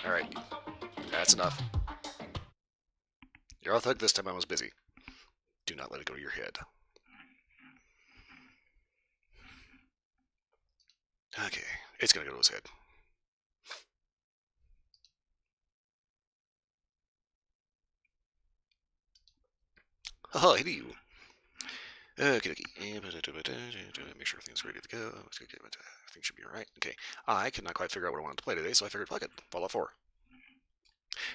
Alright, that's enough. You're off the hook this time. I was busy. Do not let it go to your head. Okay, it's gonna go to his head. Oh, hit you. Okay, okay. Make sure everything's ready to go. Everything should be alright. Okay. I could not quite figure out what I wanted to play today, so I figured, fuck it. Fallout 4.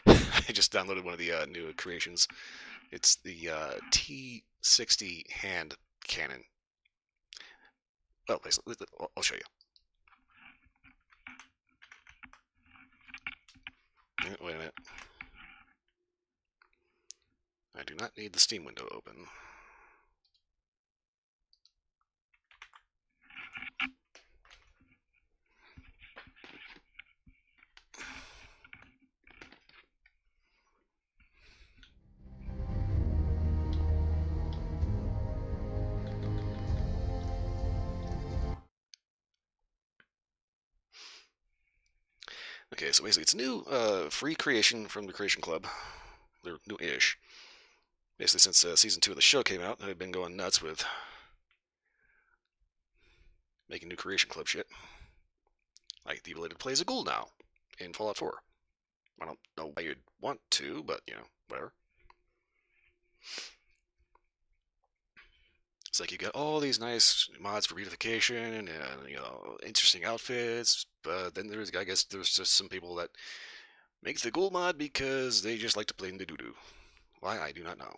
I just downloaded one of the new creations. It's the T60 hand cannon. Well, I'll show you. Wait a minute. I do not need the Steam window open. Okay, so basically it's a new free creation from the Creation Club. They're new-ish. Basically since Season 2 of the show came out, they've been going nuts with making new Creation Club shit. Like the ability to play as a ghoul now in Fallout 4. I don't know why you'd want to, but, you know, whatever. It's like you got all these nice mods for beautification and, you know, interesting outfits, but then I guess there's just some people that make the ghoul mod because they just like to play in the doo-doo. Why, I do not know.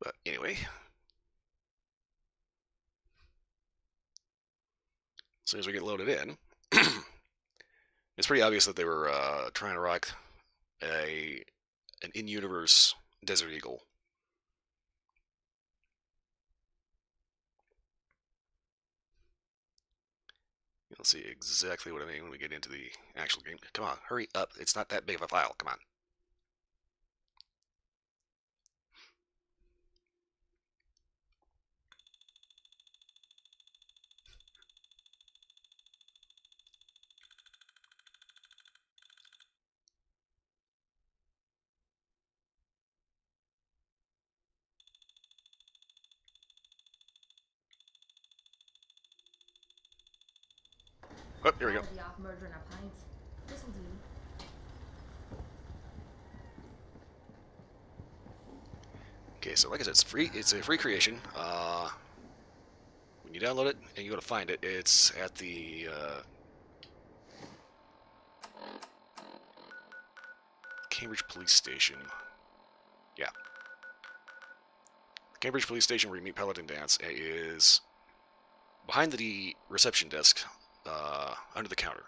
But anyway, as soon as we get loaded in, it's pretty obvious that they were trying to rock an in-universe Desert Eagle. You'll see exactly what I mean when we get into the actual game. Come on, hurry up. It's not that big of a file. Come on. Oh, here we go. Okay, so like I said, it's free. It's a free creation. When you download it and you go to find it, it's at the Cambridge Police Station. Yeah. The Cambridge Police Station where you meet Paladin Dance is behind the reception desk, under the counter.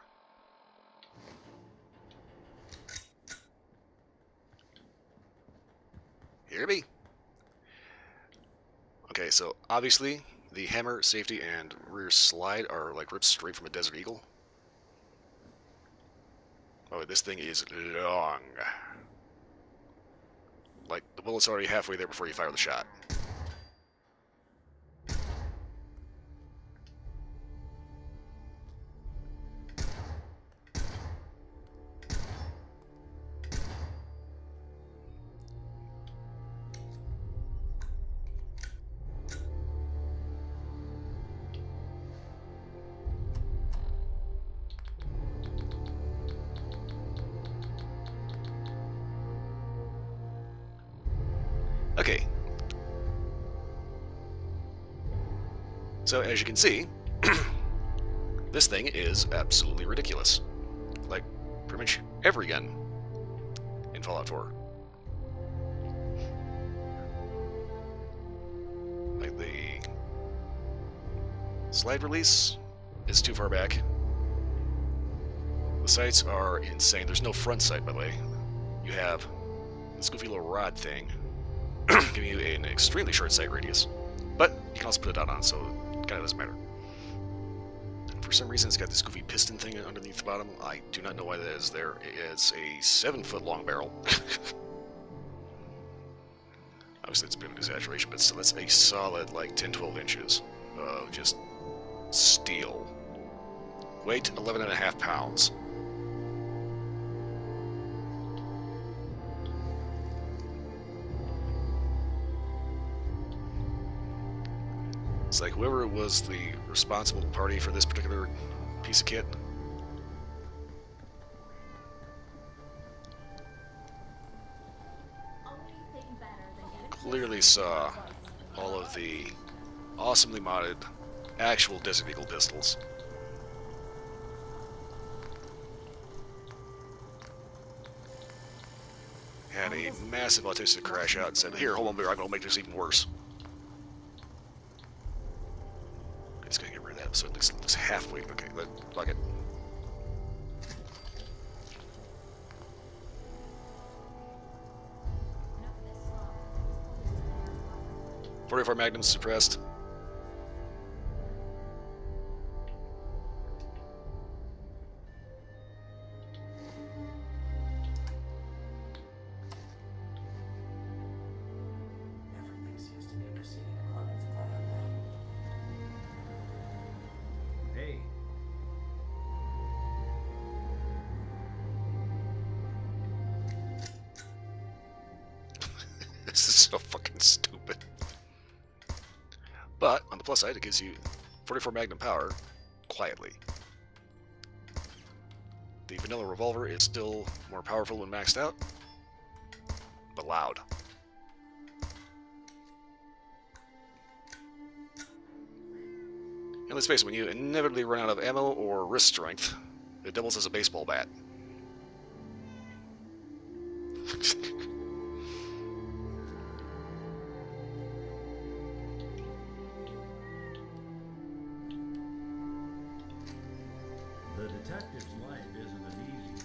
Hear me? Okay, so obviously the hammer, safety, and rear slide are like ripped straight from a Desert Eagle. Oh, this thing is long. Like, the bullet's already halfway there before you fire the shot. Okay. So, as you can see, this thing is absolutely ridiculous. Like, pretty much every gun in Fallout 4. Like, the slide release is too far back. The sights are insane. There's no front sight, by the way. You have this goofy little rod thing giving you an extremely short sight radius. But you can also put it out on, so it kind of doesn't matter. For some reason, it's got this goofy piston thing underneath the bottom. I do not know why that is there. It's a 7-foot long barrel. Obviously, it's a bit of an exaggeration, but still, that's a solid, like, 10-12 inches of just steel. Weight, 11.5 pounds. It's like whoever was the responsible party for this particular piece of kit clearly saw all of the awesomely modded actual Desert Eagle pistols. Had a massive autistic crash out and said, "Here, hold on, beer, I'm going to make this even worse." I'm just going to get rid of that so it looks halfway. Okay, fuck it. .44 Magnum suppressed. Hey. This is so fucking stupid. But, on the plus side, it gives you 44 Magnum power, quietly. The vanilla revolver is still more powerful when maxed out, but loud. And let's face it, when you inevitably run out of ammo or wrist strength, it doubles as a baseball bat. The detective's life isn't an easy one,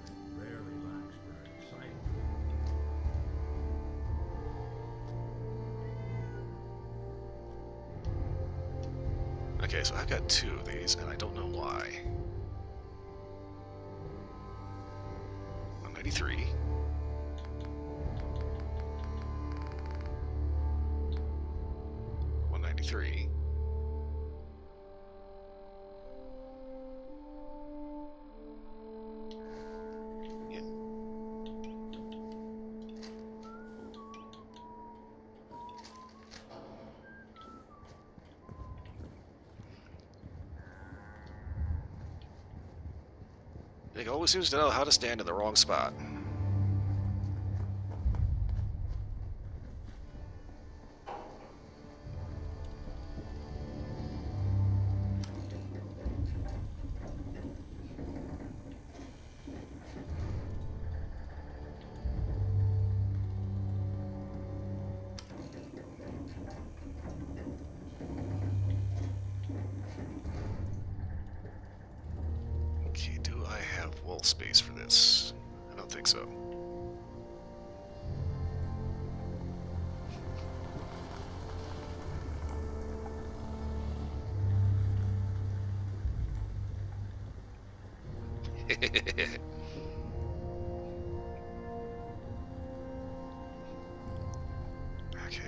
but it rarely lacks for excitement. Okay, so I've got 2 of these, and I don't know why. 193. .193. Yeah. It always seems to know how to stand in the wrong spot. Okay, do I have wall space for this? I don't think so. Okay.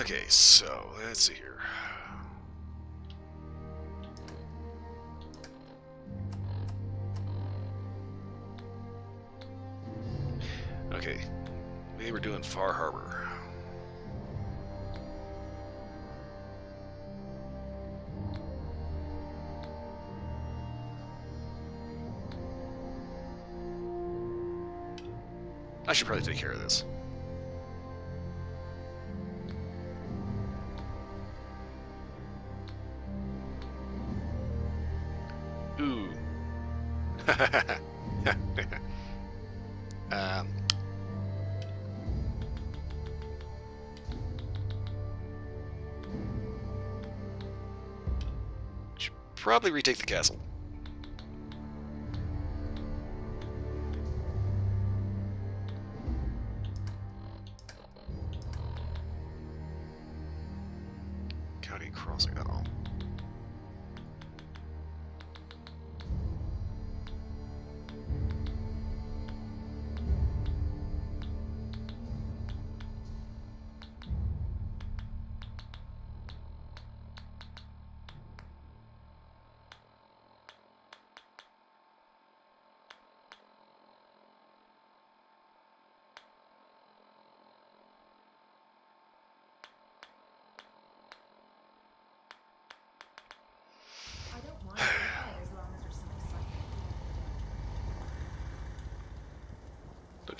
Okay, so let's see here. Okay. Maybe we're doing Far Harbor. I should probably take care of this. Ooh. um, should probably retake the castle. County crossing. Uh-oh. I don't mind it as long as there's some excitement.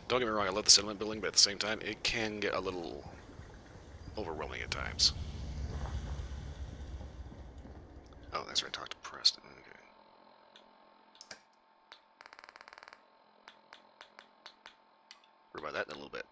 Don't get me wrong, I love the settlement building, but at the same time, it can get a little overwhelming at times. Oh, that's right, talk to Preston. Okay. Worry about that in a little bit.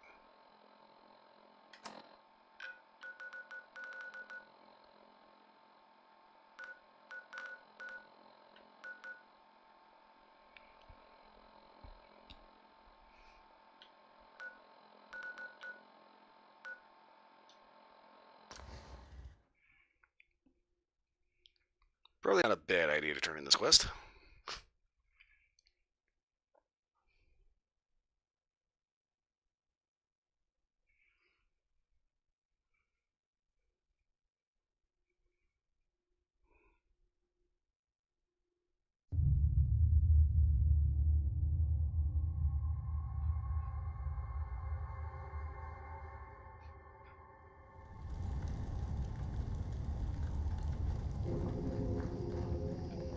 Probably not a bad idea to turn in this quest.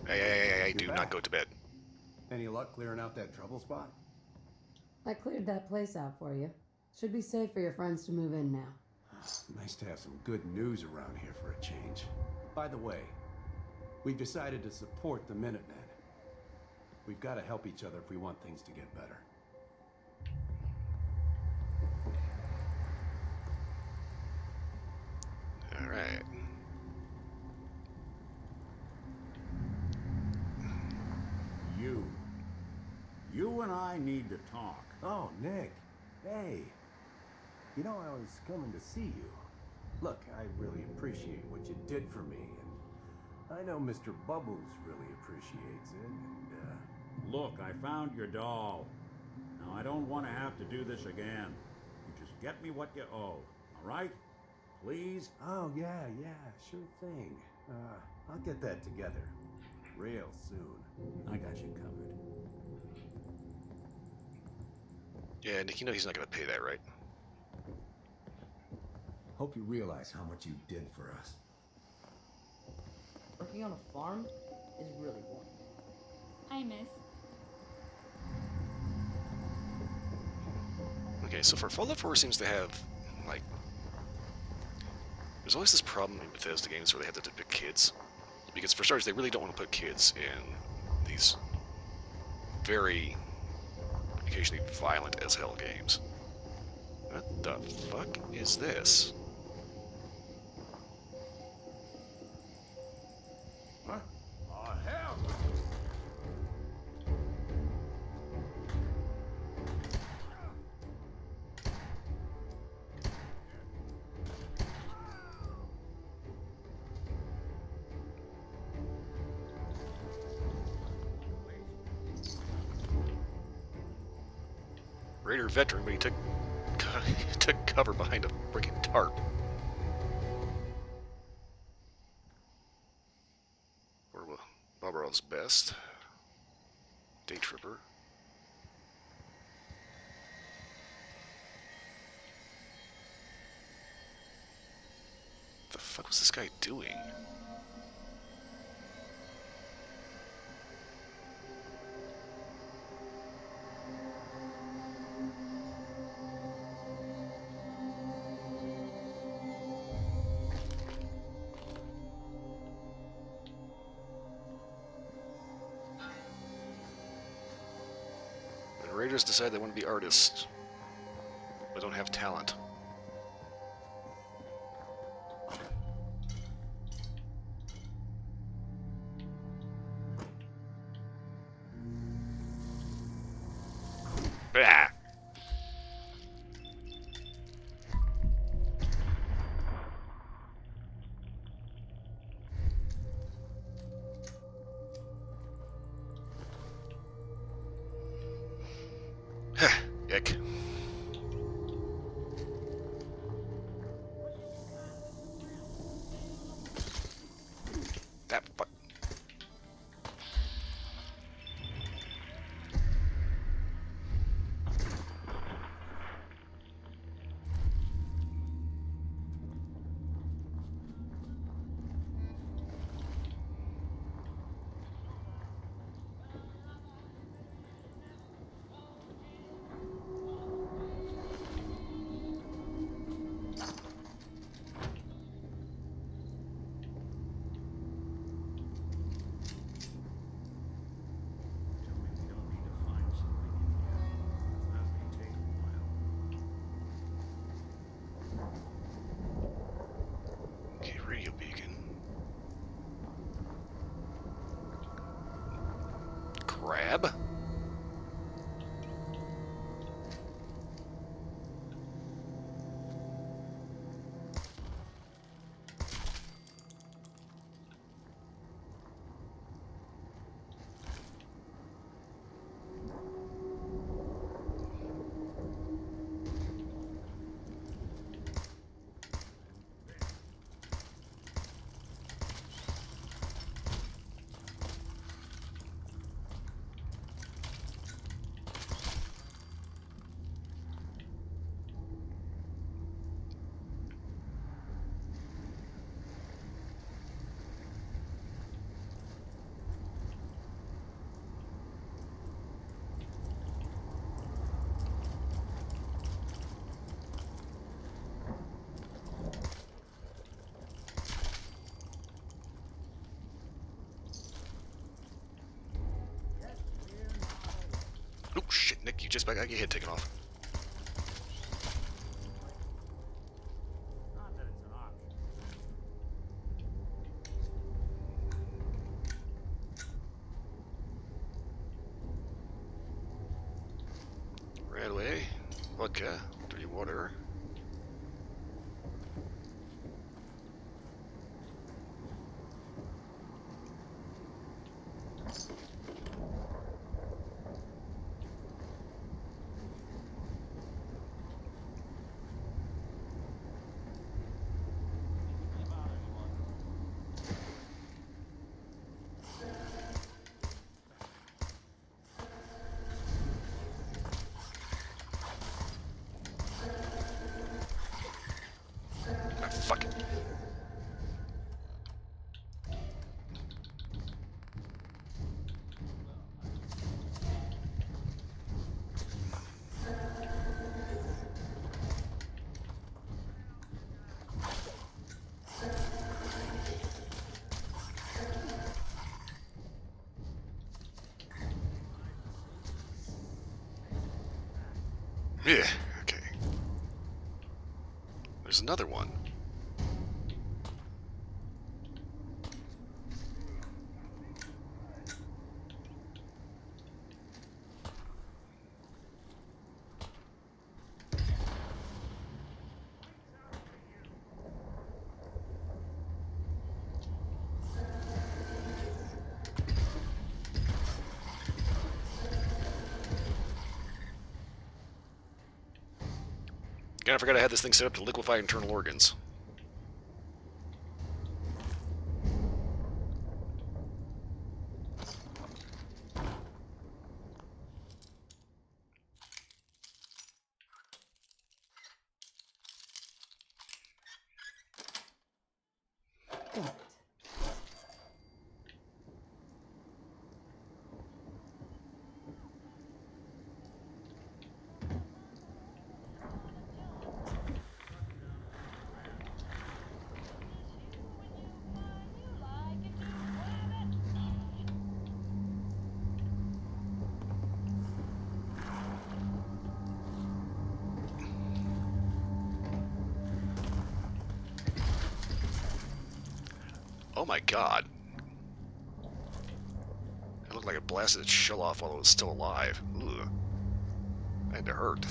Hey, You're do not back. go to bed. Any luck clearing out that trouble spot? I cleared that place out for you. Should be safe for your friends to move in now. Nice to have some good news around here for a change. By the way, we've decided to support the Minutemen. We've got to help each other if we want things to get better. Alright. You and I need to talk. Oh, Nick. Hey. You know, I was coming to see you. Look, I really appreciate what you did for me, and I know Mr. Bubbles really appreciates it, and, Look, I found your doll. Now, I don't want to have to do this again. You just get me what you owe, all right? Please? Oh, yeah, sure thing. I'll get that together. Real soon. I got you covered. Yeah, Nick, you know he's not going to pay that, right? Hope you realize how much you did for us. Working on a farm is really boring. Hi, miss. Okay, so for Fallout 4 seems to have, like... There's always this problem in Bethesda games where they have to depict kids. Because for starters, they really don't want to put kids in these very occasionally violent as hell games. What the fuck is this? What? Oh, hell! Raider veteran, but he took he took cover behind a freaking tarp. Or Barbaro's best. Day tripper. fuck was this guy doing? The Raiders decide they want to be artists, but don't have talent. Bah! Ick. That fuck. Okay, radio beacon. Crab? Oh shit, Nick, you just got your head taken off. Not that it's an option. Right away. Vodka. Dirty water. Ah, fuck it. Yeah, okay. There's another one. Again, I forgot I had this thing set up to liquefy internal organs. my god. It looked like it blasted its shell off while it was still alive. Ugh. That had to hurt.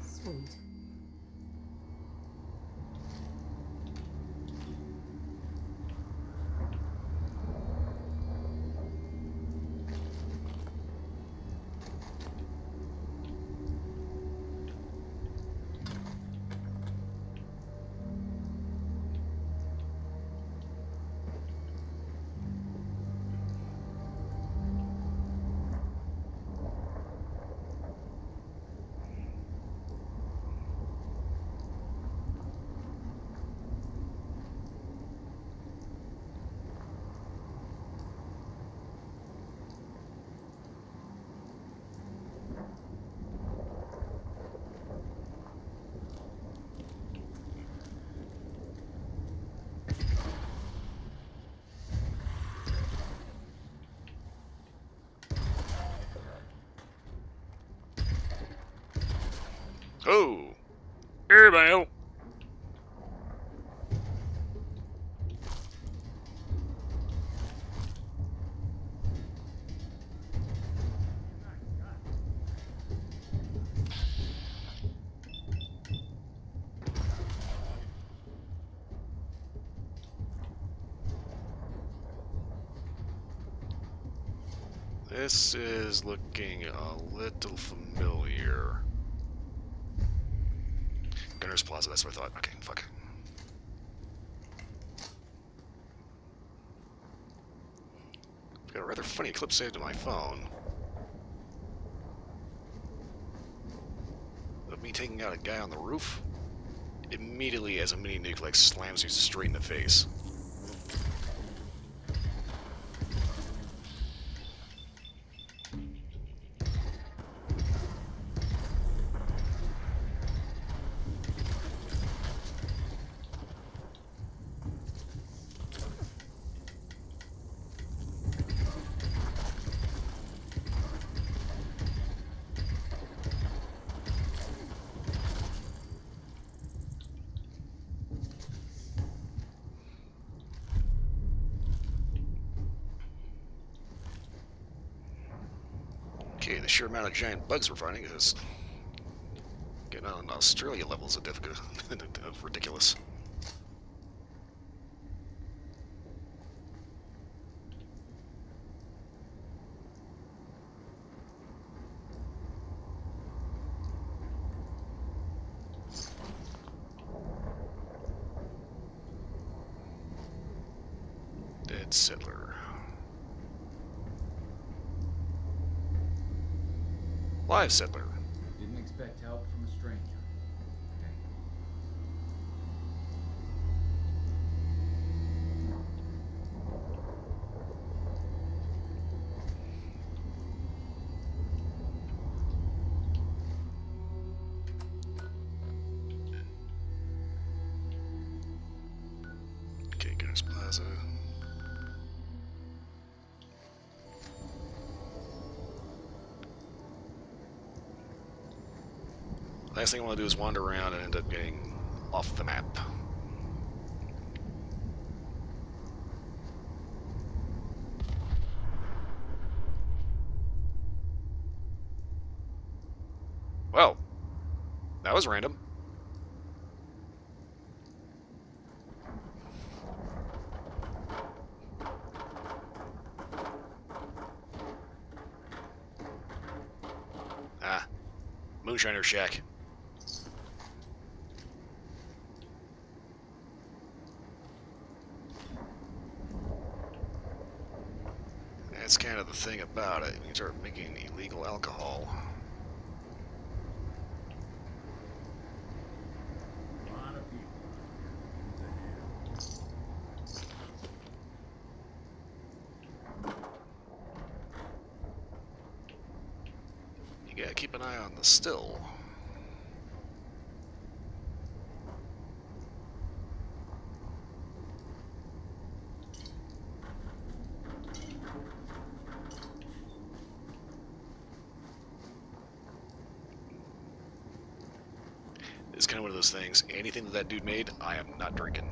Sweet. Oh! Abel! This is looking a little familiar. Gunner's Plaza, that's what I thought. Okay, fuck. I've got a rather funny clip saved to my phone of me taking out a guy on the roof immediately as a mini nuke like slams you straight in the face. Okay, the sheer amount of giant bugs we're finding is getting on Australia levels of difficult, of ridiculous. Dead settler. Live settler. Didn't expect help from a stranger. Okay. Okay, Gunners Plaza. Last thing I want to do is wander around and end up getting off the map. Well, that was random. Ah, Moonshiner Shack. That's kind of the thing about it. You start making illegal alcohol. A lot of people You gotta keep an eye on the still. It's kind of one of those things. Anything that dude made, I am not drinking.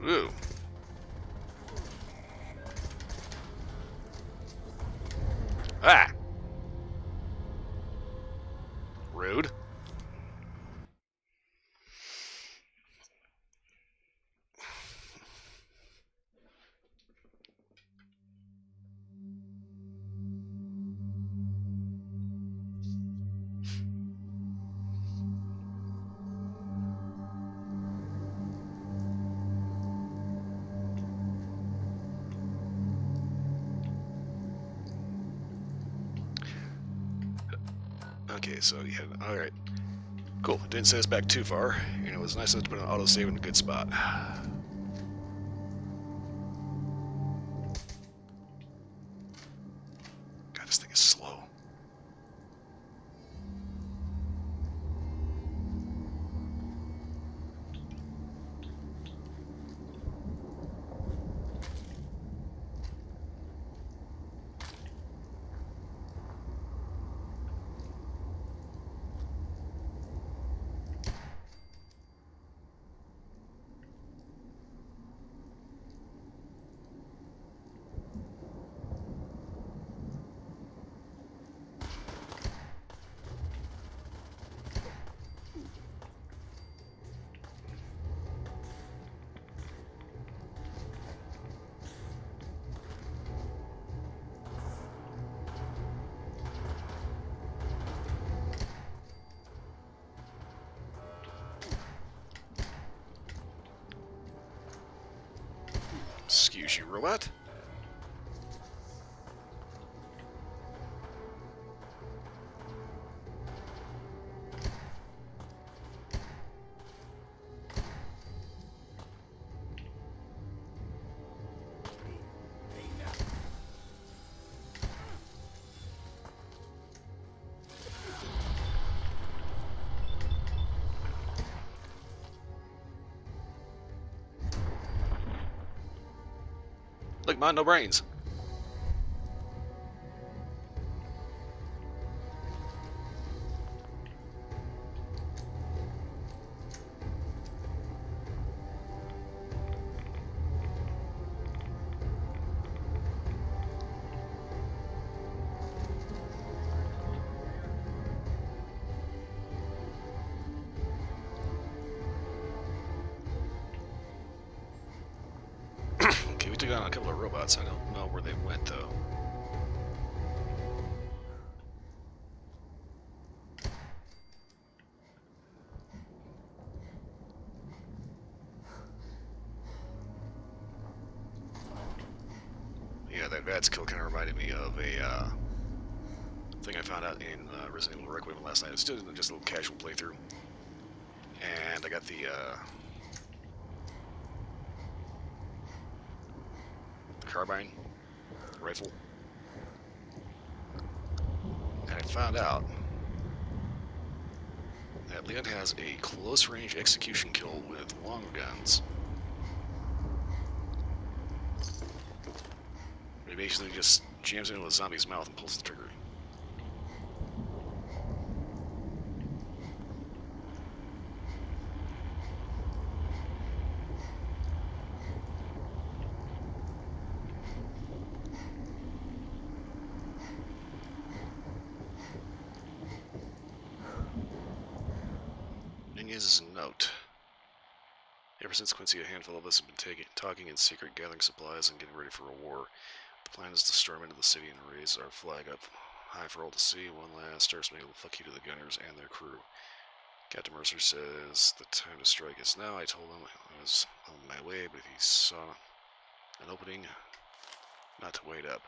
Ooh. Ah! Rude. Okay, so yeah, alright. Cool. Didn't send us back too far, and it was nice enough to put an autosave in a good spot. God, this thing is slow. Excuse you, robot. Look, man, no brains. Okay, we took on a couple of robots. I don't know where they went, though. Yeah, that Vats kill kind of reminded me of a thing I found out in Resident Evil Requiem last night. It's still just a little casual playthrough. And I got the carbine rifle. And I found out that Leon has a close-range execution kill with long guns. He basically just jams into a zombie's mouth and pulls the trigger. Nunez's note. Ever since Quincy, a handful of us have been talking in secret, gathering supplies and getting ready for a war. The plan is to storm into the city and raise our flag up high for all to see. One last Star Spangled fuck you to the gunners and their crew. Captain Mercer says the time to strike is now. I told him I was on my way, but he saw an opening not to wait up.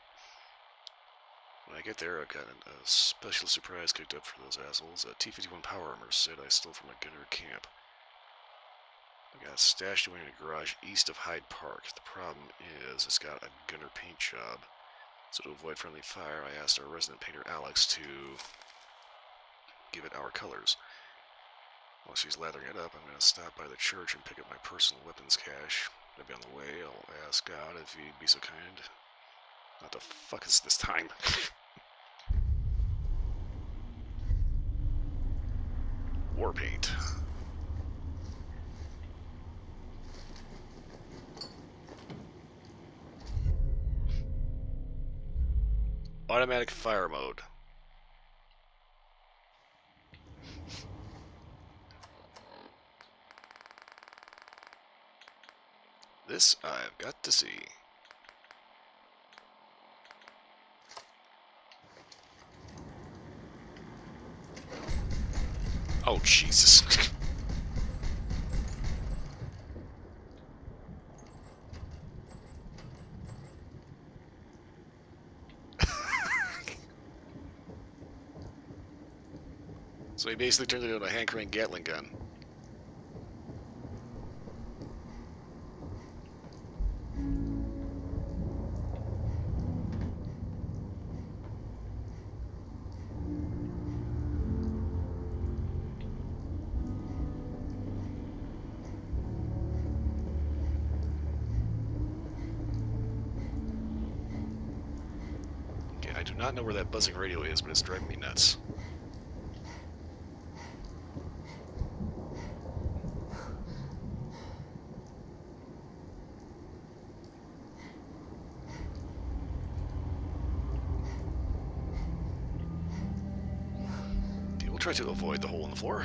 When I get there, I've got a special surprise cooked up for those assholes. A T-51 power armor set I stole from a gunner camp. I got a stashed away in a garage east of Hyde Park. The problem is it's got a gunner paint job. So to avoid friendly fire, I asked our resident painter Alex to give it our colors. While she's lathering it up, I'm going to stop by the church and pick up my personal weapons cache. Maybe on the way, I'll ask God if he'd be so kind. What the fuck is this time? War paint. Automatic fire mode. This I've got to see. Oh, Jesus. So he basically turned it into a hand-crank Gatling gun. Okay, I do not know where that buzzing radio is, but it's driving me nuts. Okay, we'll try to avoid the hole in the floor.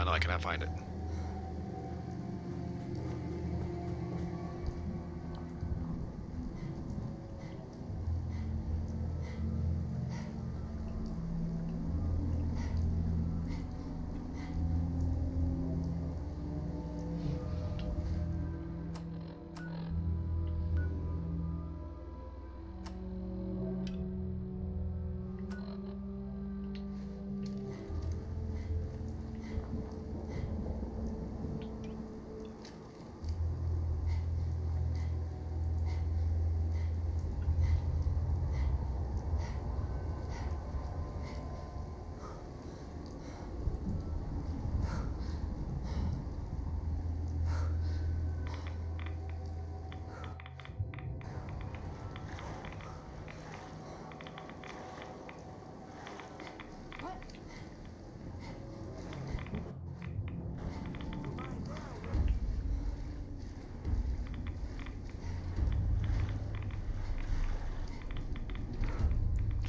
No, I cannot find it.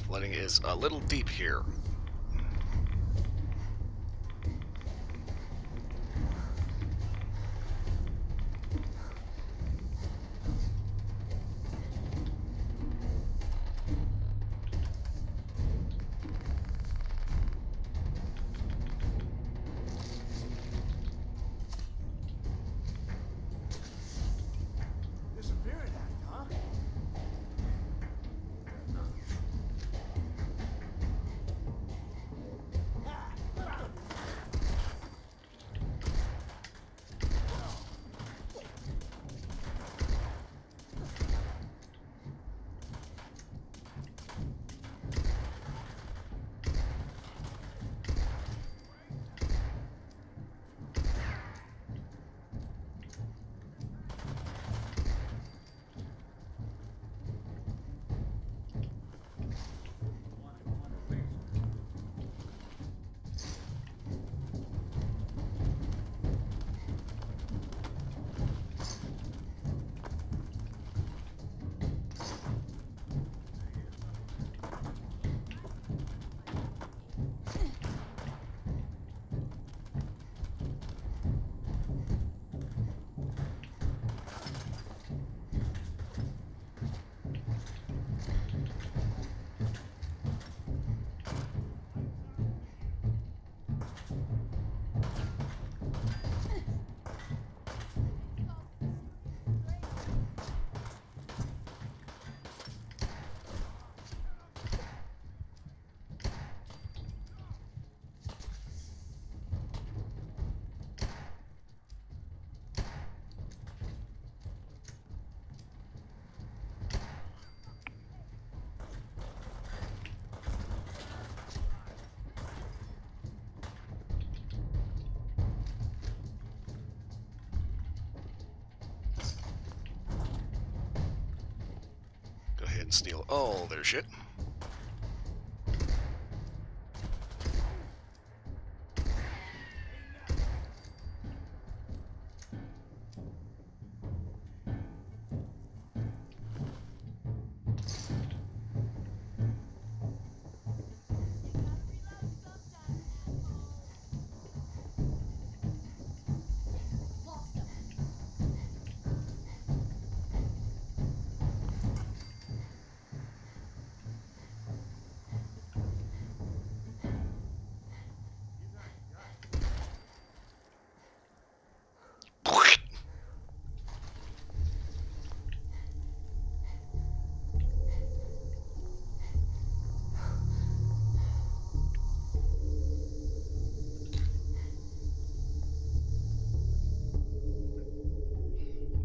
Flooding is a little deep here. Disappearing act, huh? steal all their shit.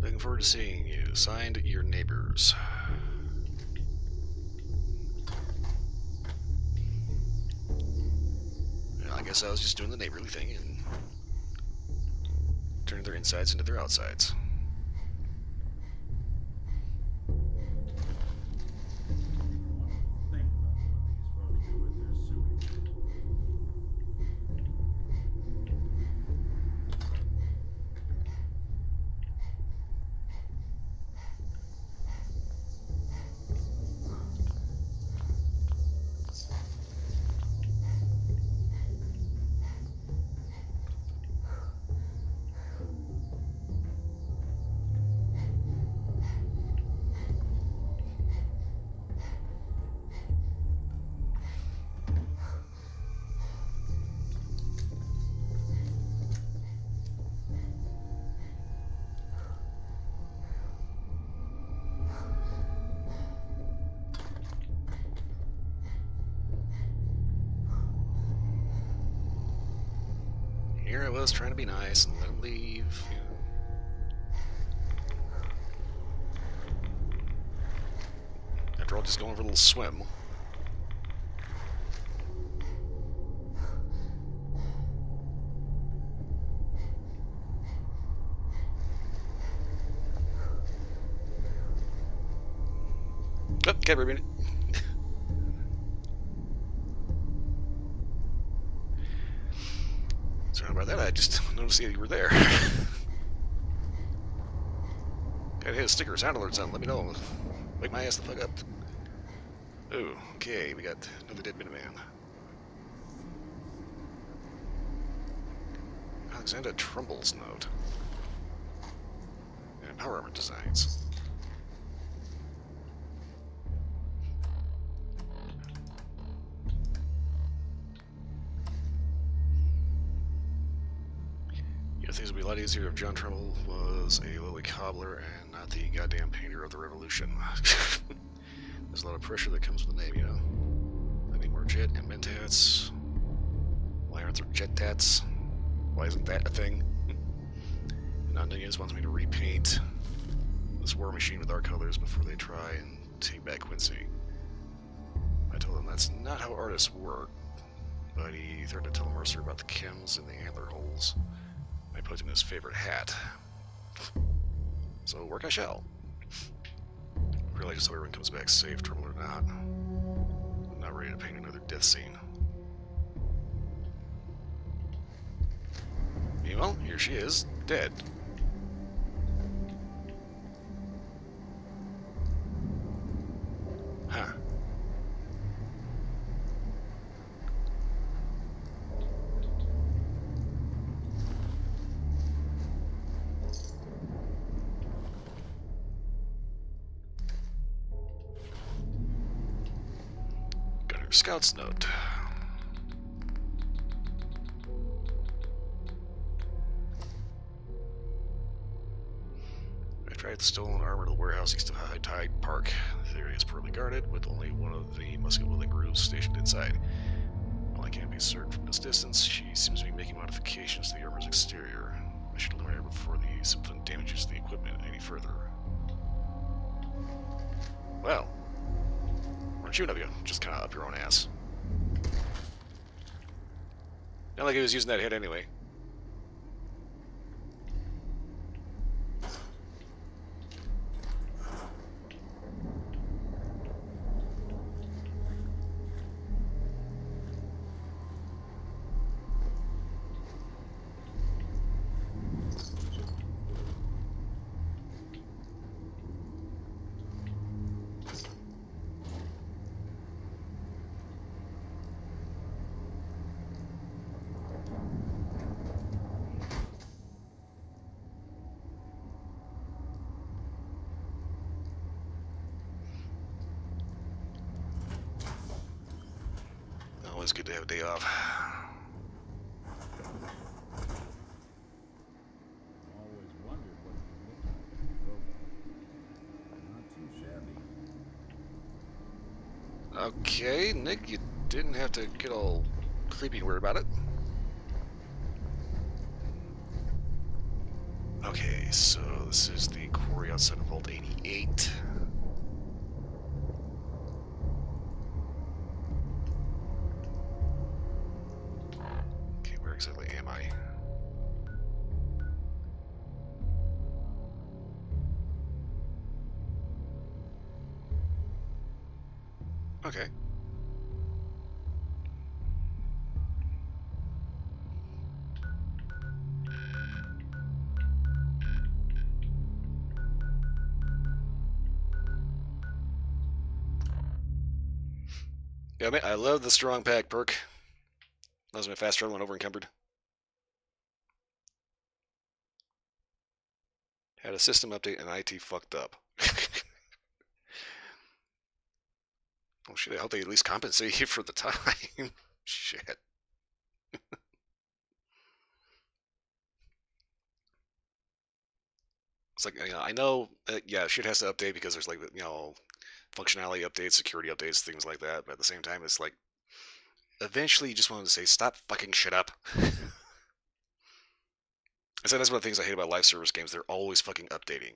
Looking forward to seeing you. Signed, your neighbors. Well, I guess I was just doing the neighborly thing and turning their insides into their outsides. Think about what these folks do with their sewage. Here I was trying to be nice and let them leave. You know. After all, just going for a little swim. Oh, can't read it. Sorry about that, I just noticed you were there. Gotta hit a sticker or sound alert or something, let me know. Wake my ass the fuck up. Oh, okay, we got another dead Minuteman. Alexander Trumbull's note. And power armor designs. Things would be a lot easier if John Trumbull was a lowly cobbler and not the goddamn painter of the revolution. There's a lot of pressure that comes with the name, you know. I need more jet and mentats. Why aren't there jet tats? Why isn't that a thing? Non-Nunez wants me to repaint this war machine with our colors before they try and take back Quincy. I told him that's not how artists work, but he threatened to tell Mercer about the chems and the antler holes. I put in his favorite hat. So work I shall. Really just hope everyone comes back safe, trouble or not. I'm not ready to paint another death scene. Meanwhile, here she is, dead. Huh. Scout's note. I tried the stolen armor to the warehouse east of High Tide Park. The area is poorly guarded, with only one of the musket-wielding grooves stationed inside. While I can't be certain from this distance, she seems to be making modifications to the armor's exterior. I should eliminate her before the something damages the equipment any further. Well, aren't you, W? Just kind of up your own ass. Not like he was using that hit anyway. good to have a day off. Always wondered what it would look like in a robot. Not too shabby. Okay, Nick, you didn't have to get all creepy and weird about it. Okay, so this is the quarry outside of Vault 88. Okay, where exactly am I? Okay. Yeah, I love the strong pack perk. That was my fast travel when over encumbered. Had a system update and IT fucked up. Oh shit, I hope they at least compensate you for the time. Shit. It's like, I know, yeah, shit has to update because there's like, functionality updates, security updates, things like that. But at the same time, it's like, eventually you just wanted to say, stop fucking shit up. I said that's one of the things I hate about live service games. They're always fucking updating.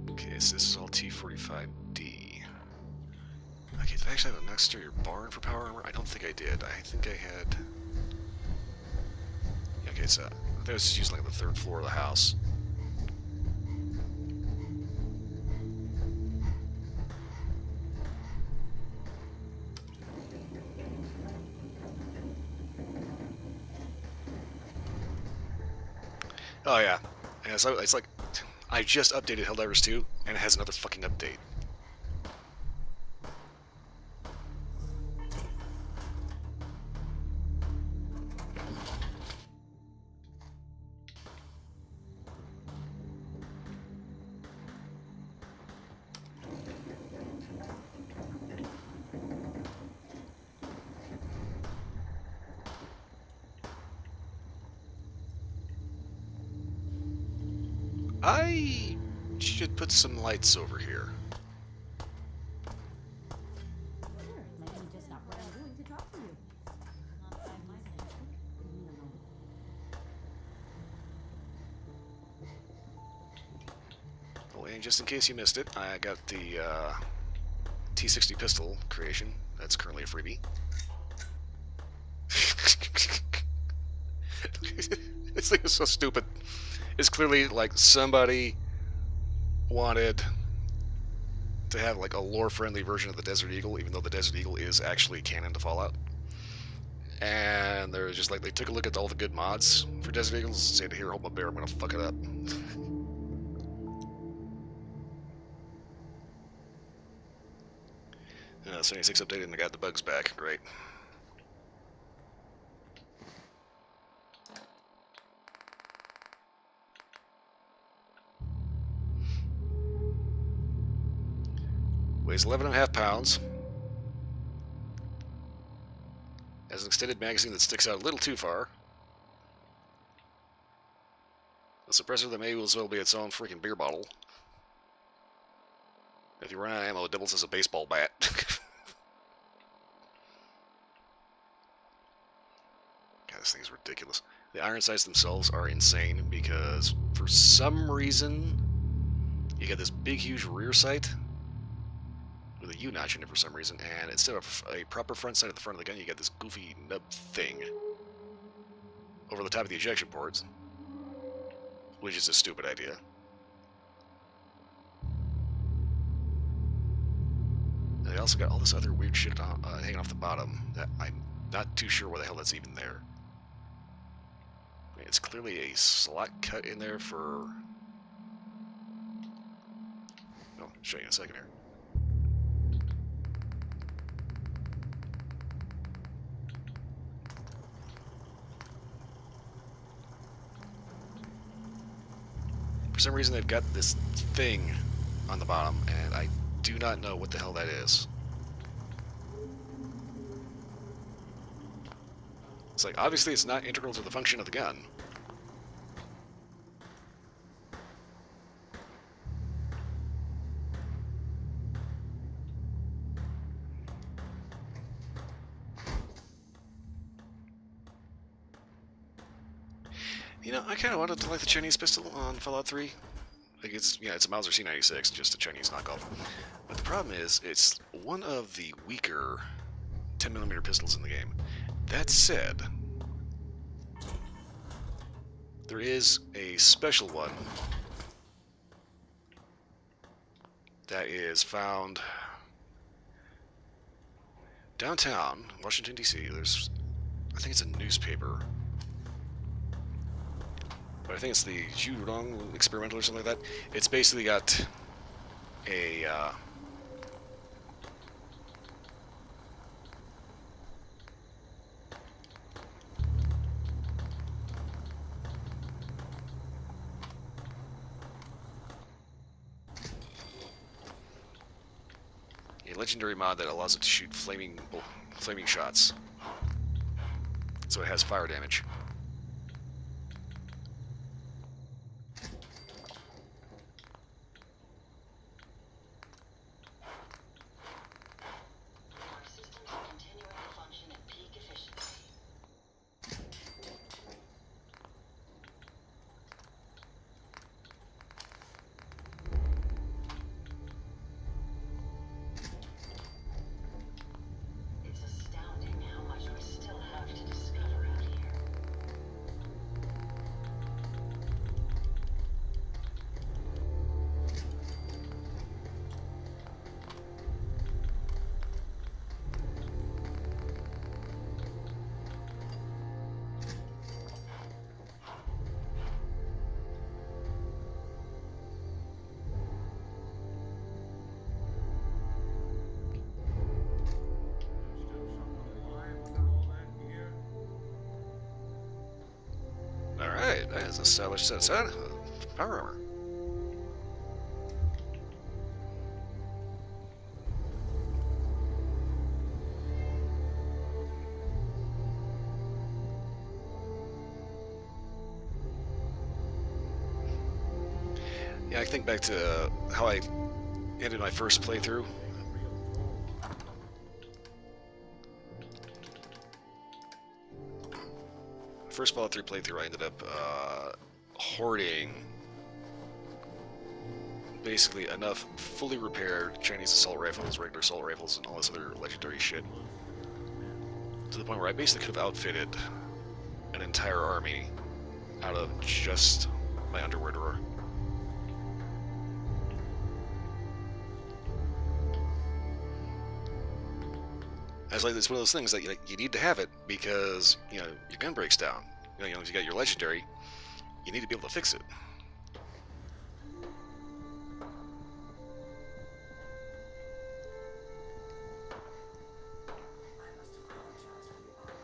Okay, so this is all T45D. Okay, did I actually have an exterior barn for power armor? I don't think I did. I think I had... Yeah, okay, so I think I was just using like the third floor of the house. Oh yeah. And so it's like, I just updated Helldivers 2, and it has another fucking update. I should put some lights over here. Sure, let me just stop what I'm doing to talk to you. Not 5 minutes. Leave me alone. Oh, and just in case you missed it, I got the T60 pistol creation. That's currently a freebie. This thing is so stupid. It's clearly like somebody wanted to have like a lore-friendly version of the Desert Eagle, even though the Desert Eagle is actually canon to Fallout. And they're just like, they took a look at all the good mods for Desert Eagles and said, here, hold my bear, I'm gonna fuck it up. 76 updated and I got the bugs back. Great. Weighs 11.5 pounds. Has an extended magazine that sticks out a little too far. A suppressor that may as well be its own freaking beer bottle. If you run out of ammo, it doubles as a baseball bat. God, this thing's ridiculous. The iron sights themselves are insane because for some reason you get this big, huge rear sight with a U-notch in it for some reason, and instead of a proper front sight at the front of the gun, you get this goofy nub thing over the top of the ejection ports, which is a stupid idea. And they also got all this other weird shit hanging off the bottom that I'm not too sure why the hell that's even there. I mean, it's clearly a slot cut in there for... I'll show you in a second here. For some reason they've got this thing on the bottom, and I do not know what the hell that is. It's like, obviously it's not integral to the function of the gun. You know, I kind of wanted to like the Chinese pistol on Fallout 3. Like it's a Mauser C96, just a Chinese knockoff. But the problem is, it's one of the weaker 10mm pistols in the game. That said, there is a special one that is found downtown Washington, D.C. There's, I think it's a newspaper. But I think it's the Zhurong Experimental or something like that. It's basically got a legendary mod that allows it to shoot flaming shots. So it has fire damage. Alright, that is established set of power armor. Yeah, I think back to how I ended my first playthrough. First Fallout 3 playthrough, I ended up hoarding basically enough fully repaired Chinese assault rifles, regular assault rifles, and all this other legendary shit, to the point where I basically could have outfitted an entire army out of just my underwear drawer. It's like, it's one of those things that you need to have it because, you know, your gun breaks down. You know, if you got your legendary, you need to be able to fix it.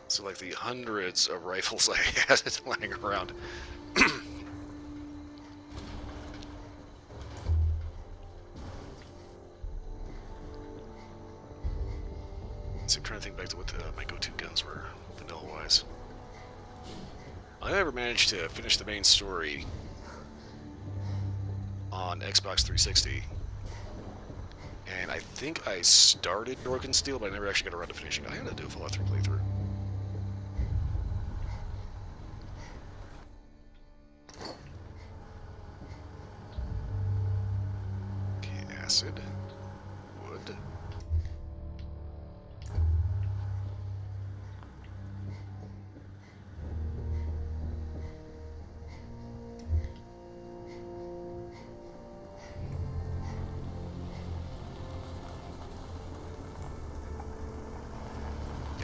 So like the hundreds of rifles I had lying around. So I'm trying to think back to what my go-to guns were, vanilla-wise. I never managed to finish the main story on Xbox 360. And I think I started Broken Steel, but I never actually got around to finishing it. I gotta do a Fallout 3 playthrough. Okay, acid. Wood.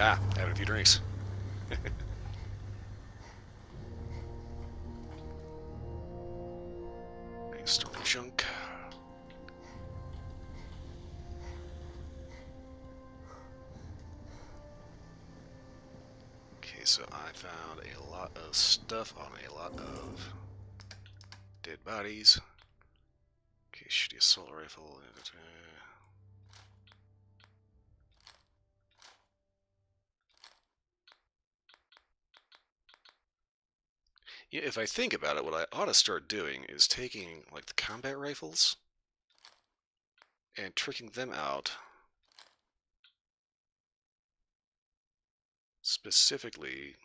Ah, having a few drinks. Nice storage junk. Okay, so I found a lot of stuff on a lot of dead bodies. Okay, shitty assault rifle. Yeah, if I think about it, what I ought to start doing is taking, like, the combat rifles and tricking them out specifically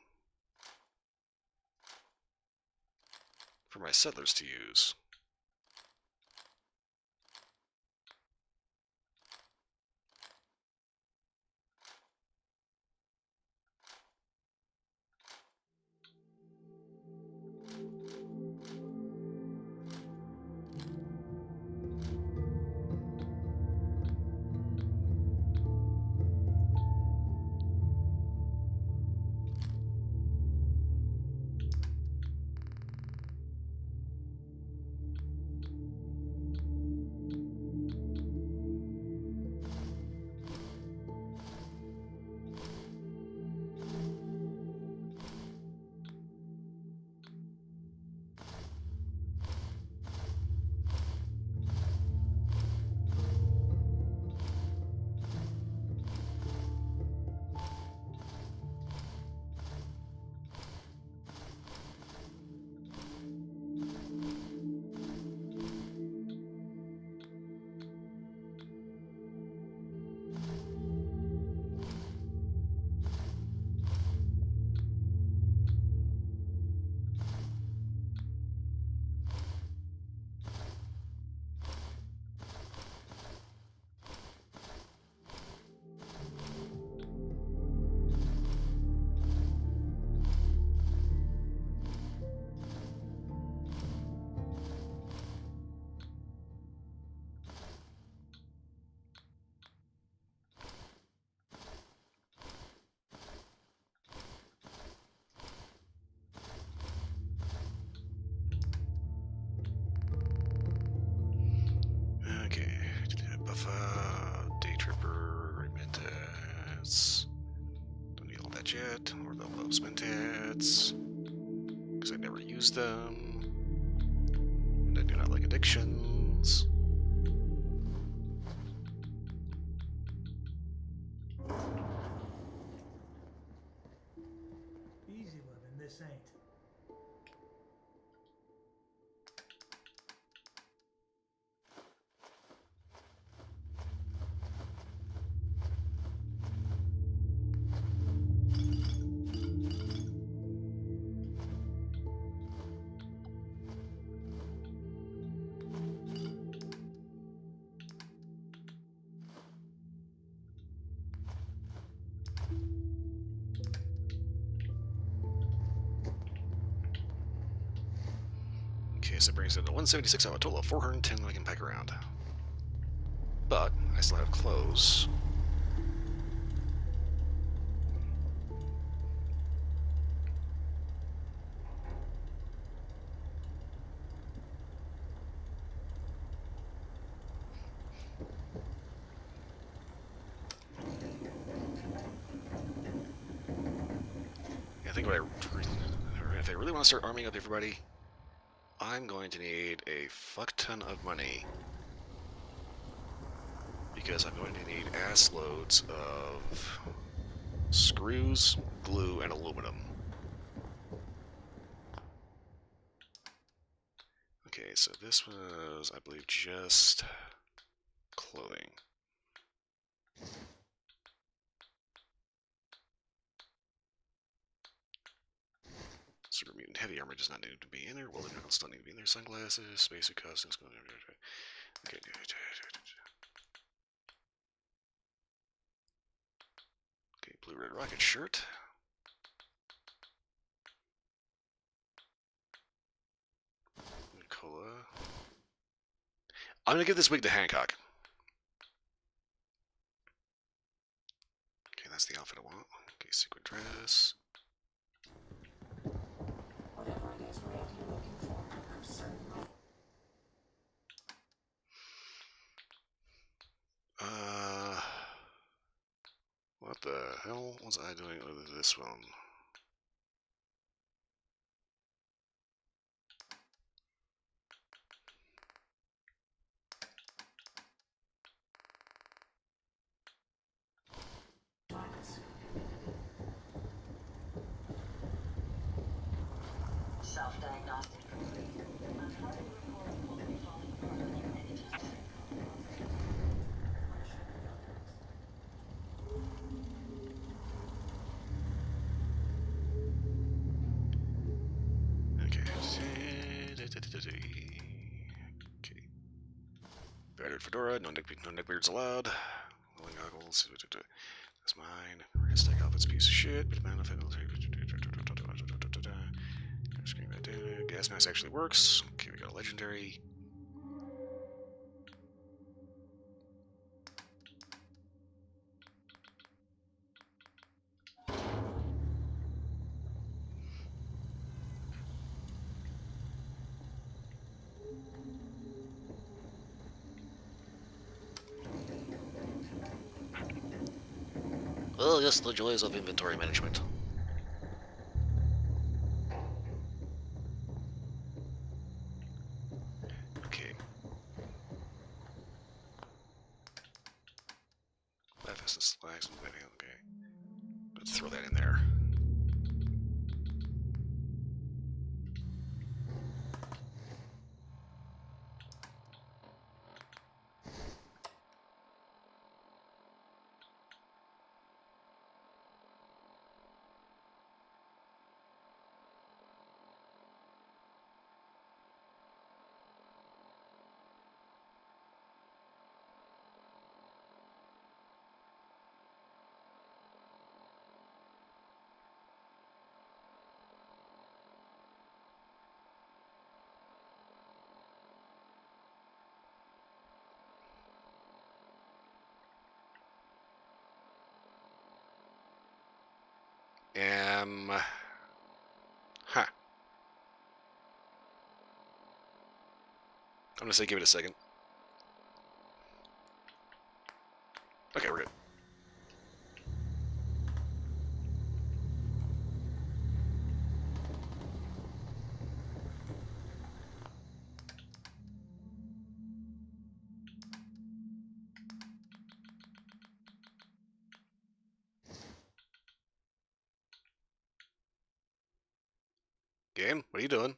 for my settlers to use. Okay, buffer, day tripper, mentats. Don't need all that yet, or the loves mentats, because I never use them, and I do not like addictions. Easy living, this ain't. Okay, so that brings it to 176 out of a total of 410 that I can pack around. But I still have clothes. I think if I really want to start arming up everybody, I'm going to need a fuck ton of money, because I'm going to need ass loads of screws, glue, and aluminum. Okay, so this was, I believe, just clothing. Super mutant heavy armor does not need to be in there. Welding knuckles don't need to be in there. Sunglasses, spacesuit costumes. Okay. Okay, blue red rocket shirt. Cola. I'm gonna give this wig to Hancock. Okay, that's the outfit I want. Okay, sequin dress. Whatever it is we're out here looking for, I'm certain of. What the hell was I doing with this one? Self-diagnostic complete. Okay. Okay. Battered fedora. No neck beards allowed. Rolling goggles. That's mine. We're gonna stack off this piece of shit. Gas mask actually works. Okay, we got a legendary. Oh, yes, the joys of inventory management. Okay. Left is slacks and bedding. Okay. Let's throw that in there. Huh. I'm gonna say give it a second. Okay, we're good. Game, what are you doing?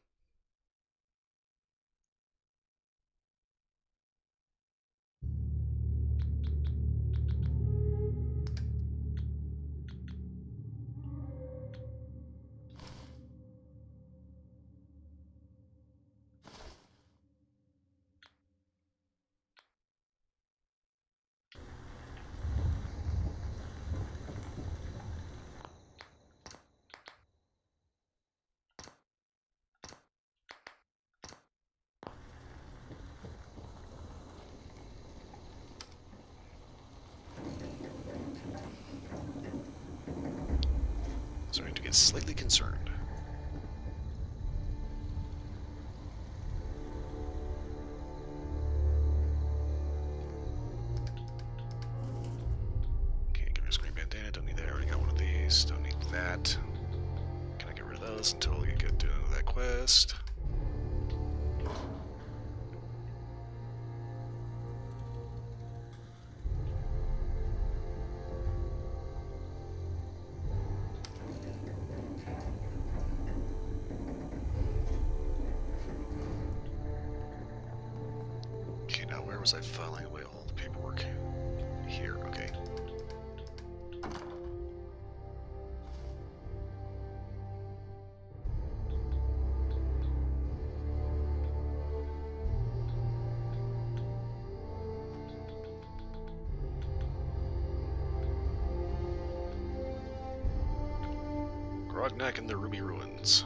Starting to get slightly concerned. Okay, give me a screen bandana. Don't need that. I already got one of these. Don't need that. Can I get rid of those until we get to that quest? was I filing away all the paperwork? Here, okay. Grognak and the Ruby Ruins.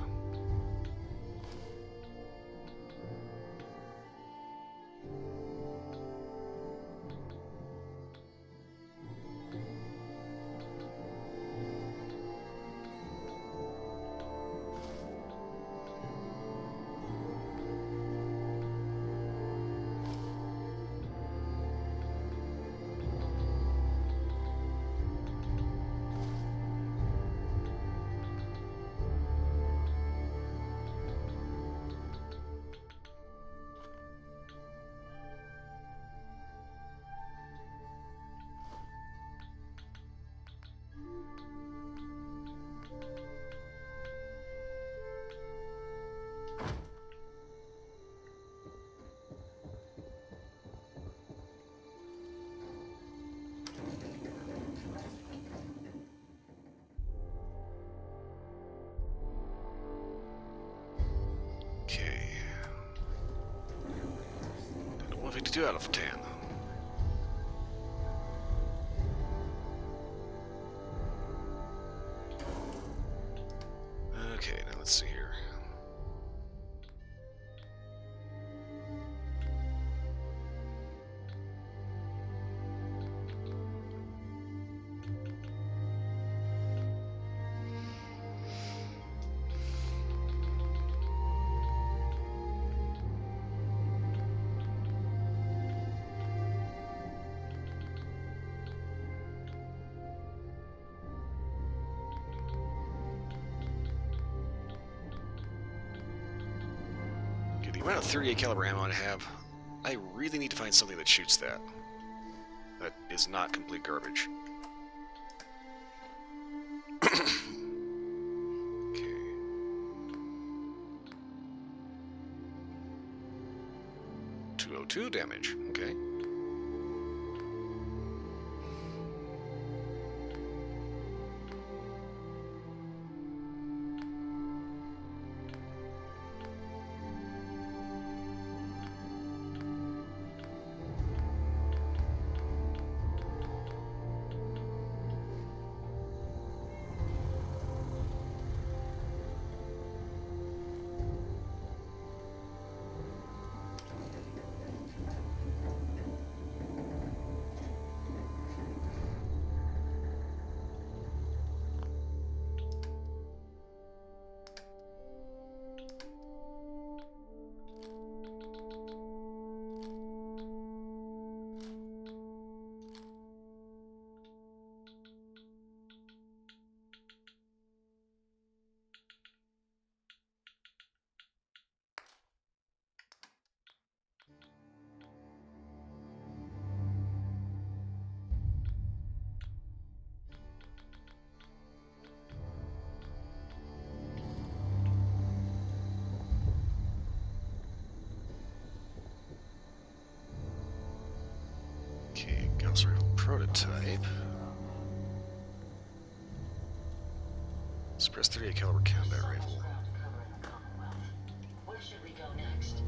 Okay. 152 out of 10. Okay, now let's see here. Okay, the amount of 38 caliber ammo I have, I really need to find something that shoots that. That is not complete garbage. Okay. 202 damage, okay. Okay, Gauss rifle prototype. Suppress 38 caliber combat rifle. Where should we go next?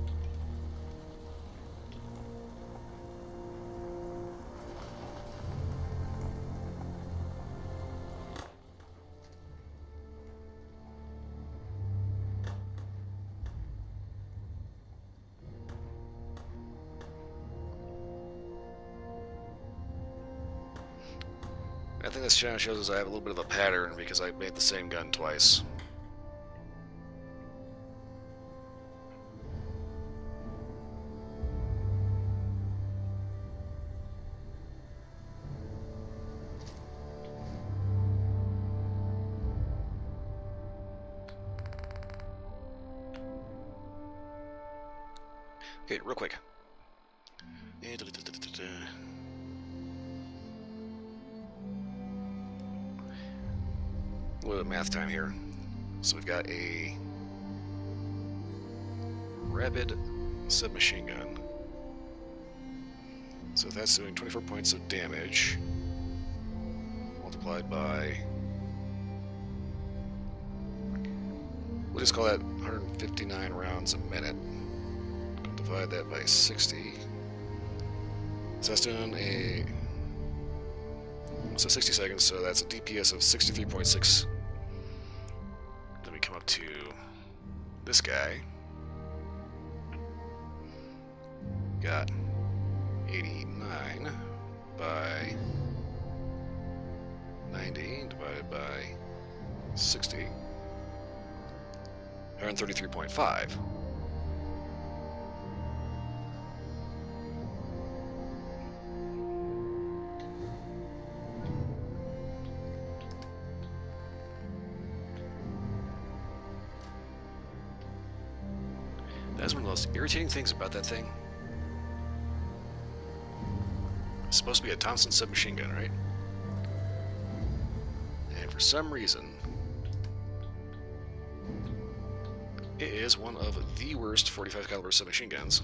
I think this channel shows us I have a little bit of a pattern because I made the same gun twice. Okay, real quick. A little bit of math time here. So we've got a rapid submachine gun. So that's doing 24 points of damage multiplied by, we'll just call that 159 rounds a minute. Divide that by 60. So that's doing a, so 60 seconds, so that's a DPS of 63.6. Then we come up to this guy. Got 89 by 90 divided by 60. 133.5. That's one of the most irritating things about that thing. It's supposed to be a Thompson submachine gun, right? And for some reason, it is one of the worst 45 caliber submachine guns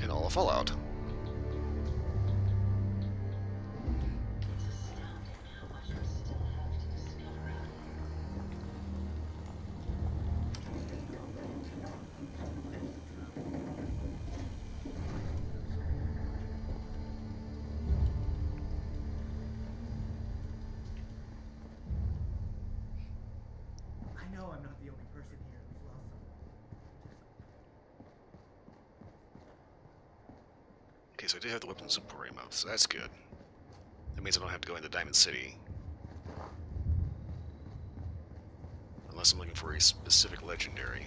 in all of Fallout. I know I'm not the only person here who's lost someone. Okay, so I did have the weapons emporium up, so that's good. That means I don't have to go into Diamond City. Unless I'm looking for a specific legendary.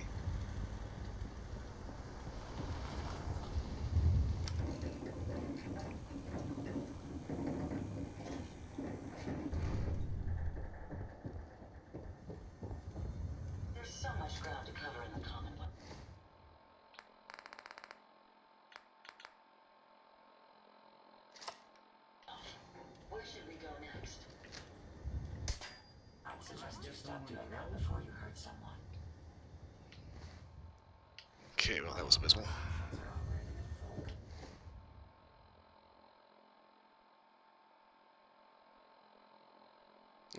There's so much ground to cover in the Commonwealth. Where should we go next? I'd suggest you stop doing that before you hurt someone. Okay, well that was abysmal.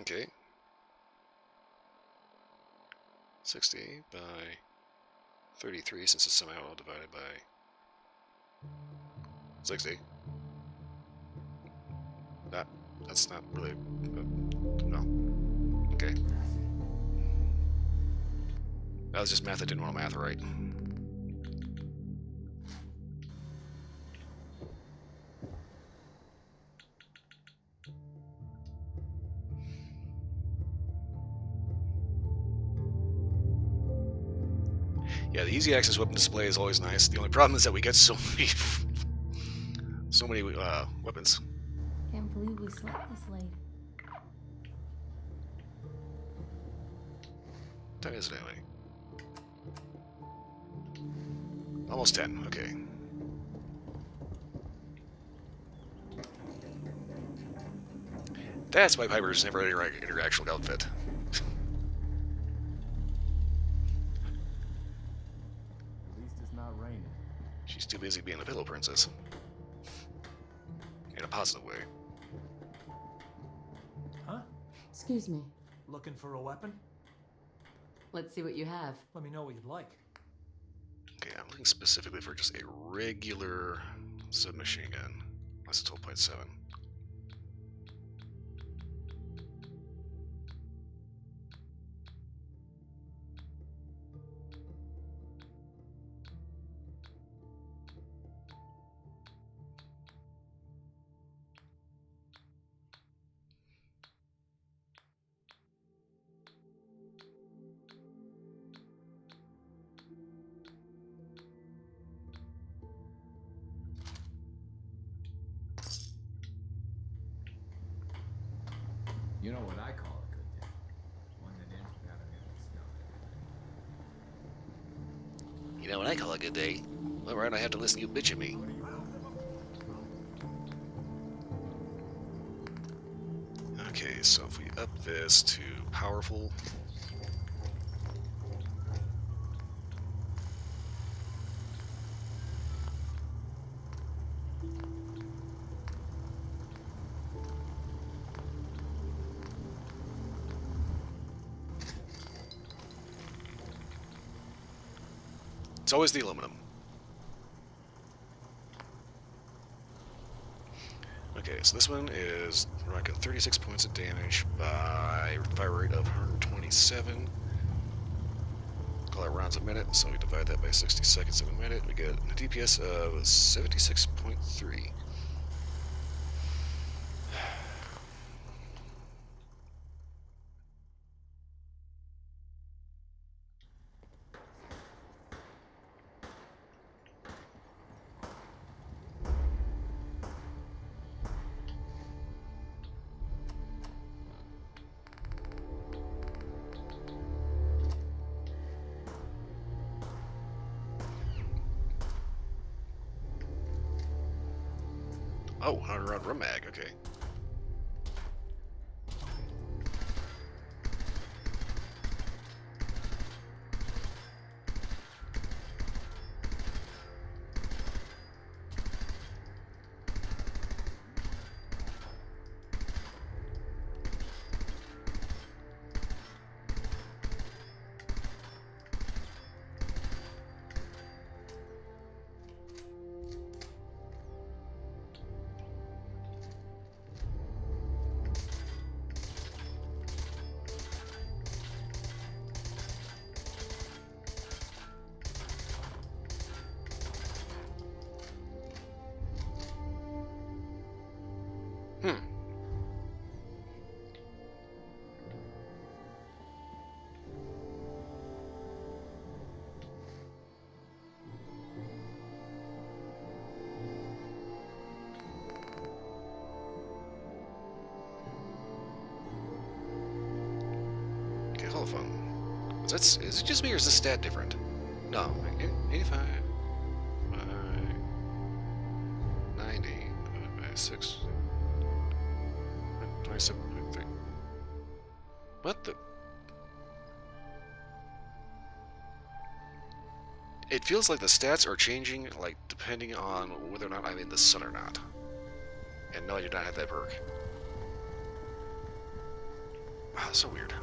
Okay. 60 by 33, since it's somehow all divided by 60. That's not really, no. Okay. That was just math I didn't want to math right. Yeah, the easy access weapon display is always nice. The only problem is that we get so many, so many weapons. Can't believe we slept this late. What time is it anyway? Almost 10, okay. That's why Piper's never had her actual outfit. At least it's not raining. She's too busy being a pillow princess. In a positive way. Huh? Excuse me. Looking for a weapon? Let's see what you have. Let me know what you'd like. Okay, I'm looking specifically for just a regular submachine gun. That's a 12.7. You know what I call a good day? One that ends without an empty stomach. You know what I call a good day? Well, right, I have to listen to you bitch at me. Okay, so if we up this to powerful. It's always the aluminum. Okay, so this one is rocking 36 points of damage by fire rate of 127. Call it rounds a minute, so we divide that by 60 seconds in a minute. We get a DPS of 76.3. Oh, 100 round rum mag, okay. Hmm. Okay, hold on. Is it just me or is this stat different? No, 85 by 90 divided by 6. 27.3. What the? It feels like the stats are changing, like, depending on whether or not I'm in the sun or not. And no, I do not have that perk. Wow, that's so weird.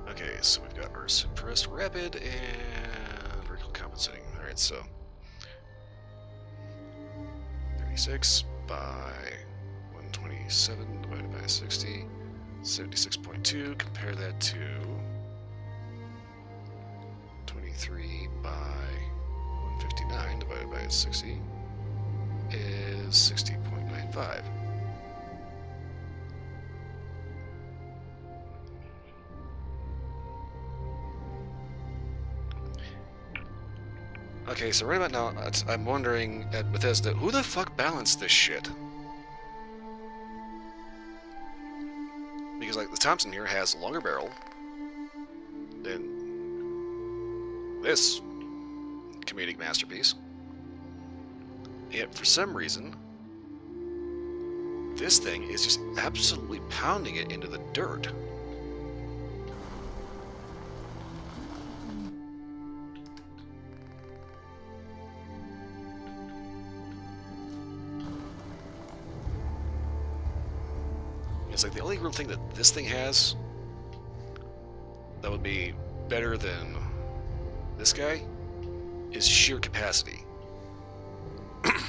Okay, so we've got our suppressed rapid and recall compensating. Alright, so 36 by 127 divided by 60, 76.2. Compare that to 23 by 159 divided by 60 is 60.95. Okay, so right about now, I'm wondering at Bethesda, who the fuck balanced this shit? Because, like, the Thompson here has a longer barrel than this comedic masterpiece. Yet, for some reason, this thing is just absolutely pounding it into the dirt. It's like the only real thing that this thing has that would be better than this guy is sheer capacity. I'm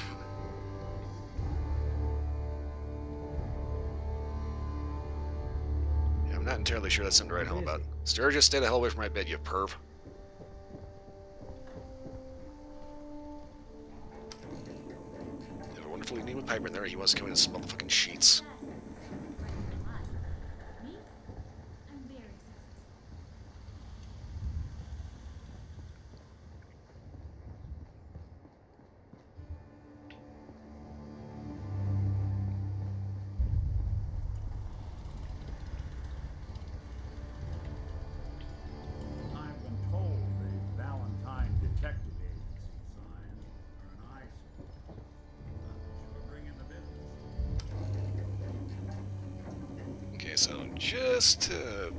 not entirely sure that's something to write home about. Sturgis, stay the hell away from my bed, you perv. You have a wonderful evening with Piper in there. He wants to come in and smell the fucking sheets. I've been told the Valentine Detective Agency signs are an eyesore. Should we bring in the business? just to Maybe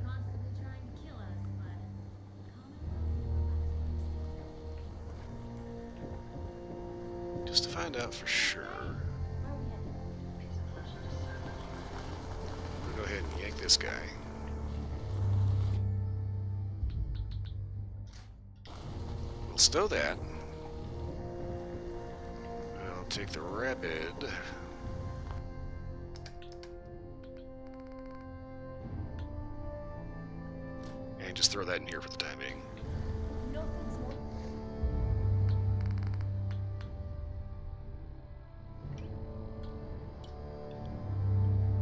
constantly trying to kill us, but just to find out for sure. where are we headed? I'm gonna go ahead and yank this guy. We'll stow that. I'll take the rapid. And just throw that in here for the time being. Nothing's more.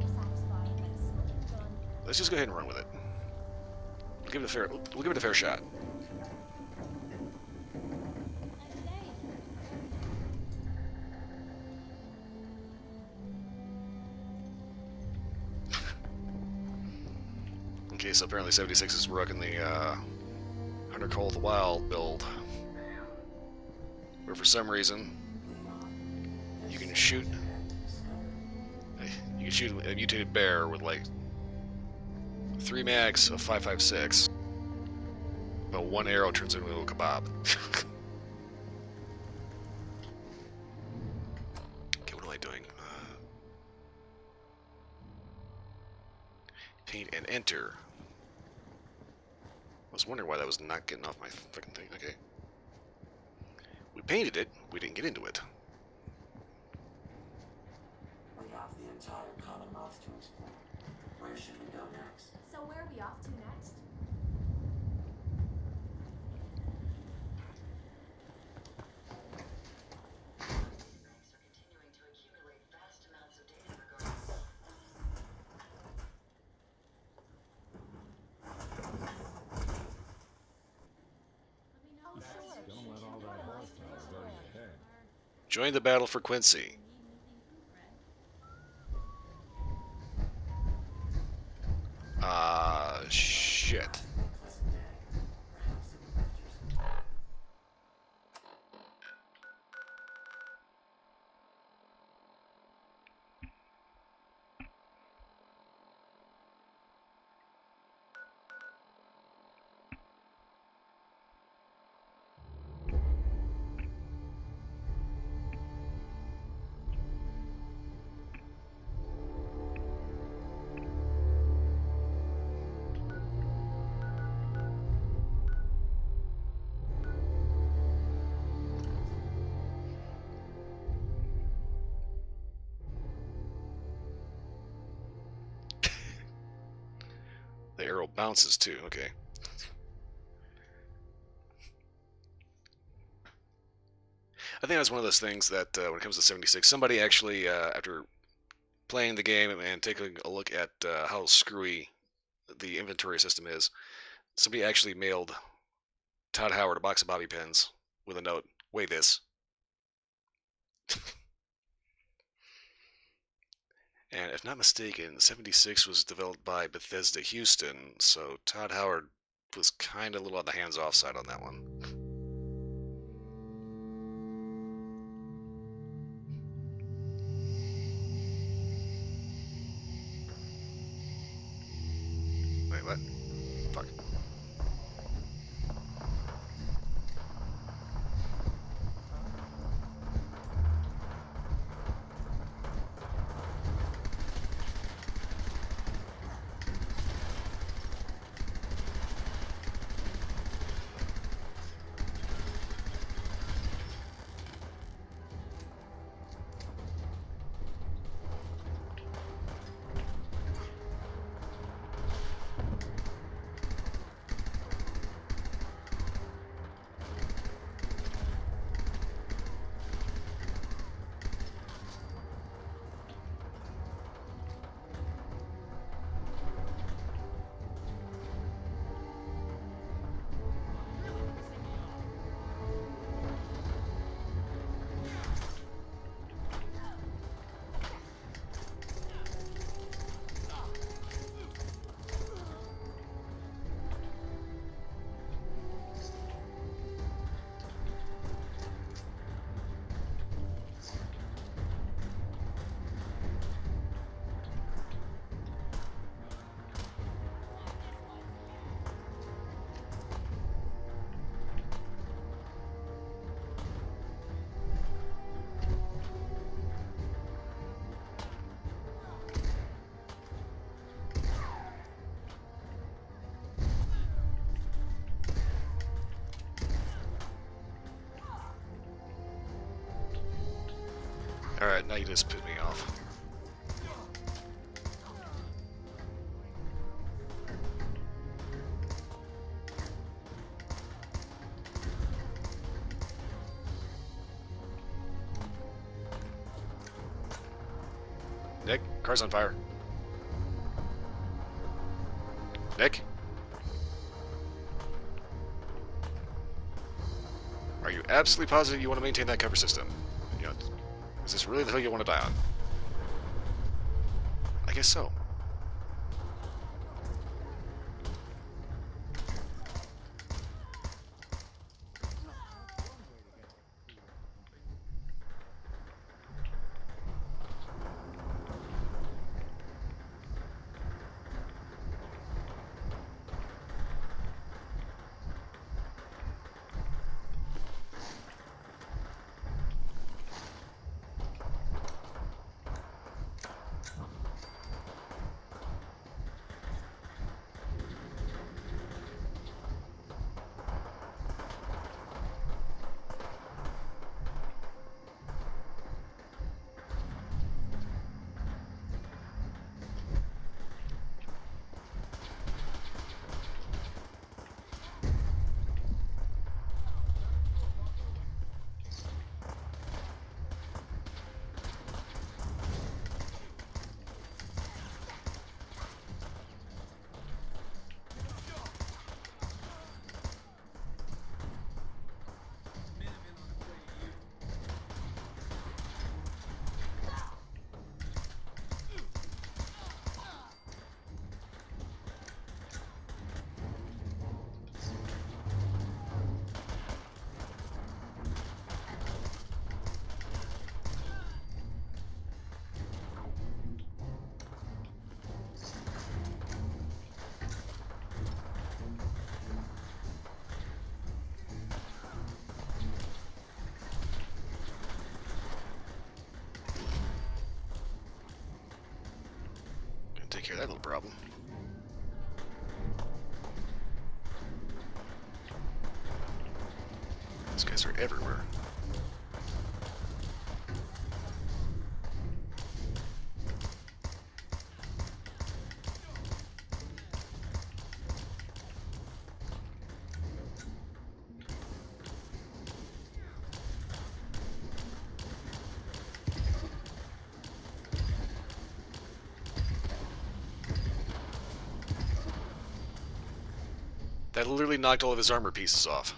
Satisfying like a smoking gun. Let's just go ahead and run with it. We'll give it a fair shot. Nice day. Okay, so apparently 76 is rocking the Hunter Call of the Wild build. Where for some reason you can shoot a mutated bear with like 3 mags of 5.56, but 1 arrow turns into a kebab. Okay, what am I doing? Paint and enter. I was wondering why that was not getting off my fucking thing. Okay. We painted it, we didn't get into it. We have the entire Commonwealth to explore. Where should we go next? So where are we off to next? Banks are continuing to accumulate vast amounts of data regarding Let me know. Sure. Don't let all that horsepower go to your head. Join the battle for Quincy. Shit. pleasant day. Perhaps the lifters. The arrow bounces too, okay. I think that's one of those things that when it comes to 76, somebody actually, after playing the game and taking a look at how screwy the inventory system is, somebody actually mailed Todd Howard a box of bobby pins with a note, weigh this. And if not mistaken, 76 was developed by Bethesda Houston, so Todd Howard was kind of a little on the hands-off side on that one. Wait, what? Fuck. Alright, now you just pissed me off. Nick, car's on fire. Nick? Are you absolutely positive you want to maintain that cover system? You know, is this really the hill you want to die on? I guess so. Take care of that little problem. These guys are everywhere. That literally knocked all of his armor pieces off.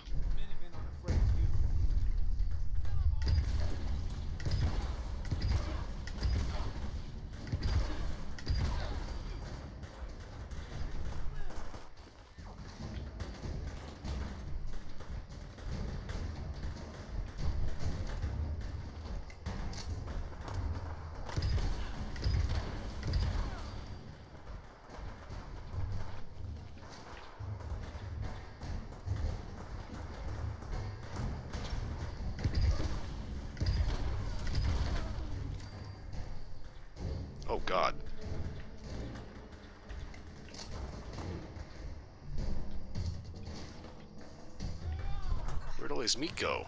Oh god. Where'd all his meat go?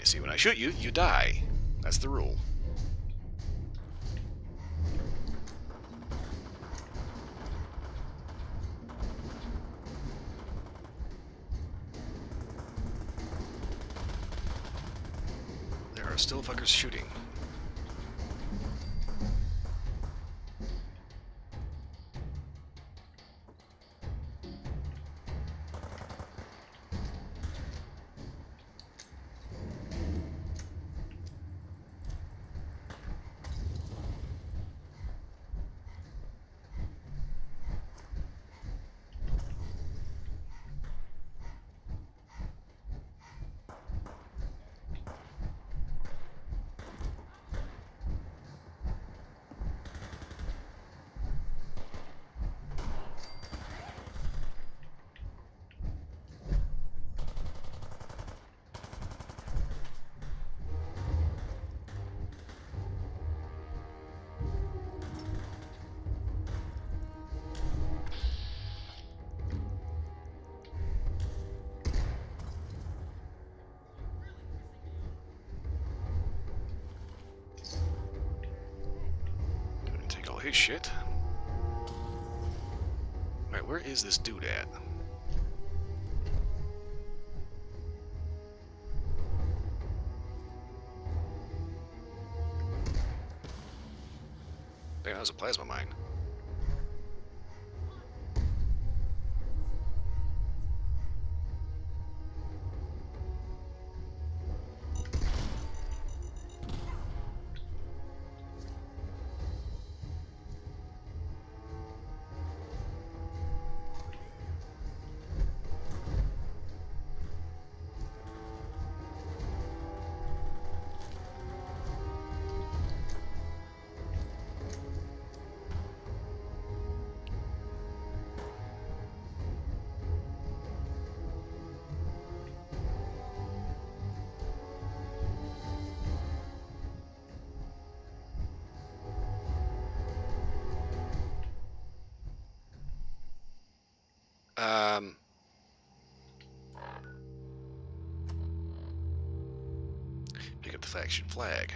You see, when I shoot you, you die. That's the rule. There are still fuckers shooting. his shit. Alright, where is this dude at? Damn, that was a plasma mine. Um... Pick up the faction flag.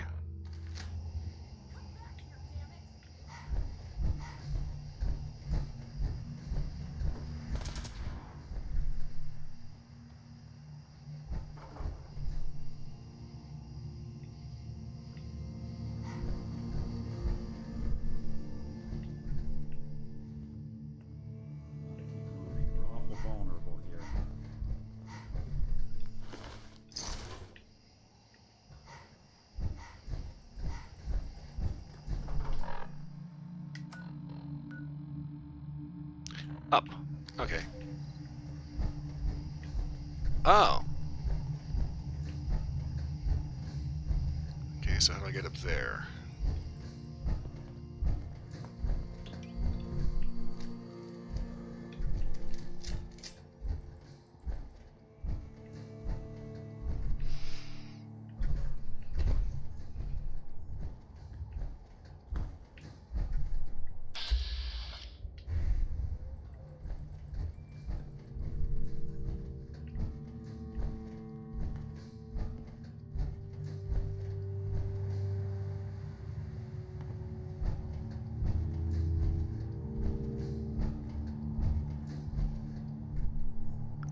We're awful vulnerable here. Up. Okay. Oh. Okay, so how do I get up there?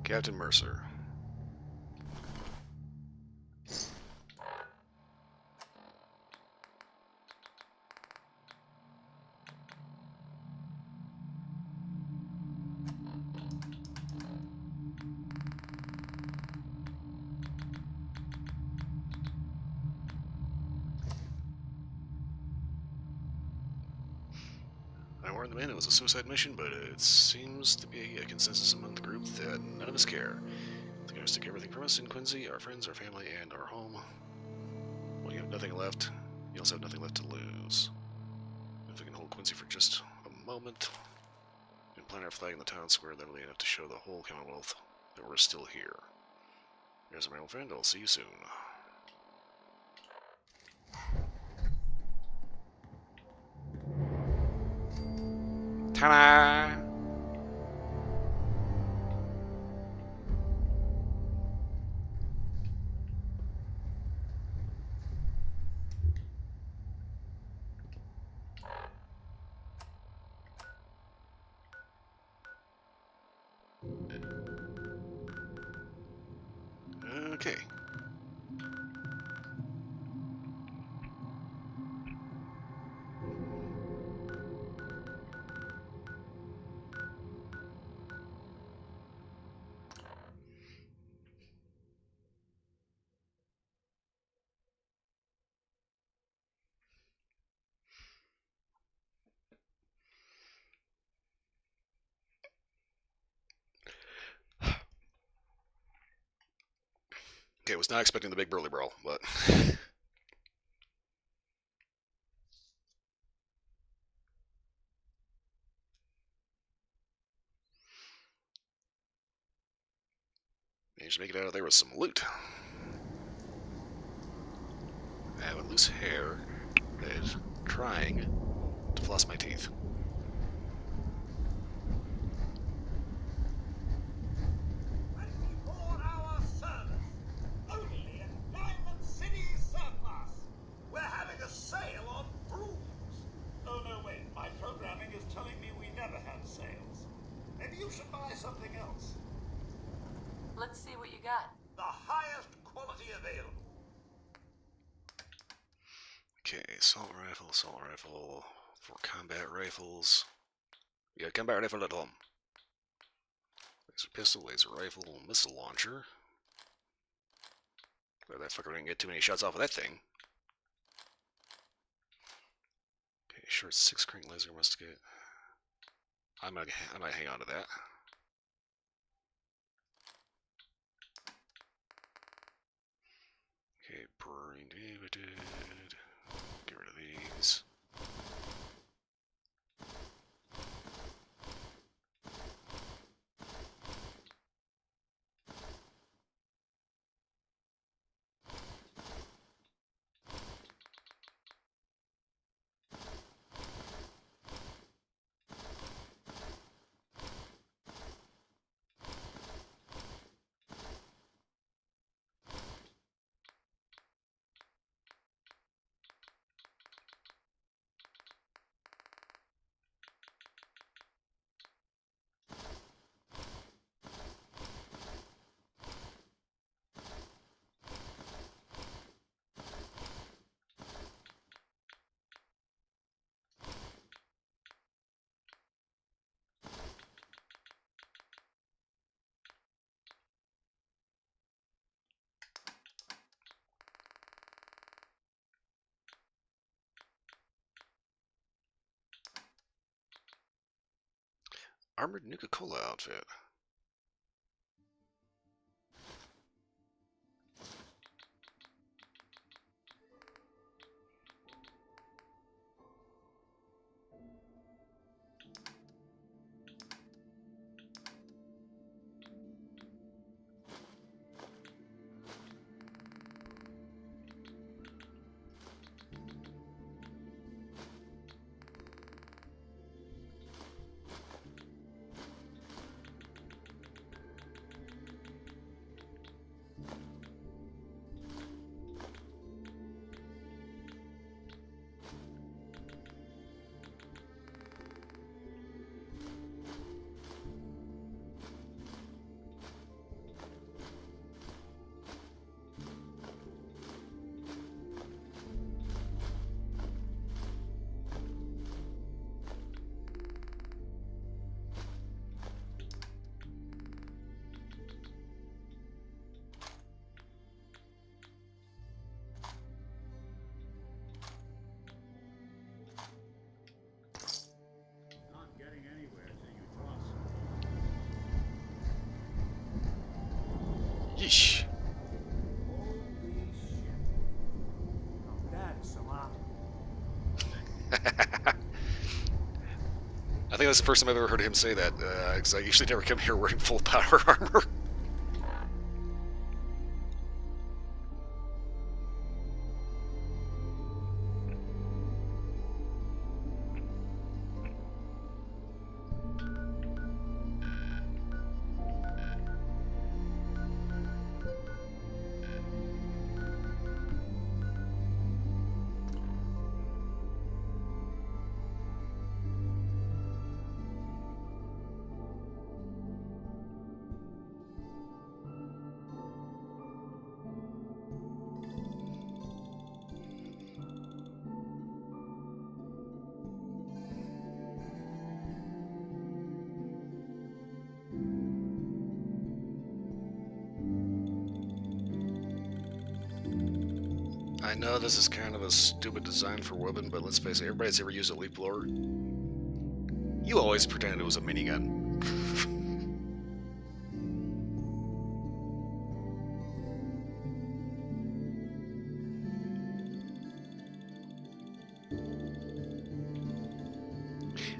Captain Mercer. I warned the men it was a suicide mission, but it seems to be a consensus among the group that none of us care. They're going to stick everything from us in Quincy, our friends, our family, and our home. When you have nothing left, you also have nothing left to lose. If we can hold Quincy for just a moment, we can plant our flag in the town square levelly enough to show the whole Commonwealth that we're still here. Here's my old friend, I'll see you soon. Ta-da! Okay. Okay, was not expecting the big burly brawl, but managed to make it out of there with some loot. I have a loose hair that is trying to floss my teeth. We're having a sale on brooms. Oh no, wait, my should buy something else. Let's see what you got. The highest quality available. Okay, assault rifle for combat rifles. Yeah, combat rifle at home. Laser pistol, laser rifle, missile launcher. But that fucker didn't get too many shots off of that thing. Okay, short 6 crank laser musket. I might hang on to that. Okay, brain David. Get rid of these. Armored Nuka-Cola outfit. Not getting anywhere till you draw some. Yeesh. Holy shit. Now that is some opera. I think that's the first time I've ever heard him say that, because I usually never come here wearing full power armor. I know this is kind of a stupid design for weapon, but let's face it, everybody's ever used a leaf blower. You always pretended it was a minigun.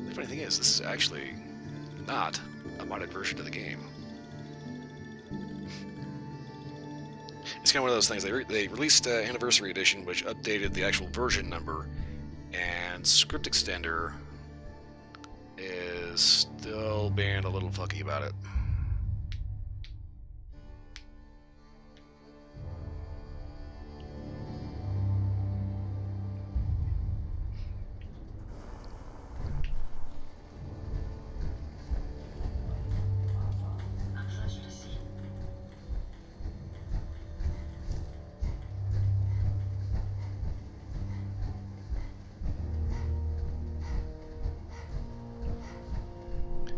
The funny thing is, this is actually not a modded version of the game. It's kind of one of those things. They released Anniversary Edition, which updated the actual version number, and Script Extender is still being a little fucky about it.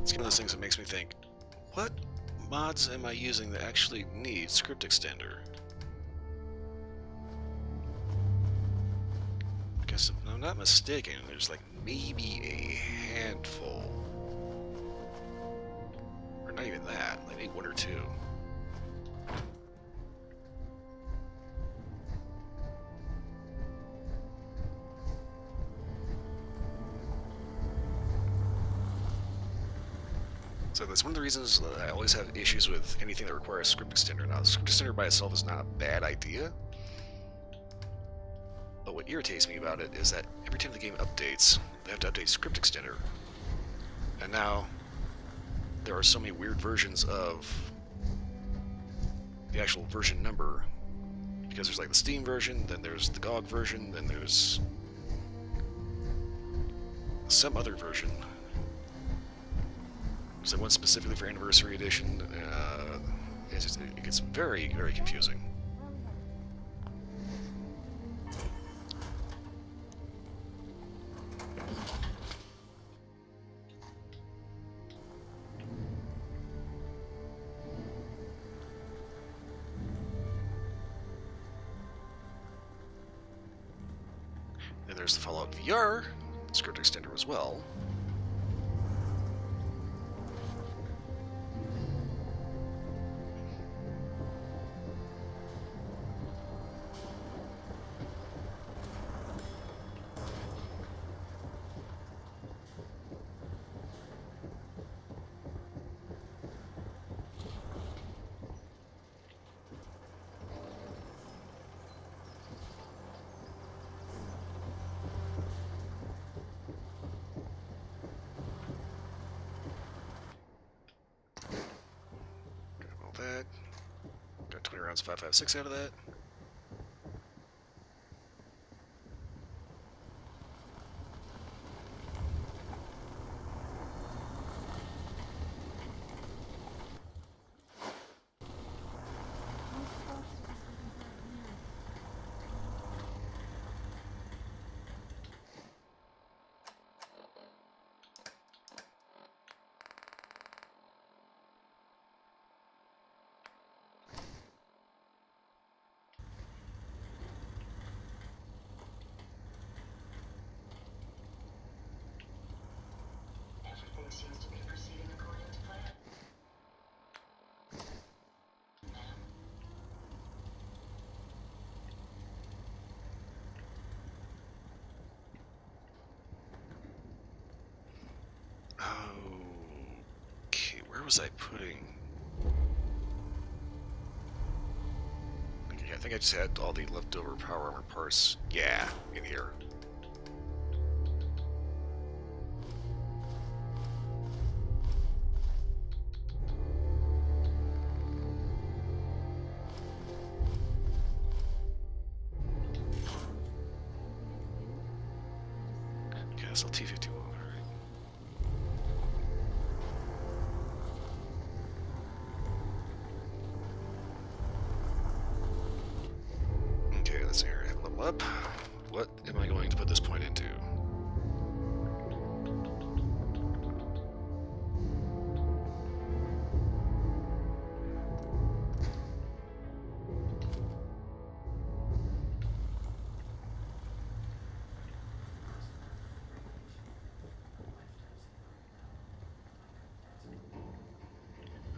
It's one of those things that makes me think, what mods am I using that actually need script extender? Because if I'm not mistaken, there's like maybe a handful. Or not even that, like maybe one or two. So that's one of the reasons that I always have issues with anything that requires script extender. Now, the script extender by itself is not a bad idea, but what irritates me about it is that every time the game updates, they have to update script extender. And now, there are so many weird versions of the actual version number, because there's like the Steam version, then there's the GOG version, then there's some other version. So one specifically for Anniversary Edition. It gets very, very confusing. And there's the Fallout VR script extender as well. That. Got 20 rounds of 5.56 out of that. Everything seems to be proceeding according to plan. Okay, where was I putting? Okay, I think I just had all the leftover power armor parts. Yeah, in here. Okay, that's T51. Alright. Okay, let's see here. I have level up. What am I going to put this point into?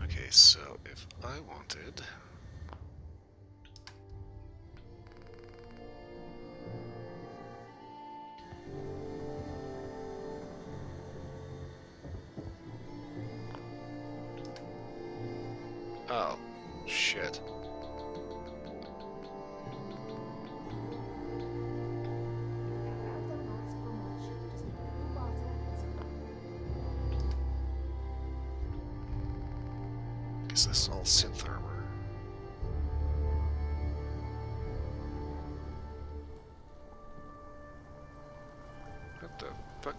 Okay, so if I wanted... Oh, shit. Guess this is all synth armor. What the fuck?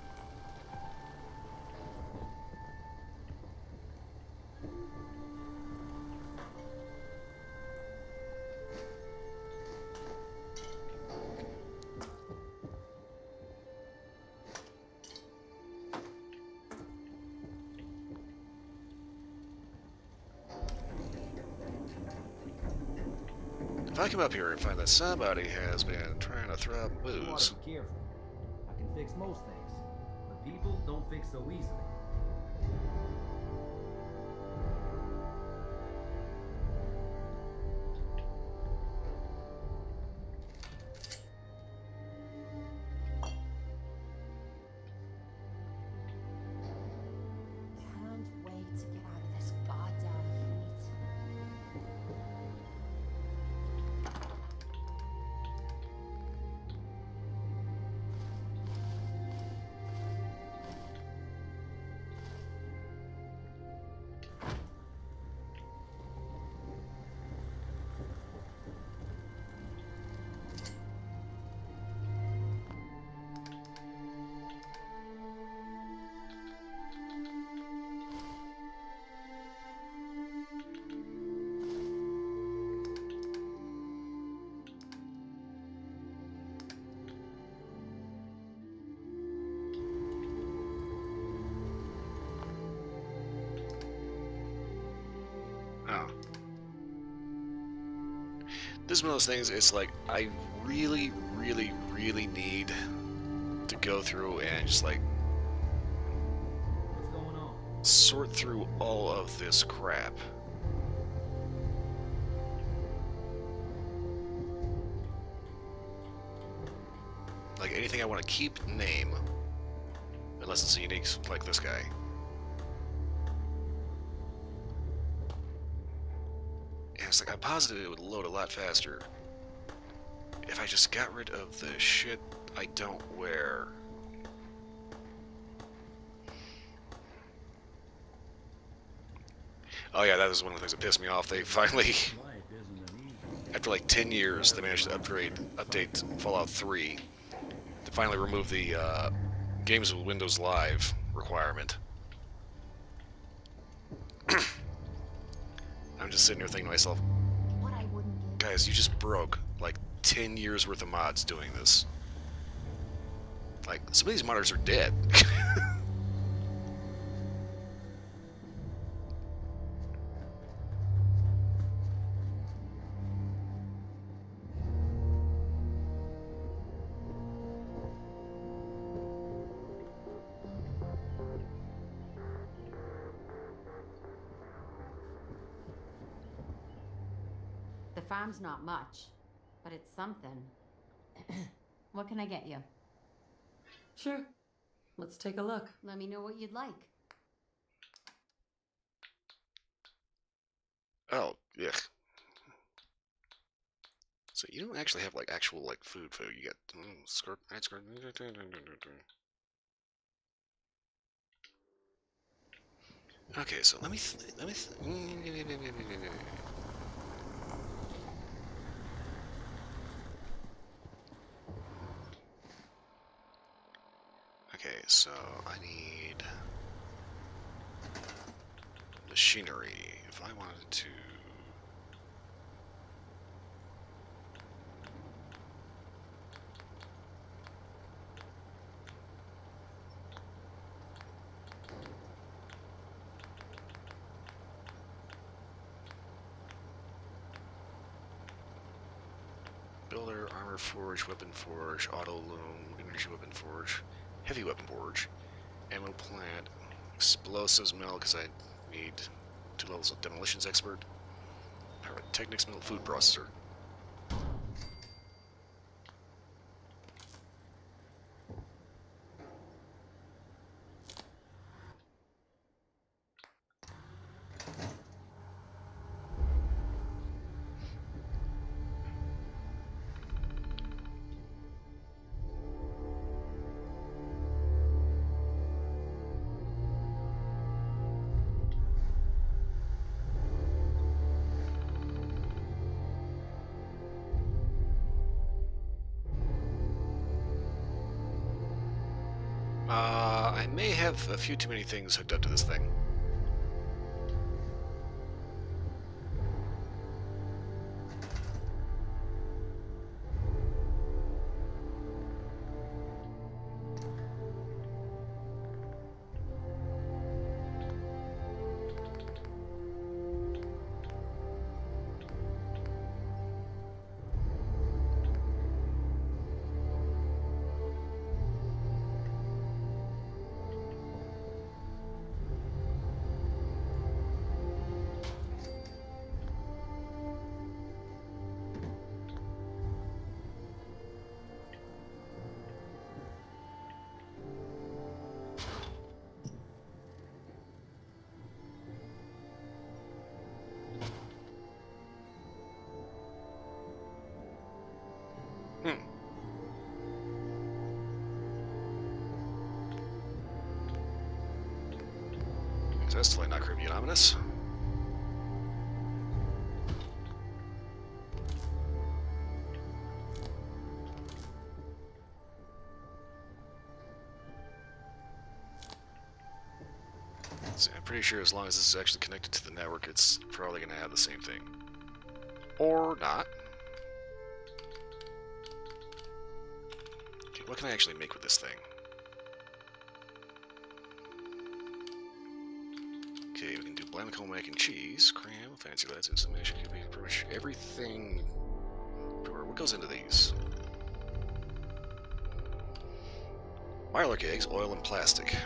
If I come up here and find that somebody has been trying to throw out You ought booze. to be careful. I can fix most things, but people don't fix so easily. Can't wait to get out of this goddamn heat. Oh. This is one of those things, it's like, I really, really, really need to go through and just like What's going on? sort through all of this crap. Like anything I want to keep, name. Unless it's a unique, like this guy. And it's like, I'm positive it would load a lot faster if I just got rid of the shit I don't wear. Oh yeah, that was one of the things that pissed me off. They finally, Life isn't an easy. after like 10 years, they managed to update Fallout 3 to finally remove the games with Windows Live requirement. I'm just sitting here thinking to myself, What I wouldn't give. guys, you just broke like 10 years worth of mods doing this. Like, some of these modders are dead. The farm's not much, but it's something. What can I get you? Sure. Let's take a look. Let me know what you'd like. Oh, yeah. So you don't actually have like actual like food. You get skirt. Okay, so let me. Okay, so I need machinery. If I wanted to. Builder, armor forge, weapon forge, auto loom, energy weapon forge, heavy weapon forge, ammo plant, explosives mill because I need 2 levels of demolitions expert, pyrotechnics mill, food processor. I may have a few too many things hooked up to this thing. 'Cause that's totally not creepy and ominous. So I'm pretty sure as long as this is actually connected to the network, it's probably going to have the same thing. Or not. Okay, what can I actually make with this thing? Okay, we can do Blanco mac and cheese, cram, fancy lads, installation, could be pretty much everything. What goes into these? Mirelurk eggs, oil, and plastic.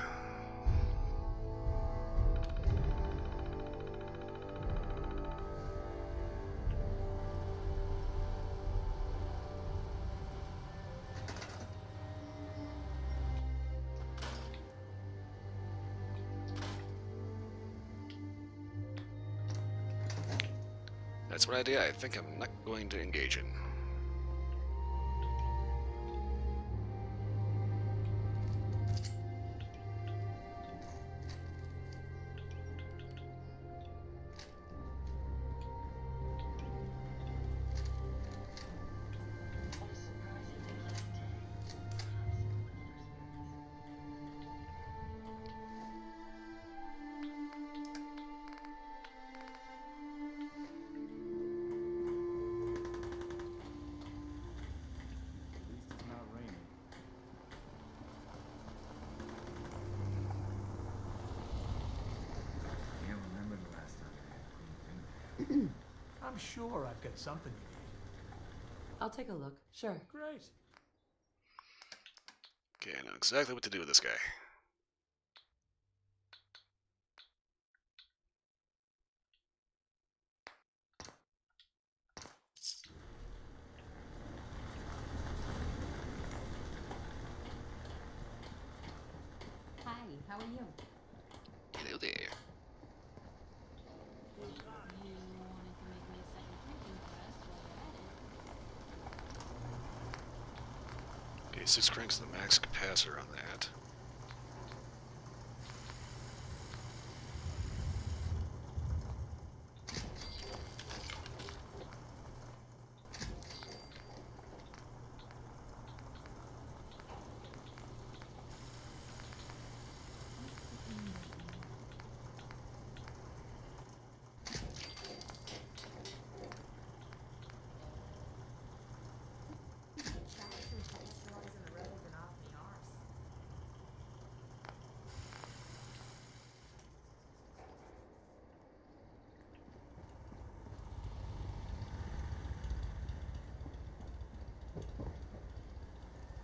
That's one idea I think I'm not going to engage in. At least it's not raining. Can't remember the last time I had a clean finger. I'm sure I've got something you need. I'll take a look. Sure. Great. Okay, I know exactly what to do with this guy. Hi, how are you? Hello there. You wanted to make me a second printing press while you're at it. Okay, 6 cranks to the max capacitor on that.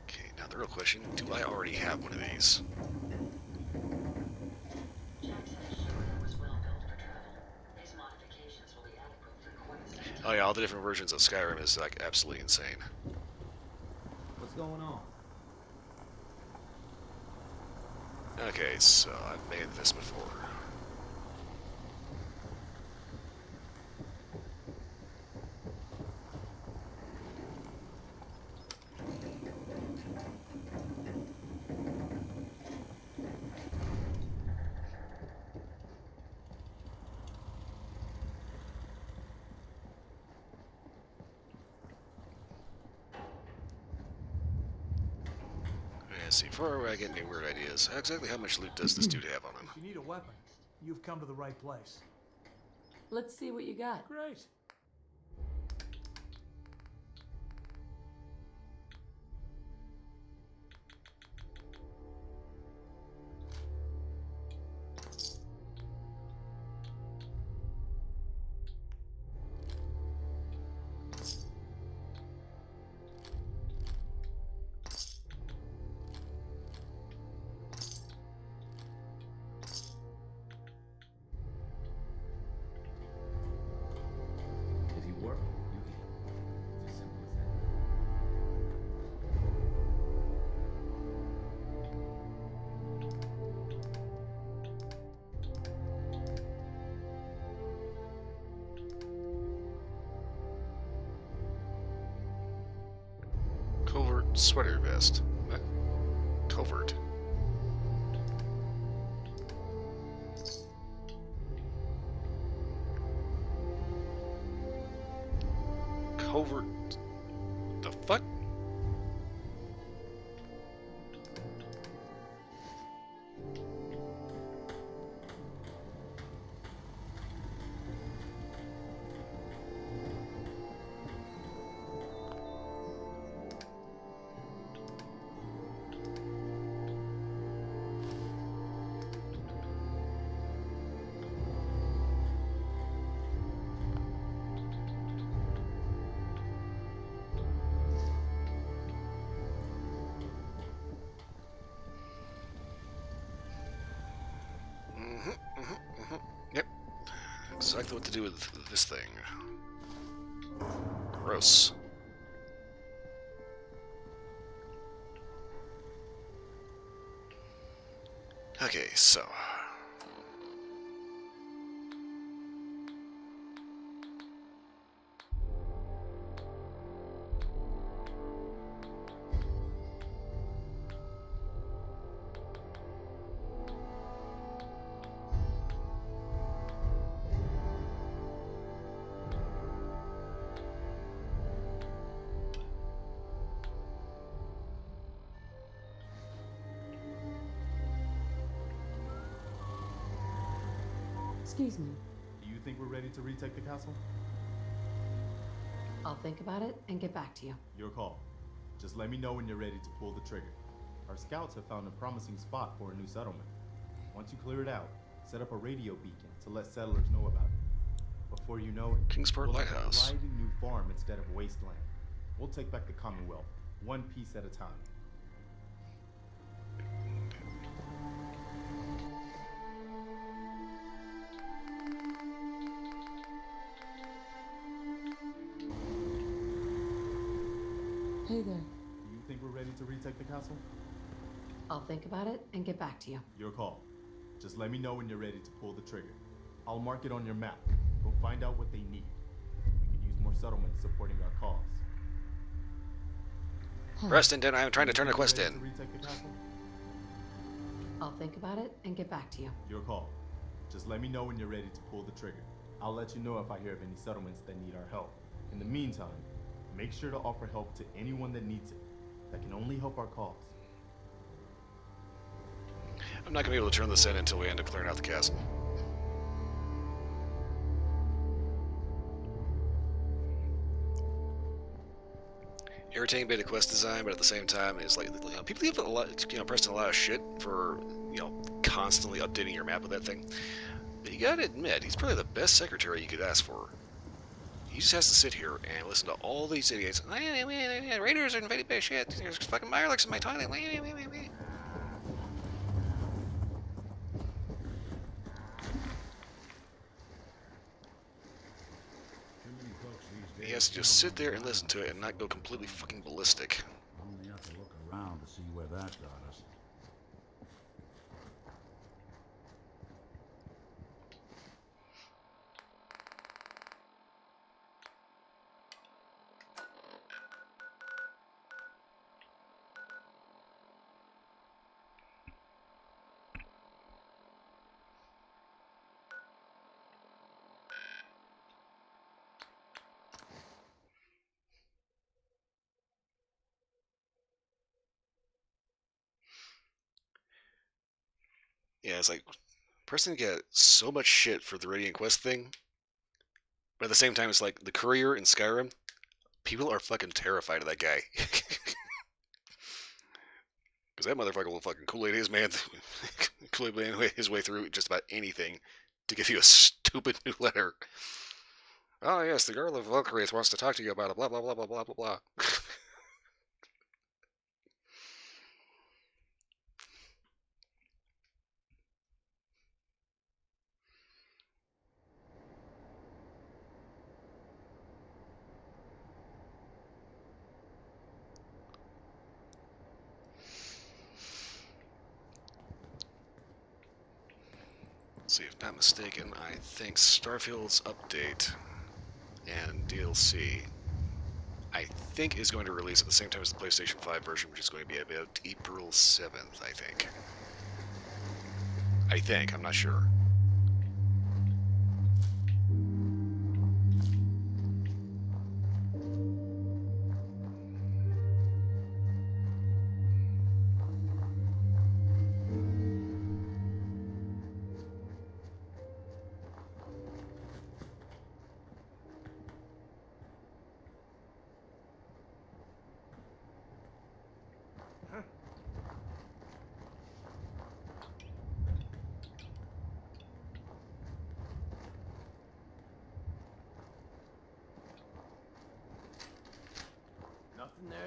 Okay, now the real question, do I already have one of these? Oh yeah, all the different versions of Skyrim is like absolutely insane. What's going on? Okay, so I've made this before. Yeah, see, before I get any weird ideas, exactly how much loot does this dude have on him? If you need a weapon, you've come to the right place. Let's see what you got. Great. If you work, you eat. It's as simple as that. Covert sweater vest. What? Covert. over... The fuck? Yep. Exactly what to do with this thing. Gross. Okay, so... Excuse me. Do you think we're ready to retake the castle? I'll think about it and get back to you. Your call. Just let me know when you're ready to pull the trigger. Our scouts have found a promising spot for a new settlement. Once you clear it out, set up a radio beacon to let settlers know about it. Before you know it, Kingsport we'll have a Lighthouse. thriving new farm instead of wasteland. We'll take back the Commonwealth, one piece at a time. Hey there. Do you think we're ready to retake the castle? I'll think about it and get back to you. Your call. Just let me know when you're ready to pull the trigger. I'll mark it on your map. Go find out what they need. We could use more settlements supporting our cause. Preston, I'm trying to turn a quest Ready in. to retake the castle? I'll think about it and get back to you. Your call. Just let me know when you're ready to pull the trigger. I'll let you know if I hear of any settlements that need our help. In the meantime, make sure to offer help to anyone that needs it. That can only help our cause. I'm not going to be able to turn this in until we end up clearing out the castle. Irritating bit of quest design, but at the same time, it's like, you know, people give a lot, you know, Preston a lot of shit for, you know, constantly updating your map with that thing. But you gotta admit, he's probably the best secretary you could ask for. He just has to sit here and listen to all these idiots. Raiders are invaded by shit. There's fucking Mirelix in my toilet. He has to just sit there and listen to it and not go completely fucking ballistic. Only have to look around to see where that got us. Yeah, it's like, Preston get so much shit for the Radiant Quest thing, but at the same time, it's like the Courier in Skyrim. People are fucking terrified of that guy. Because that motherfucker will fucking Kool-Aid his man, Kool-Aid his way through just about anything to give you a stupid new letter. Oh yes, the girl of Valkyries wants to talk to you about it. Blah blah blah blah blah blah blah. See, if not mistaken, I think Starfield's update and DLC, I think, is going to release at the same time as the PlayStation 5 version, which is going to be about April 7th, I think. I'm not sure.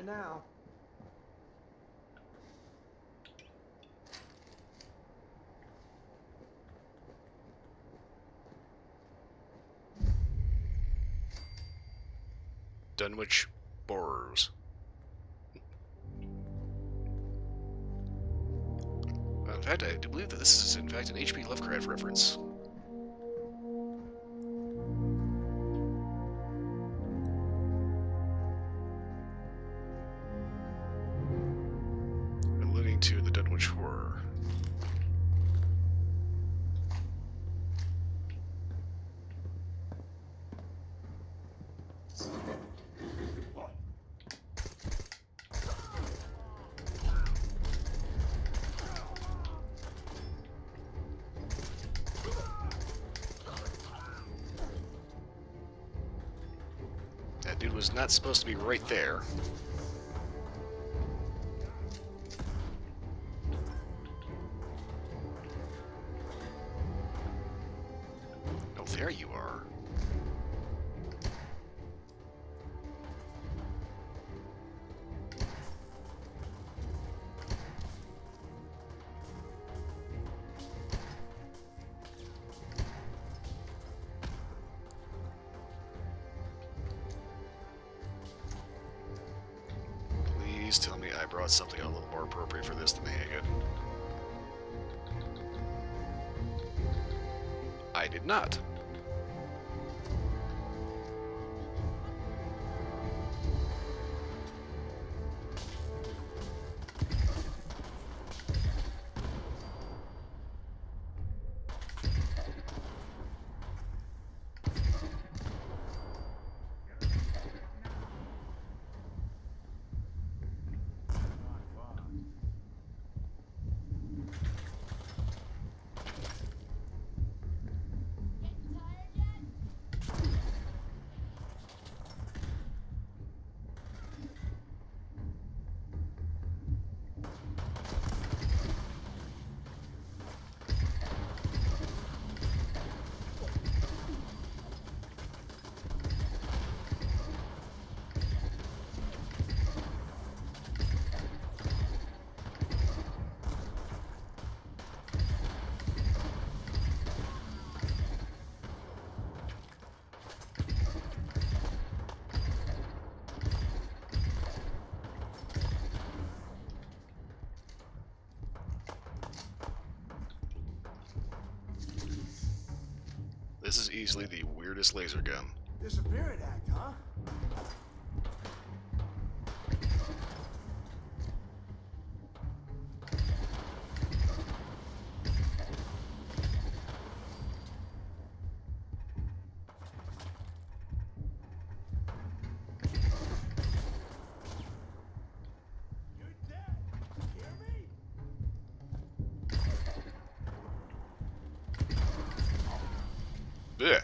there now. Dunwich Borers. In fact, I do believe that this is, in fact, an H.P. Lovecraft reference. Alluding to the Dunwich Horror. That dude was not supposed to be right there. Oh, there you are. Please tell me I brought something a little more appropriate for this than the Haggard. I did not. This is easily the weirdest laser gun. Disappearing act, huh? You're dead. Hear me? Blech.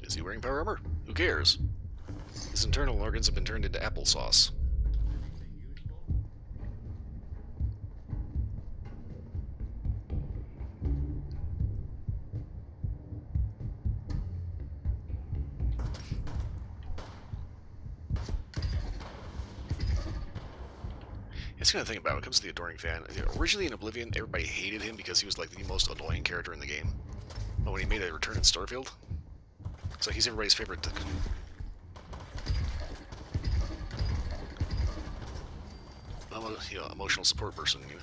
Is he wearing power armor? Who cares? His internal organs have been turned into applesauce. It's kind of thing about when it comes to the Adoring fan. Originally in Oblivion, everybody hated him because he was like the most annoying character in the game. But when he made a return in Starfield, so he's everybody's favorite. emotional support person, you know.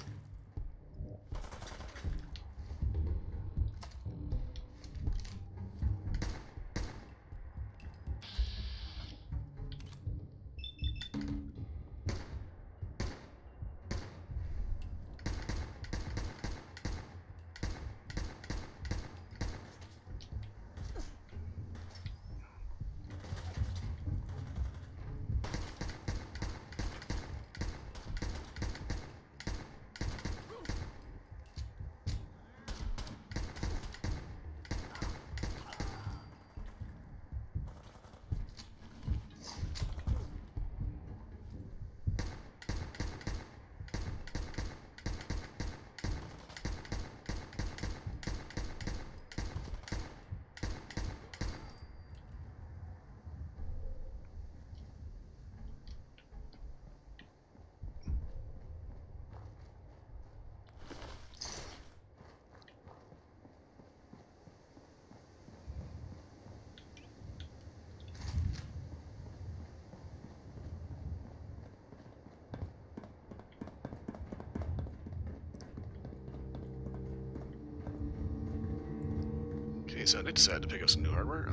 Okay, so I decided to pick up some new hardware.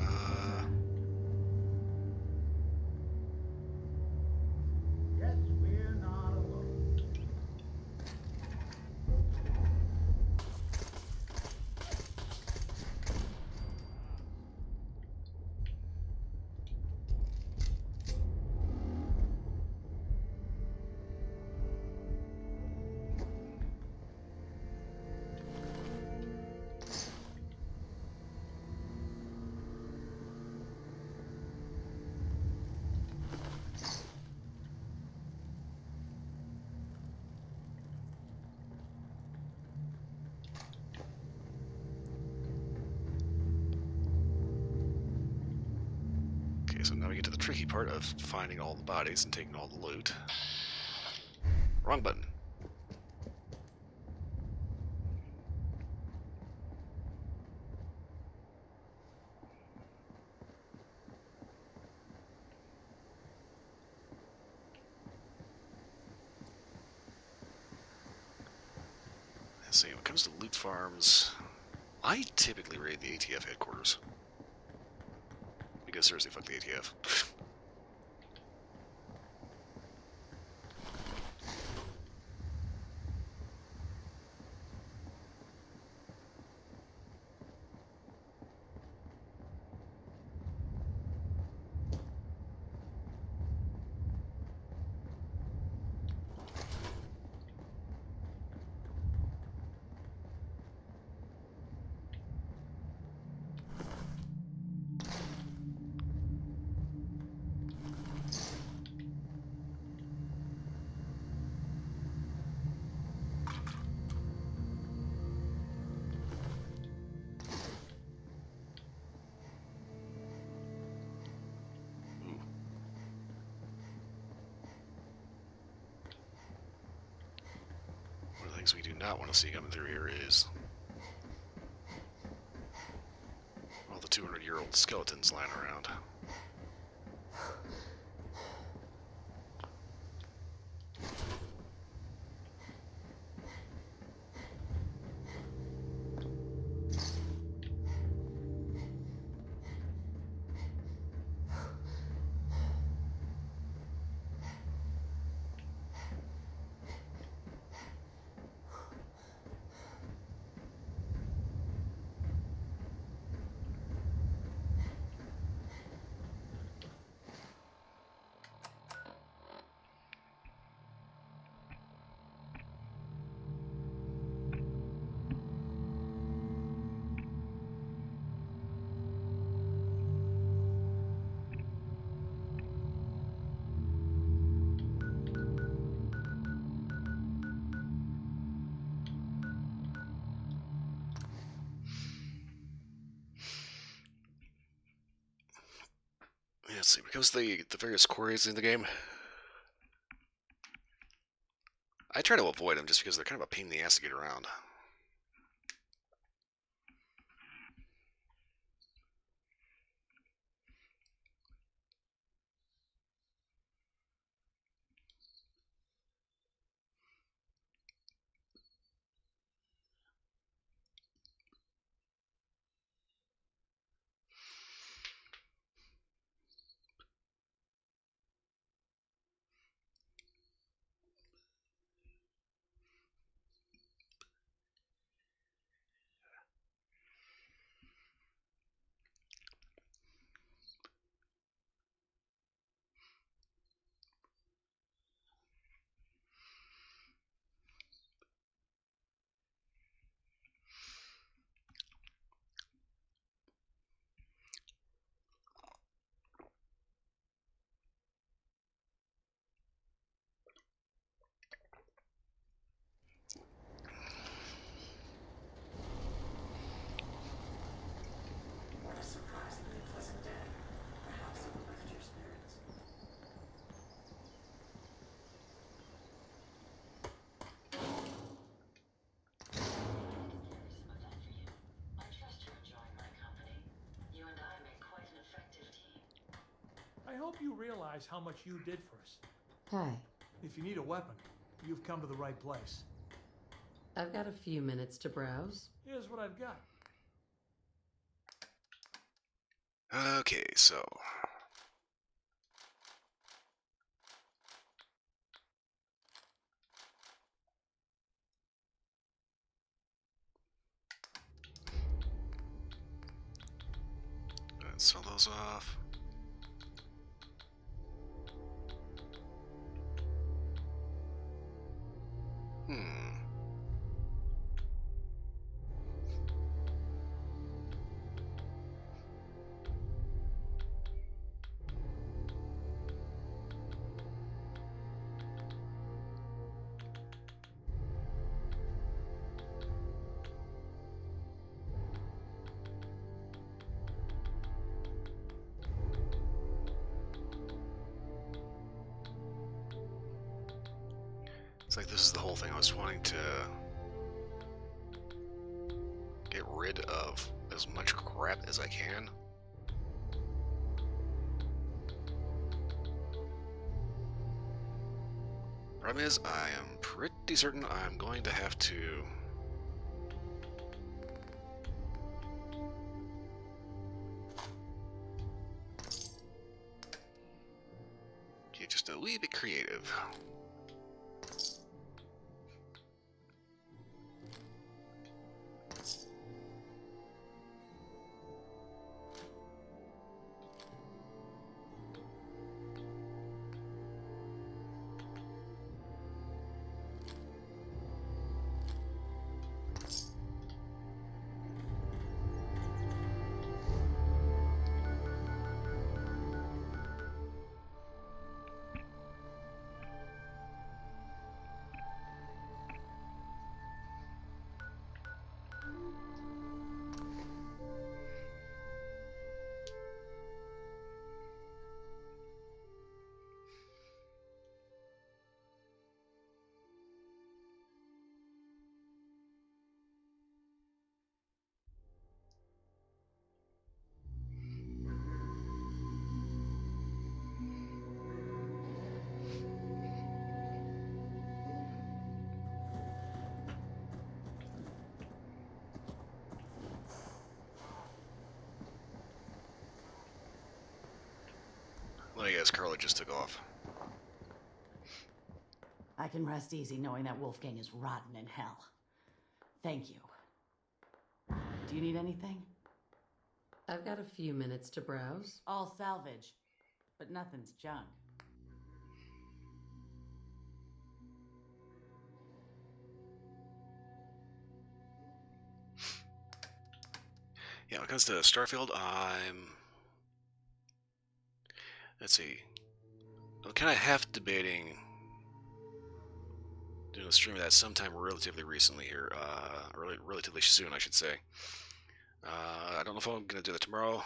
Yes, we're not alone. Okay, so now we get to the tricky part of finding all the bodies and taking all the loot. Wrong button. Let's see, when it comes to loot farms, I typically raid the ATF headquarters. Because seriously, fuck the ATF. One of the things we do not want to see coming through here is all the 200-year-old skeletons lying around. Let's see, because the various quarries in the game, I try to avoid them just because they're kind of a pain in the ass to get around. I hope you realize how much you did for us. Hi. If you need a weapon, you've come to the right place. I've got a few minutes to browse. Here's what I've got. Okay, so let's sell those off. It's like this is the whole thing. I was wanting to get rid of as much crap as I can. Problem is, I am pretty certain I'm going to have to get just a wee bit creative. Well, I guess Carla just took off. I can rest easy knowing that Wolfgang is rotten in hell. Thank you. Do you need anything? I've got a few minutes to browse. All salvage, but nothing's junk. Yeah, when it comes to Starfield, let's see. I'm kind of half debating doing a stream of that sometime relatively recently here, relatively soon, I should say. I don't know if I'm going to do that tomorrow.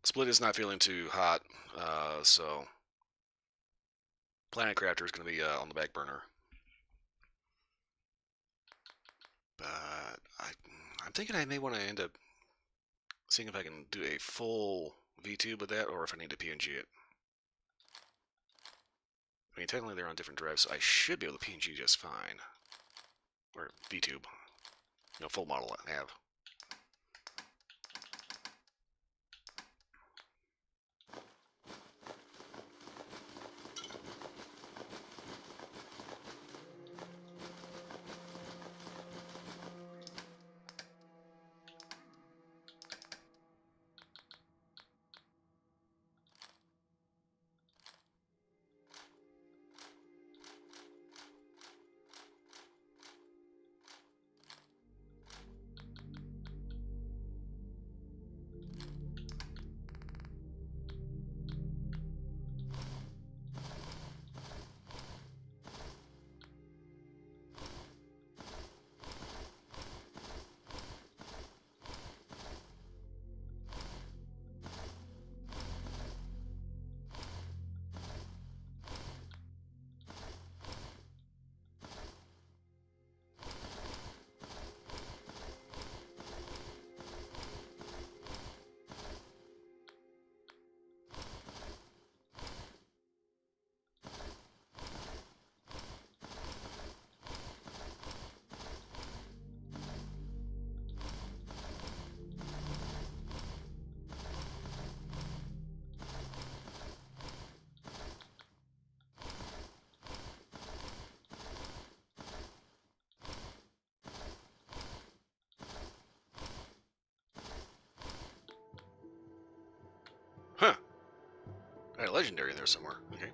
Split is not feeling too hot, so Planet Crafter is going to be on the back burner. But I'm thinking I may want to end up seeing if I can do a full VTube with that, or if I need to PNG it. I mean, technically they're on different drives, so I should be able to PNG just fine. Or VTube. Full model I have. legendary there somewhere. Okay.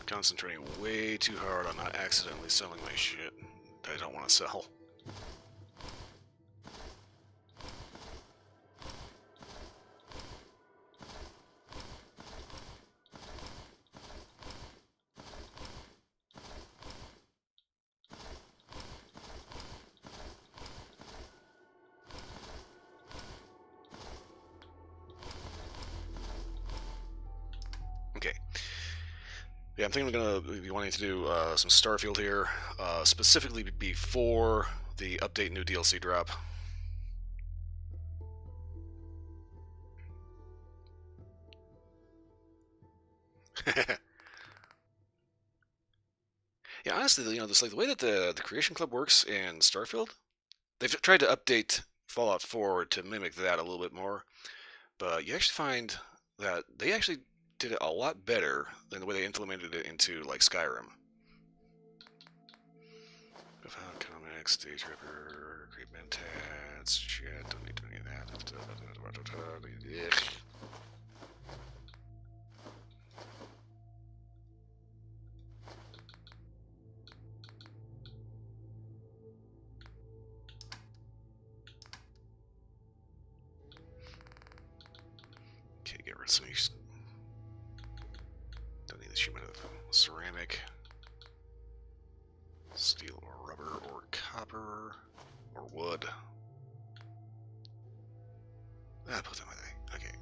Concentrating way too hard on not accidentally selling my shit that I don't want to sell. Okay. Yeah, I'm thinking I'm going to be wanting to do some Starfield here, specifically before the update new DLC drop. Yeah, honestly, you know, this like the way that the Creation Club works in Starfield, they've tried to update Fallout 4 to mimic that a little bit more, but you actually find that they actually did it a lot better than the way they implemented it into like Skyrim. Comics, Stage Ripper, Creep Mentats, shit, don't need any of that. Okay, get rid of some of these. Don't need the shit out of ceramic, steel or rubber or copper or wood. Ah, put them away. Okay.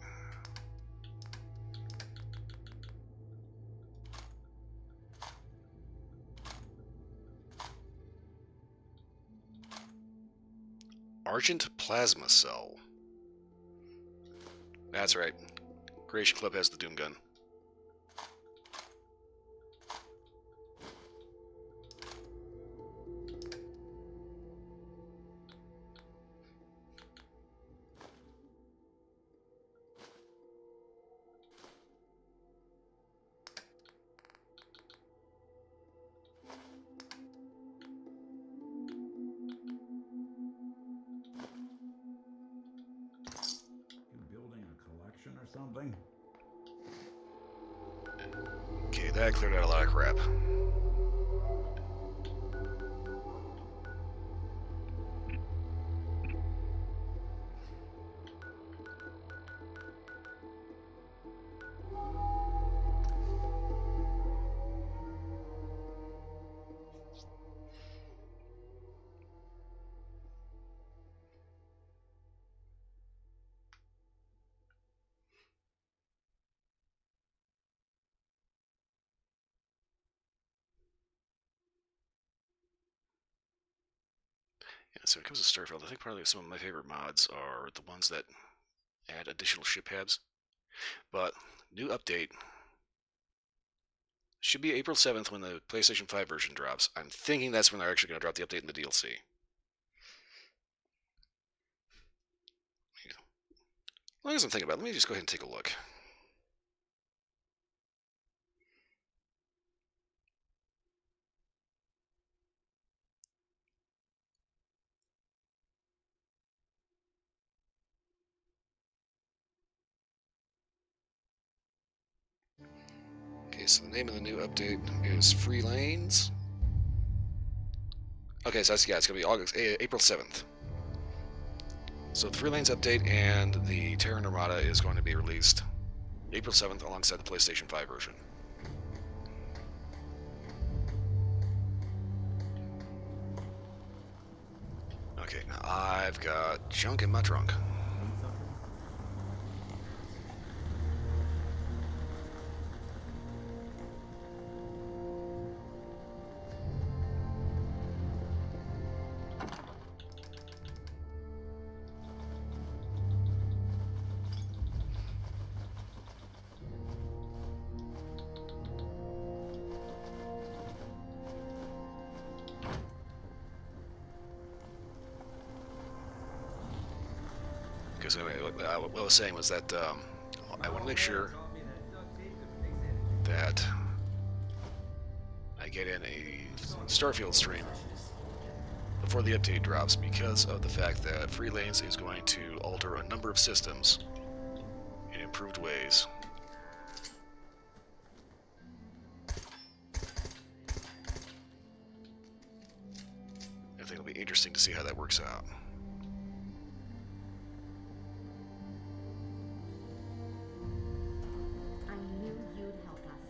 Argent plasma cell. That's right. Creation Club has the Doom gun. Or something. Okay, that cleared out a lot of crap. Yeah, so when it comes to Starfield, I think probably some of my favorite mods are the ones that add additional ship pads. But new update should be April 7th when the PlayStation 5 version drops. I'm thinking that's when they're actually going to drop the update in the DLC. As long as I'm thinking about it, let me just go ahead and take a look. Okay, so the name of the new update is Free Lanes. Okay, so that's, yeah, it's going to be April 7th. So the Free Lanes update and the Terran Armada is going to be released April 7th alongside the PlayStation 5 version. Okay, now I've got junk in my trunk. Because what I was saying was that I want to make sure that I get in a Starfield stream before the update drops, because of the fact that Free Lanes is going to alter a number of systems in improved ways. I think it'll be interesting to see how that works out. I knew you'd help us.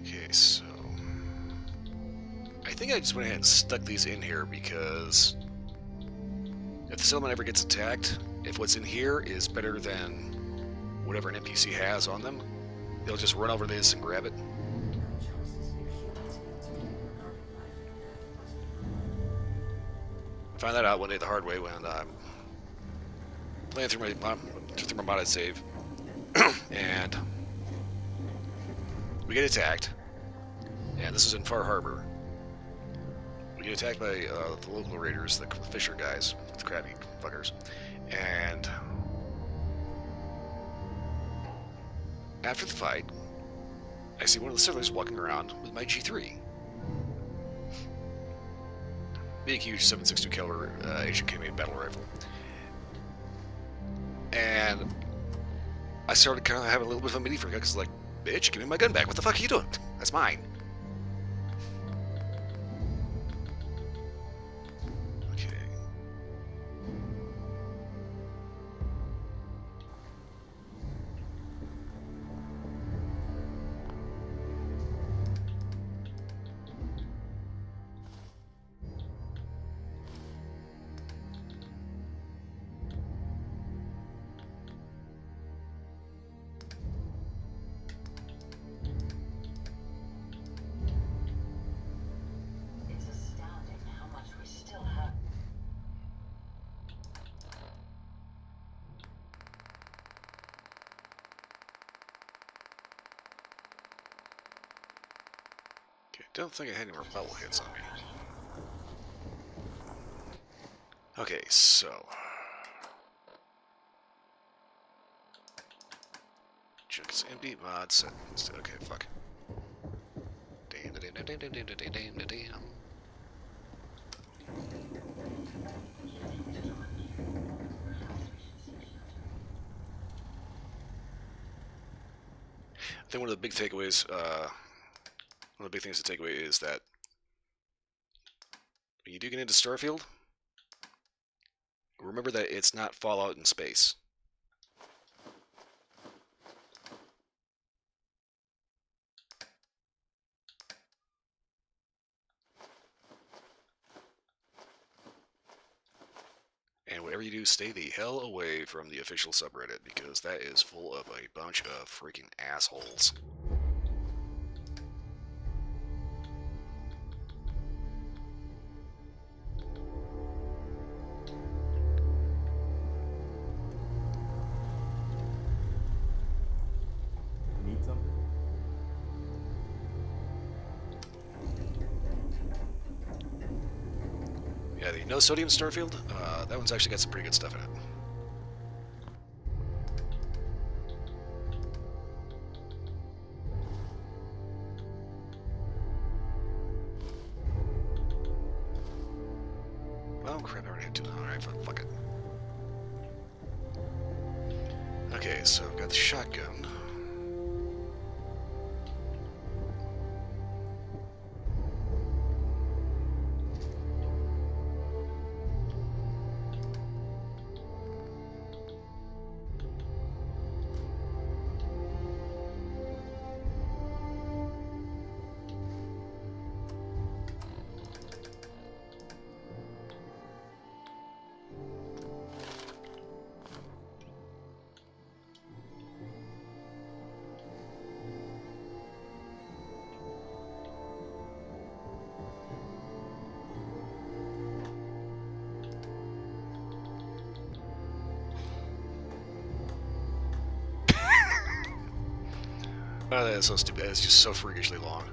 Okay, so I think I just went ahead and stuck these in here because if the settlement ever gets attacked, if what's in here is better than whatever an NPC has on them, they'll just run over this and grab it. I found that out one day the hard way when I'm playing through my modded save, and we get attacked, and this is in Far Harbor. We get attacked by the local raiders, the fisher guys, the crabby fuckers, and after the fight, I see one of the settlers walking around with my G3. Big, huge 7.62 caliber HK battle rifle. And I started kind of having a little bit of a mini freak out, because like, bitch, give me my gun back. What the fuck are you doing? That's mine. Okay. Don't think I had any more bubble hits on me. Okay, so junk is empty. Mod set. Okay, fuck. Damn. I think one of the big takeaways, one of the big things to take away is that when you do get into Starfield, remember that it's not Fallout in space. And whatever you do, stay the hell away from the official subreddit, because that is full of a bunch of freaking assholes. Need something? Yeah, the no sodium Starfield, that one's actually got some pretty good stuff in it. Oh crap, I already had two. Alright, fuck it. Okay, so I've got the shotgun. Oh, that is so stupid. It's just so freakishly long.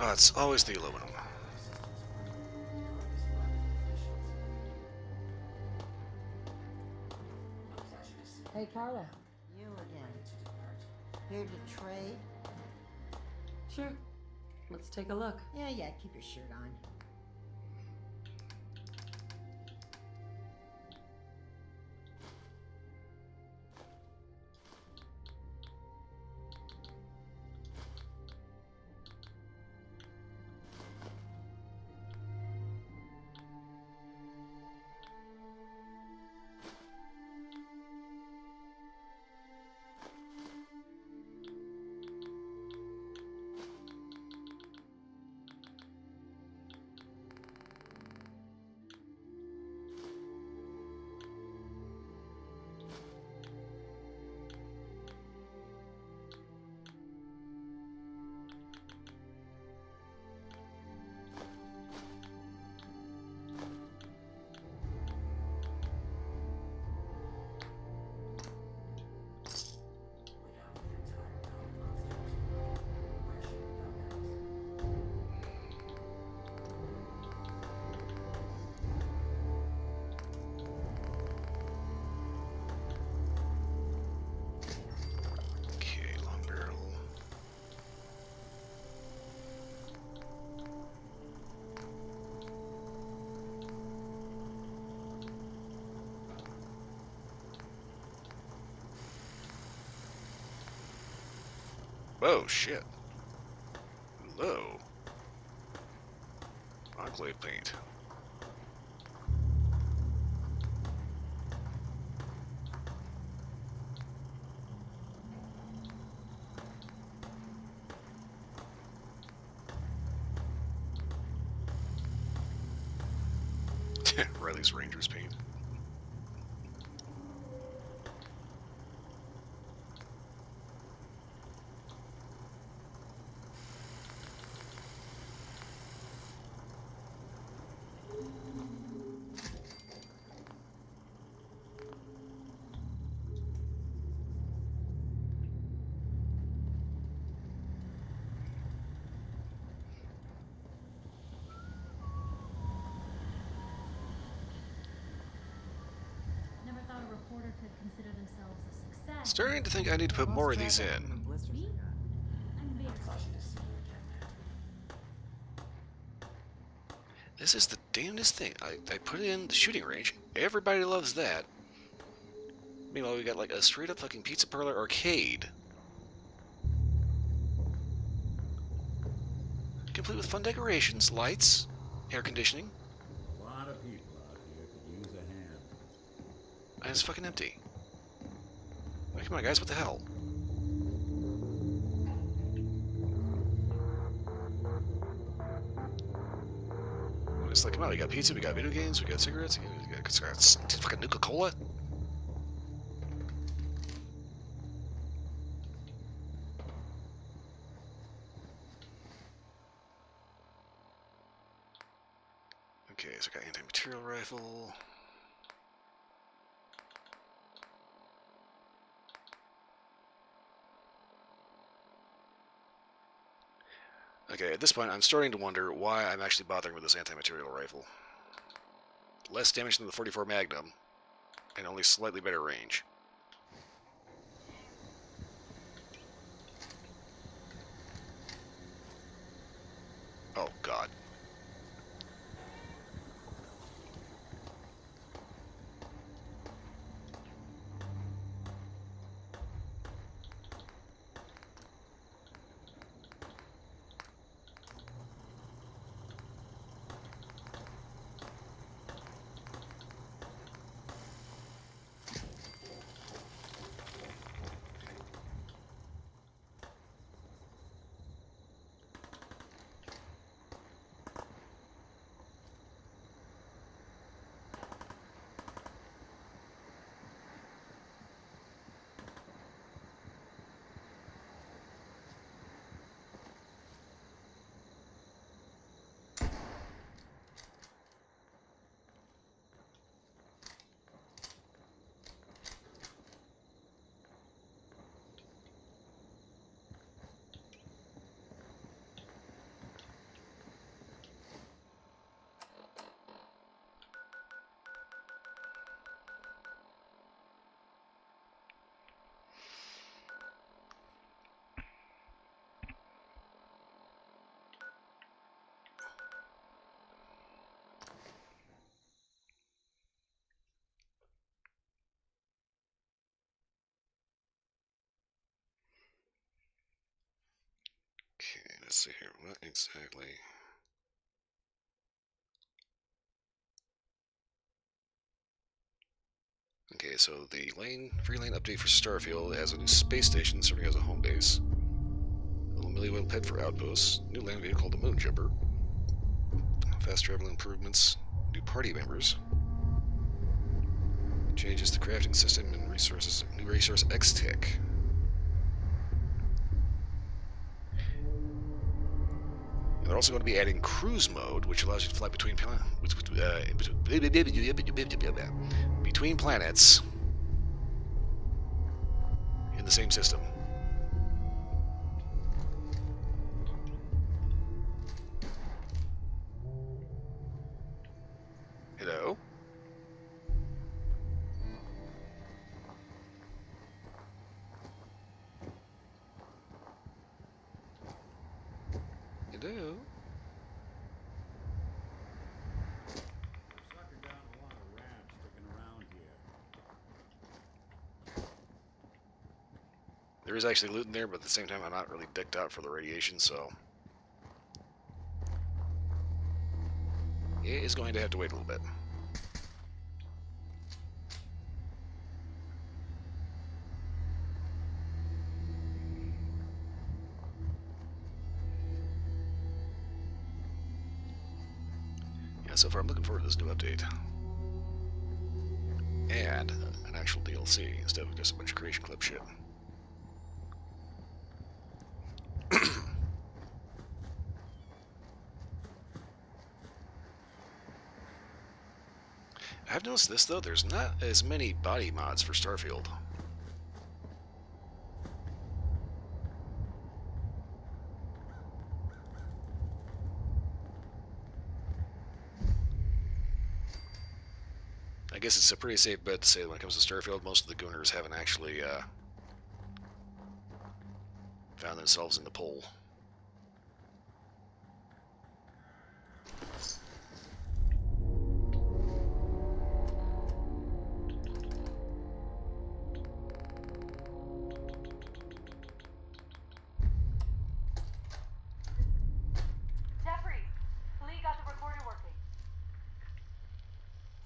Oh, it's always the aluminum. Hey, Carla. You again. Here to trade? Sure. Let's take a look. Yeah, keep your shirt on. Okay, long barrel. Oh, shit. Hello. Enclave paint. Riley's Rangers paint. Never thought a reporter could consider themselves a success. Starting to think I need to put more of these in. Me? I'm very This is the damnedest thing. I put in the shooting range. Everybody loves that. Meanwhile, we got like a straight up fucking pizza parlor arcade. Complete with fun decorations, lights, air conditioning. A lot of people out here could use a hand. And it's fucking empty. Like, come on, guys, what the hell? It's like, come on, we got pizza, we got video games, we got cigarettes, we got fucking Nuka-Cola. Okay, so I got anti-material rifle. Okay, at this point, I'm starting to wonder why I'm actually bothering with this anti-material rifle. Less damage than the 44 Magnum, and only slightly better range. Oh, God. let's see here. What exactly? Okay, so the free lane update for Starfield has a new space station serving as a home base. A little milliwhale pet for outposts. New land vehicle called the Moon Jumper. Fast travel improvements. New party members. Changes to crafting system and resources. New resource X Tech. They're also going to be adding cruise mode, which allows you to fly between planets in the same system. Hello? Hello? Sucking down a lot of rats sticking around here. There is actually loot in there, but at the same time, I'm not really decked out for the radiation, so it is going to have to wait a little bit. Yeah, so far I'm looking forward to this new update. And an actual DLC instead of just a bunch of creation club shit. I've noticed this, though. There's not as many body mods for Starfield. I guess it's a pretty safe bet to say that when it comes to Starfield, most of the Gooners haven't actually found themselves in the poll.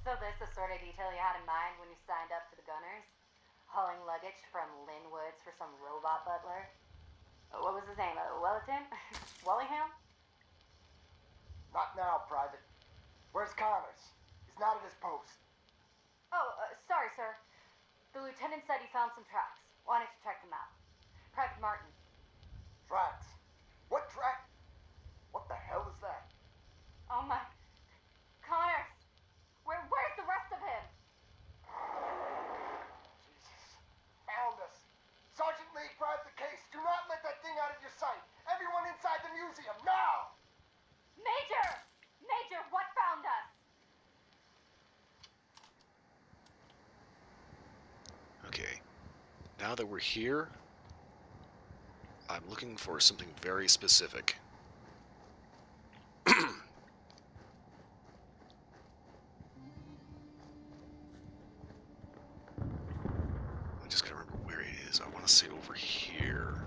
So this the sort of detail you had in mind when you signed up for the Gunners? Hauling luggage from Linwoods for some robot butler? What was his name? Wellington? Wallingham? Not now, Private. Where's Connors? He's not at his post. Oh, sorry, sir. The lieutenant said he found some tracks. Wanted to check them out. Private Martin. Tracks? What track? What the hell is that? Oh my... Connors! Where's the rest of him? Jesus. Found us. Sergeant Lee, grab the case. Do not let that thing out of your sight. Everyone inside the museum, now! Major! Major, what found us? Okay. Now that we're here, I'm looking for something very specific. I just gotta remember where it is. I want to say over here.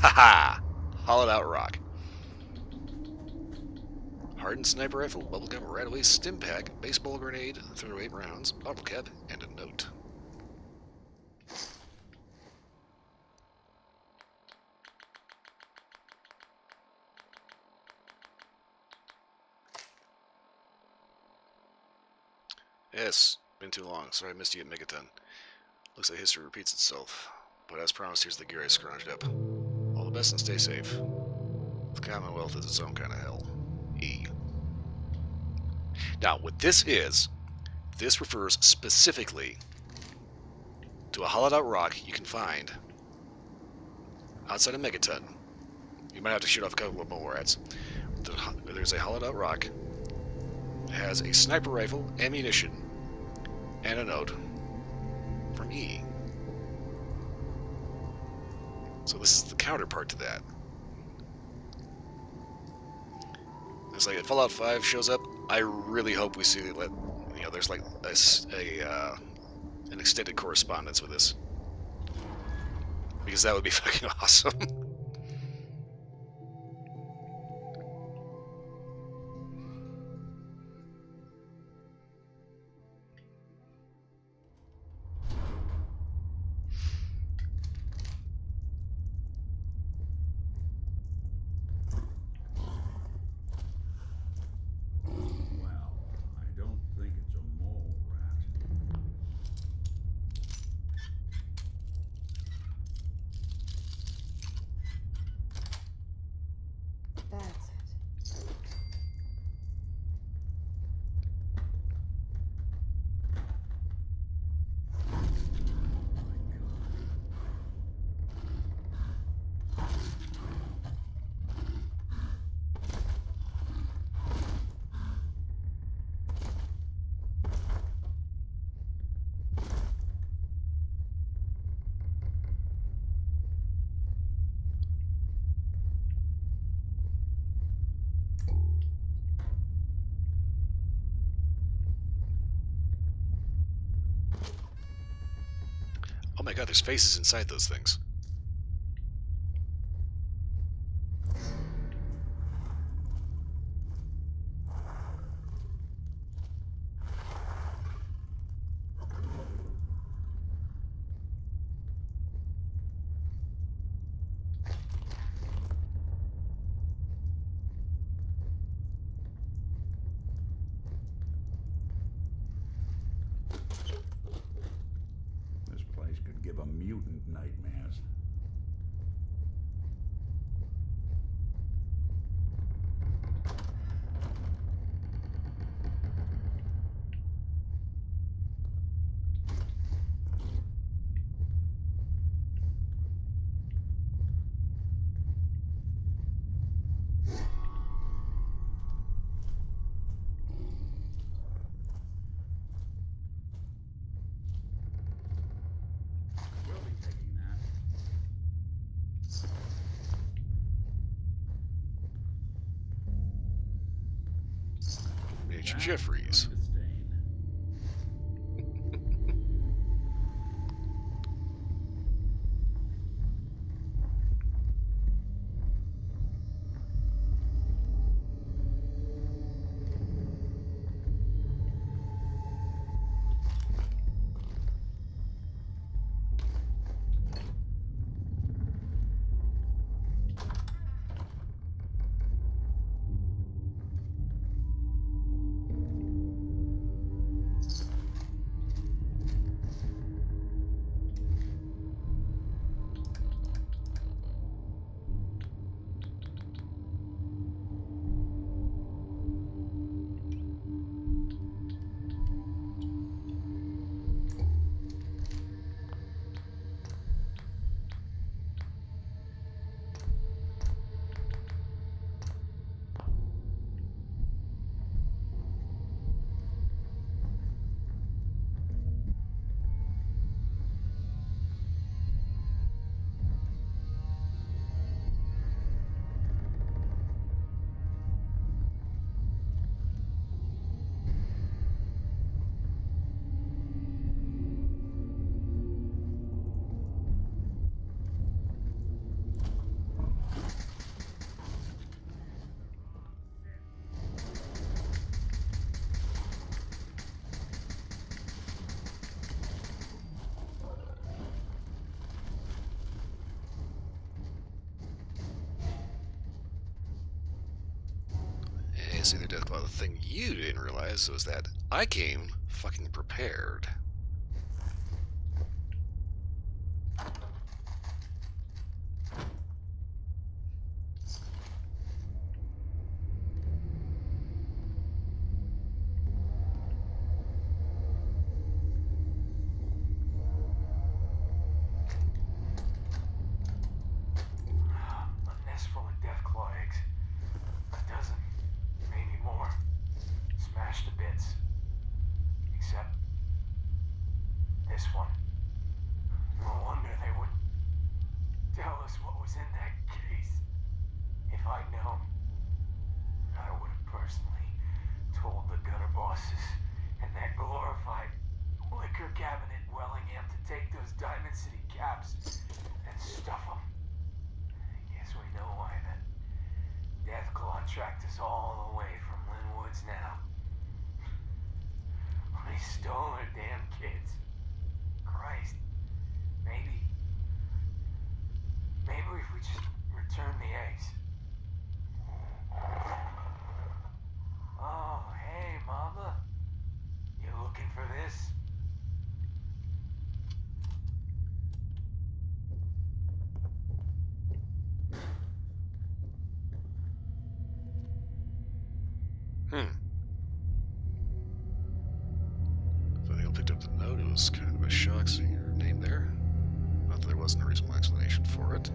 Haha! Hollowed out rock. Hardened sniper rifle, bubblegum right-away stim pack, baseball grenade, 38 rounds, bottle cap, and a note. Yes, been too long. Sorry I missed you at Megaton. Looks like history repeats itself. But as promised, here's the gear I scrounged up. All the best and stay safe. The Commonwealth is its own kind of hell. E. Now, what this is, this refers specifically to a hollowed out rock you can find outside of Megaton. You might have to shoot off a couple of mole rats. There's a hollowed out rock. It has a sniper rifle, ammunition, and a note from E. So this is the counterpart to that. It's like if Fallout 5 shows up, I really hope we see that, you know, there's like an extended correspondence with this. Because that would be fucking awesome. Well, I don't think it's a mole rat. That's it. Oh my god, there's faces inside those things. This place could give a mutant nightmares. We'll be taking that. Major Jeffries. Hey, see the Deathclaw. The thing you didn't realize was that I came fucking prepared. A nest full of Deathclaw eggs. A dozen, maybe more. Smashed to bits. Except this one. No wonder they would. tell us what was in that case. If I'd known, I would have personally told the gunner bosses and that glorified liquor cabinet in Wellingham to take those Diamond City caps and stuff them. I guess we know why that Deathclaw tracked us all the way from Linwoods now. They stole our damn kids. Christ. Maybe if we just return the eggs. Oh, hey, Mama. You looking for this? So Neil picked up the note. It was kind of a shock seeing her name there. Not that there wasn't a reasonable explanation for it.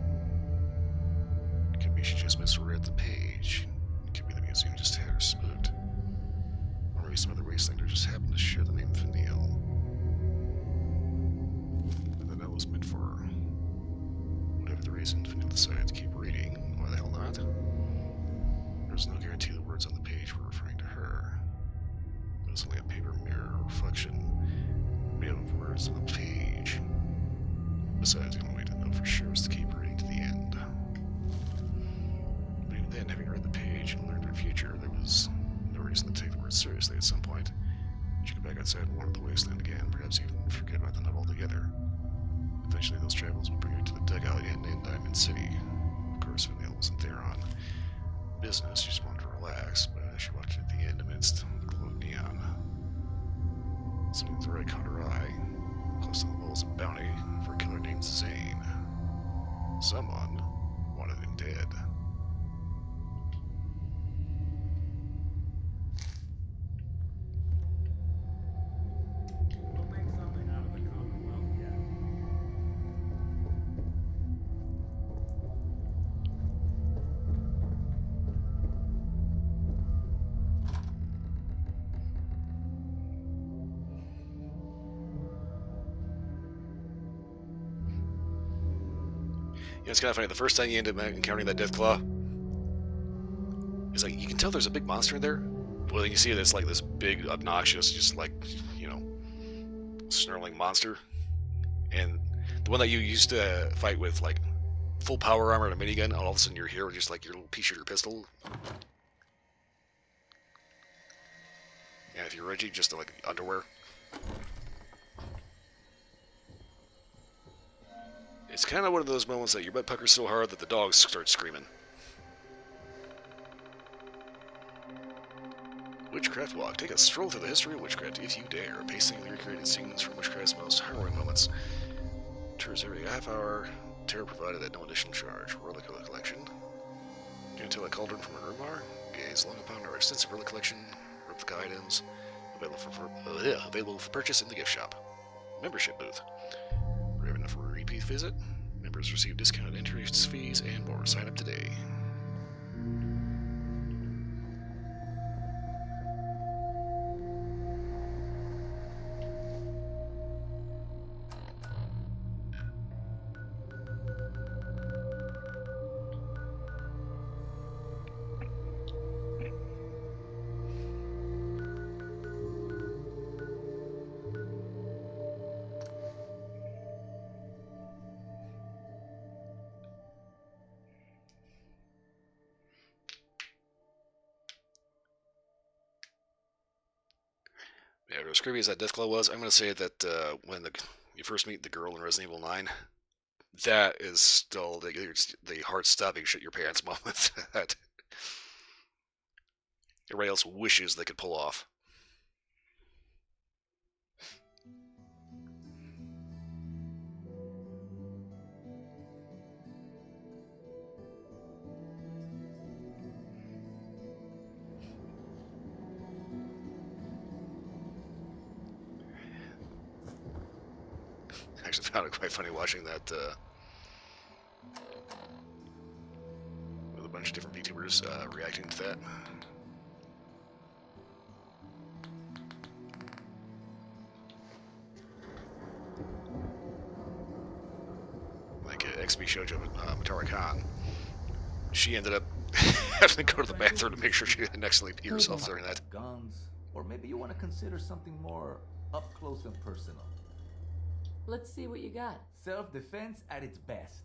It could be she just misread the page. It could be the museum just had her spooked. Or maybe some other wastelanders just happened to share the name of Neil. And the note was meant for her. Whatever the reason, Neil decided to keep reading. Why the hell not? There's no guarantee the words on the page were referring to her. It was only a paper mirror reflection made of words on the page. Besides, the only way to know for sure was to keep reading to the end. But even then, having read the page and learned her future, there was no reason to take the words seriously at some point. She could go back outside and wander the wasteland again, perhaps even forget about the note altogether. Eventually, those travels would bring her to the dugout inn in Diamond City. Of course, Vanille wasn't there on business, she just wanted to relax, but as she walked in at the end amidst the glow of neon, something that right caught her eye, close to the walls of bounty for a killer named Zane. Someone wanted him dead. We'll make something out of the Commonwealth yet. You know, it's kind of funny. The first time you end up encountering that Deathclaw, it's like you can tell there's a big monster in there. Well, then you see it, it's like this big, obnoxious, just like, you know, snarling monster. And the one that you used to fight with, like, full power armor and a minigun, all of a sudden you're here with just like your little pea-shooter pistol. And if you're Reggie, just like underwear. It's kind of one of those moments that your butt puckers so hard that the dogs start screaming. Witchcraft Walk. Take a stroll through the history of witchcraft if you dare. Pacing recreated scenes from witchcraft's most harrowing moments. Tours every half hour. Terror provided at no additional charge. Relic collection. Do you tell a cauldron from a grimoire? Gaze long upon our extensive relic collection. Replica items. Available for purchase in the gift shop. Membership booth. Brave enough for a repeat visit? Members receive discounted entry fees and more. Sign up today. Yeah, as creepy as that Deathclaw was, I'm going to say that when you first meet the girl in Resident Evil 9, that is still the heart-stopping shit your pants moment that everybody else wishes they could pull off. I actually found it quite funny watching that with a bunch of different VTubers reacting to that. Like XB Shoujo Matara Khan. She ended up having to go to the bathroom to make sure she didn't accidentally pee herself during that. Guns, or maybe you want to consider something more up close and personal. Let's see what you got. Self-defense at its best.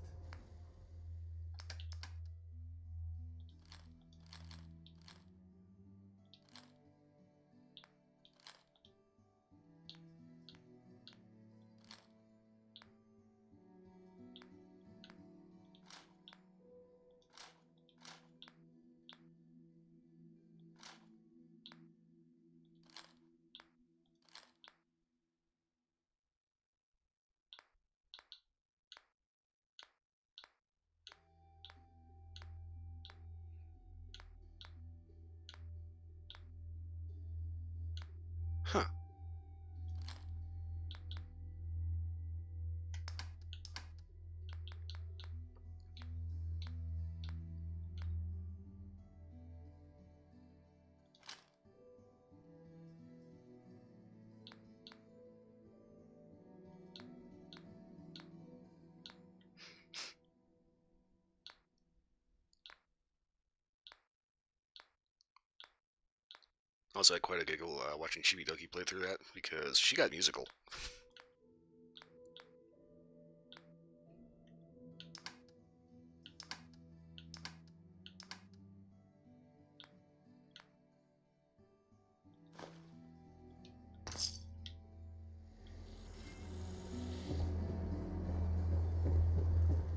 Huh. Also had quite a giggle watching Chibi Doki play through that because she got musical.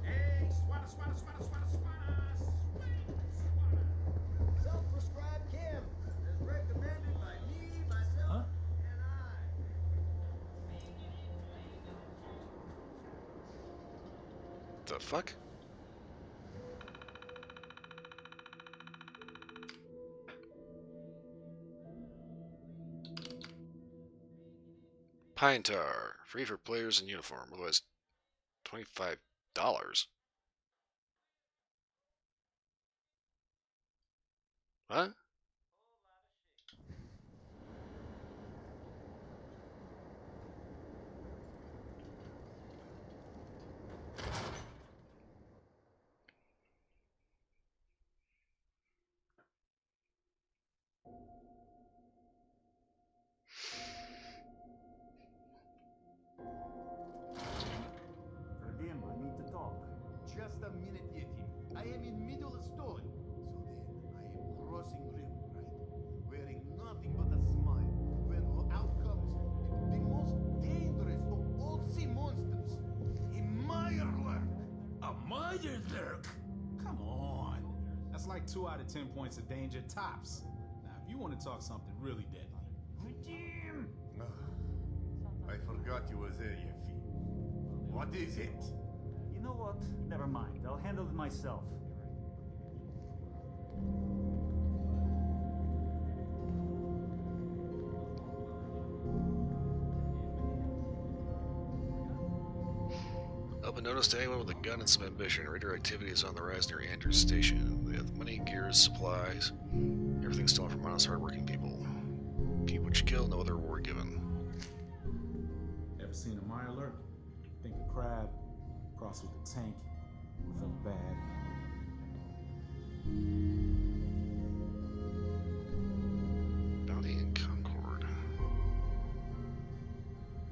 Hey, swatter, swatter, swatter, swatter, swatter, Self-prescribed chem, as recommended by me, myself, and I. The fuck? Pine Tar, free for players in uniform, otherwise $25. Huh? Forgive him, I need to talk. Just a minute, Yeti. I am in middle of story. So then, I am crossing river, right? Wearing nothing but a smile. When out comes the most dangerous of all sea monsters, a Mirelurk. A Mirelurk? Come on. That's like 2 out of 10 points of danger tops. Now, if you want to talk something really deadly. Jim! I forgot you was there, Yeti. What is it? You know what? Never mind. I'll handle it myself. Open notice to anyone with a gun and some ambition. Radar activity is on the rise near Andrews Station. They have money, gears, supplies. Everything's stolen from honest, hardworking people. Keep what you kill, no other reward given. Ever seen a Mirelurk? Think a crab, cross with a tank, felt bad. Bounty in Concord.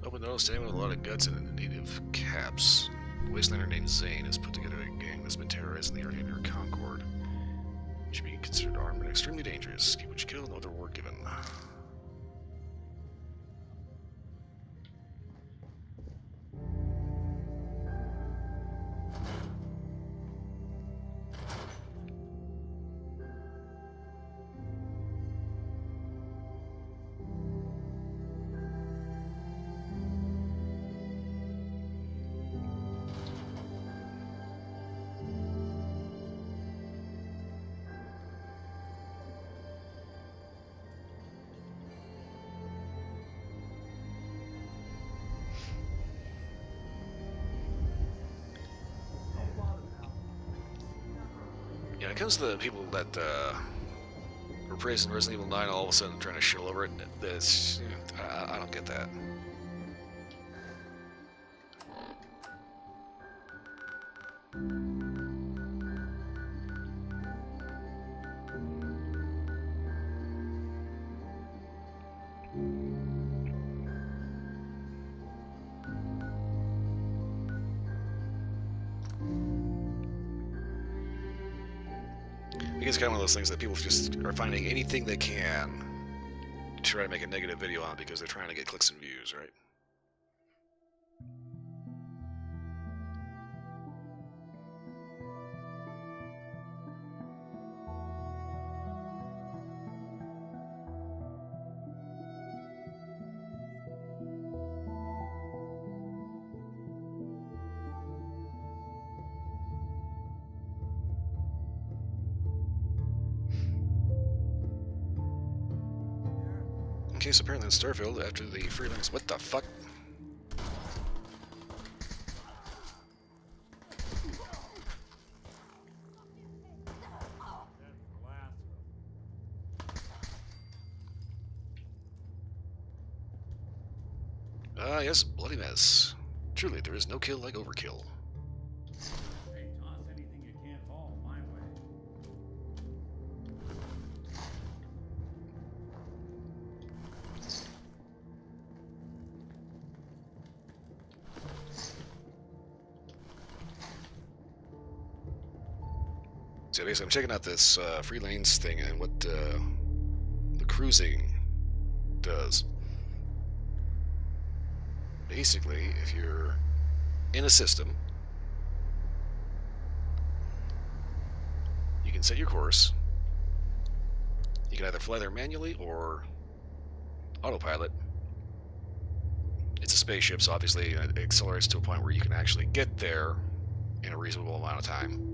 Open notice to anyone with a lot of guts and in need of caps. The wastelander named Zane has put together a gang that's been terrorizing the area near Concord. You should be considered armed and extremely dangerous. Keep what you kill, no other reward given. Yeah, when it comes to the people that were praising Resident Evil 9 all of a sudden trying to shill over it, I don't get that. it's kind of one of those things that people just are finding anything they can to try to make a negative video on because they're trying to get clicks and views, right? Okay, so apparently in Starfield, after the freelance... What the fuck? Ah, yes, bloody mess. Truly, there is no kill like overkill. Hey, toss anything you can't haul my way. So basically, I'm checking out this free lanes thing and what the cruising does. Basically, if you're in a system, you can set your course. You can either fly there manually or autopilot. It's a spaceship, so obviously it accelerates to a point where you can actually get there in a reasonable amount of time.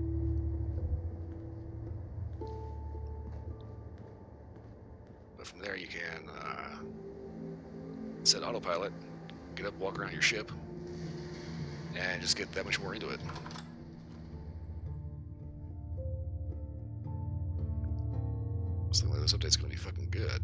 But from there you can set autopilot, get up, walk around your ship, and just get that much more into it. Something like this update's gonna be fucking good.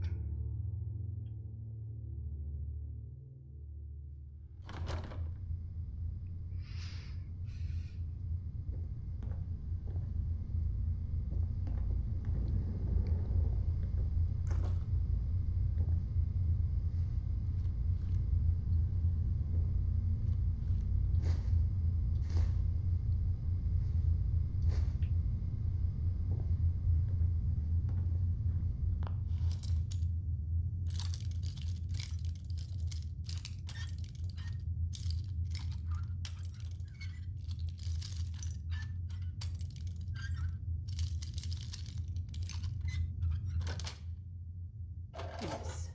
Yes.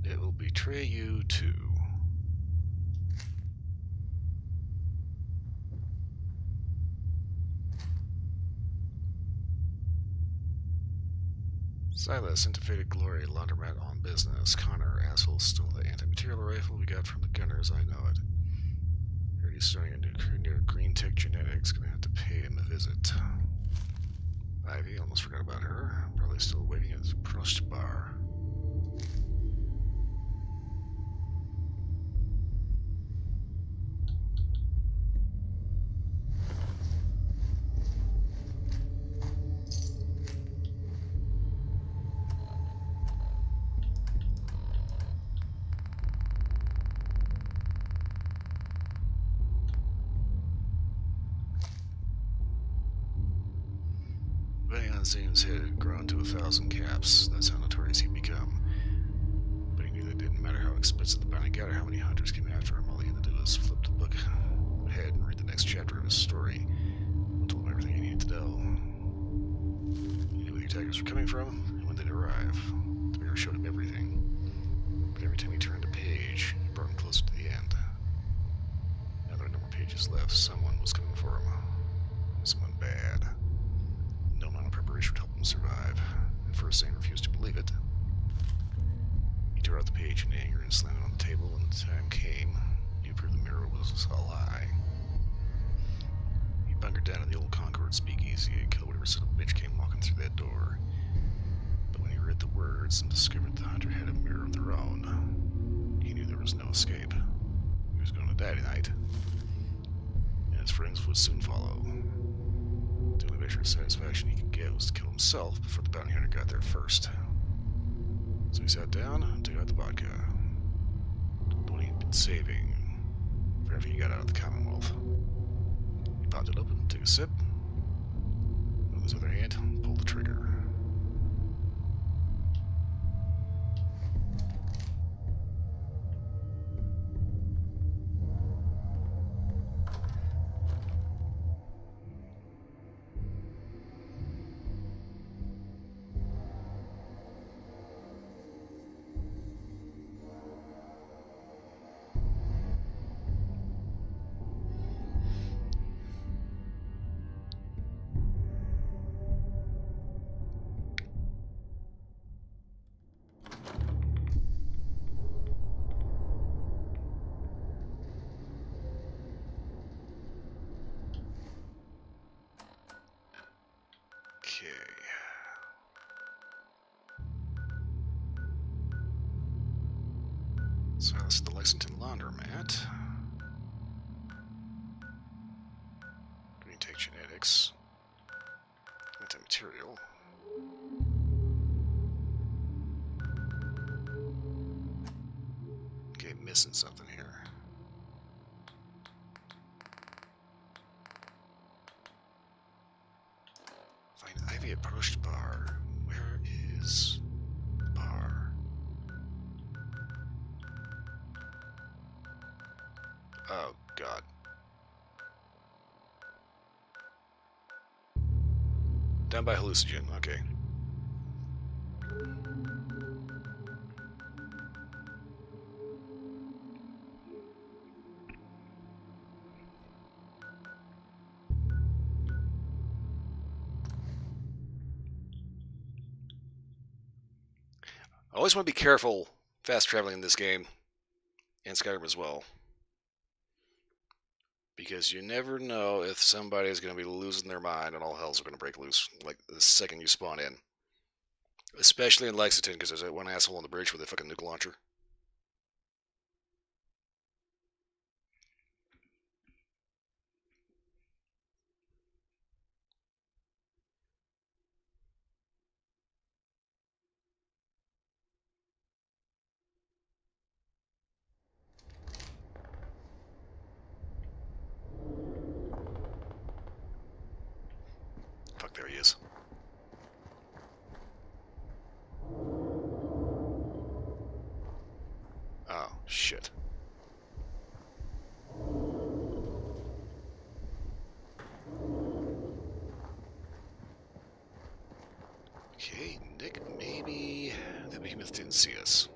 It will betray you too. Silas, Interfaded Glory, Laundromat on business. Connor, asshole, stole the anti-material rifle we got from the gunners, I know it. Heard he's starting a new career near Green Tech Genetics, gonna have to pay him a visit. Ivy, almost forgot about her. Probably still waiting at the Prost bar. Betting on Zane's head had grown to 1,000 caps. That's how notorious he'd become. But he knew that it didn't matter how expensive the bounty got or how many hunters came after him. All he had to do was flip the book ahead and read the next chapter of his story. It told him everything he needed to know. He knew where the attackers were coming from and when they'd arrive. The mirror showed him everything. But every time he turned a page, it brought him closer to the end. Now there were no more pages left. Someone was coming for him. Someone bad. No amount of preparation would help him survive. At first, Zane refused to believe it. He tore out the page in anger and slammed it on the table. When the time came, he proved the mirror was a lie. He bunkered down in the old Concord speakeasy and killed whatever son of a bitch came walking through that door. But when he read the words and discovered the hunter had a mirror of their own, he knew there was no escape. He was He's going to die tonight. And his friends would soon follow. The only measure of satisfaction he could get was to kill himself before the bounty hunter got there first. So he sat down and took out the vodka. The one he'd been saving for after he got out of the Commonwealth. He popped it open, took a sip, and with his other hand, pulled the trigger. Okay. So this is the Lexington laundromat. Green Tech Genetics. Anti-material. Okay, missing something here. Find Ivy approached bar. Where is bar? Oh, God. Down by Hallucinogen, okay. I always want to be careful fast traveling in this game, and Skyrim as well. Because you never know if somebody is going to be losing their mind and all hell's going to break loose, like the second you spawn in. Especially in Lexington, because there's that one asshole on the bridge with a fucking nuke launcher. Fuck, there he is. Oh, shit. Okay, Nick, maybe the behemoth didn't see us.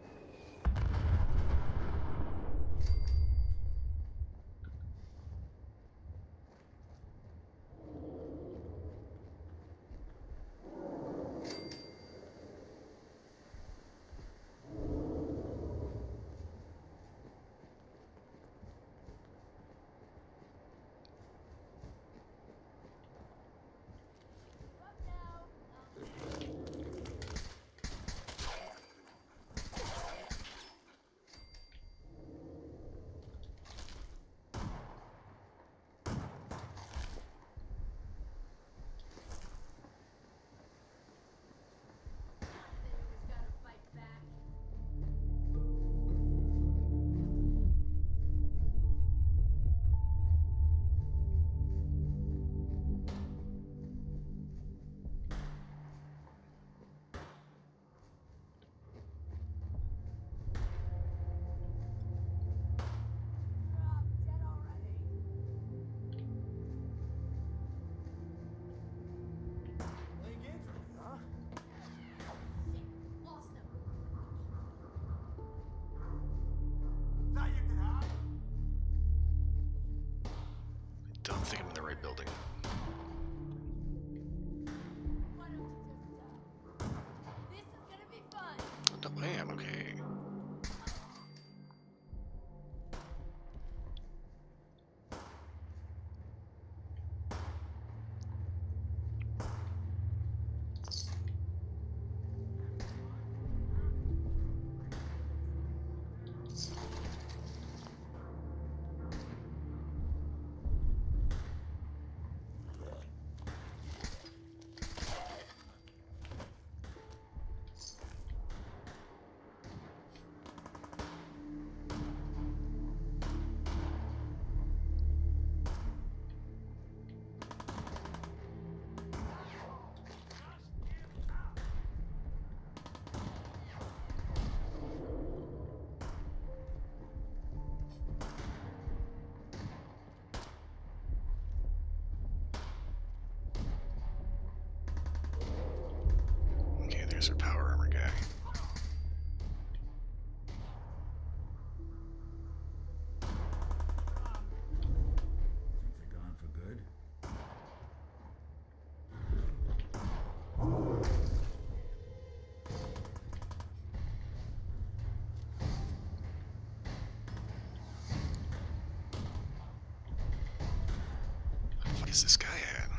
is this guy at?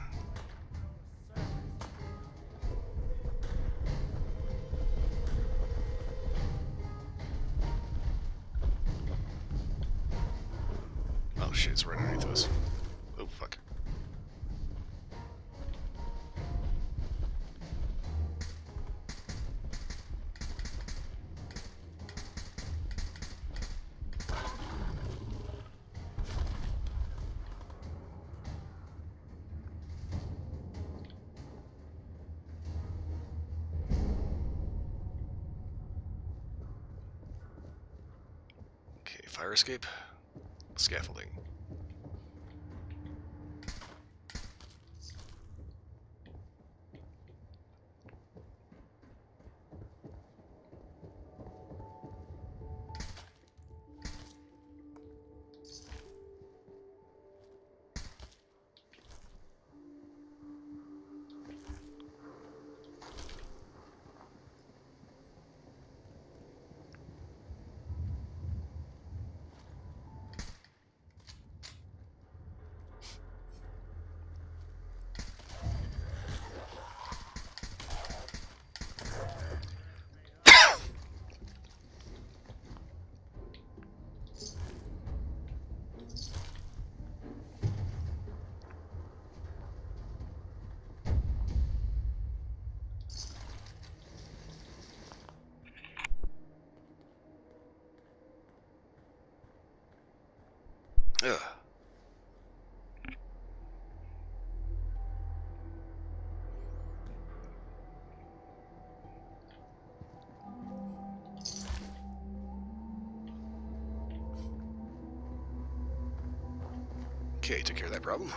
Oh shit, it's right underneath us. Oh fuck. Okay, fire escape. Scaffolding. Ugh. Okay, took care of that problem.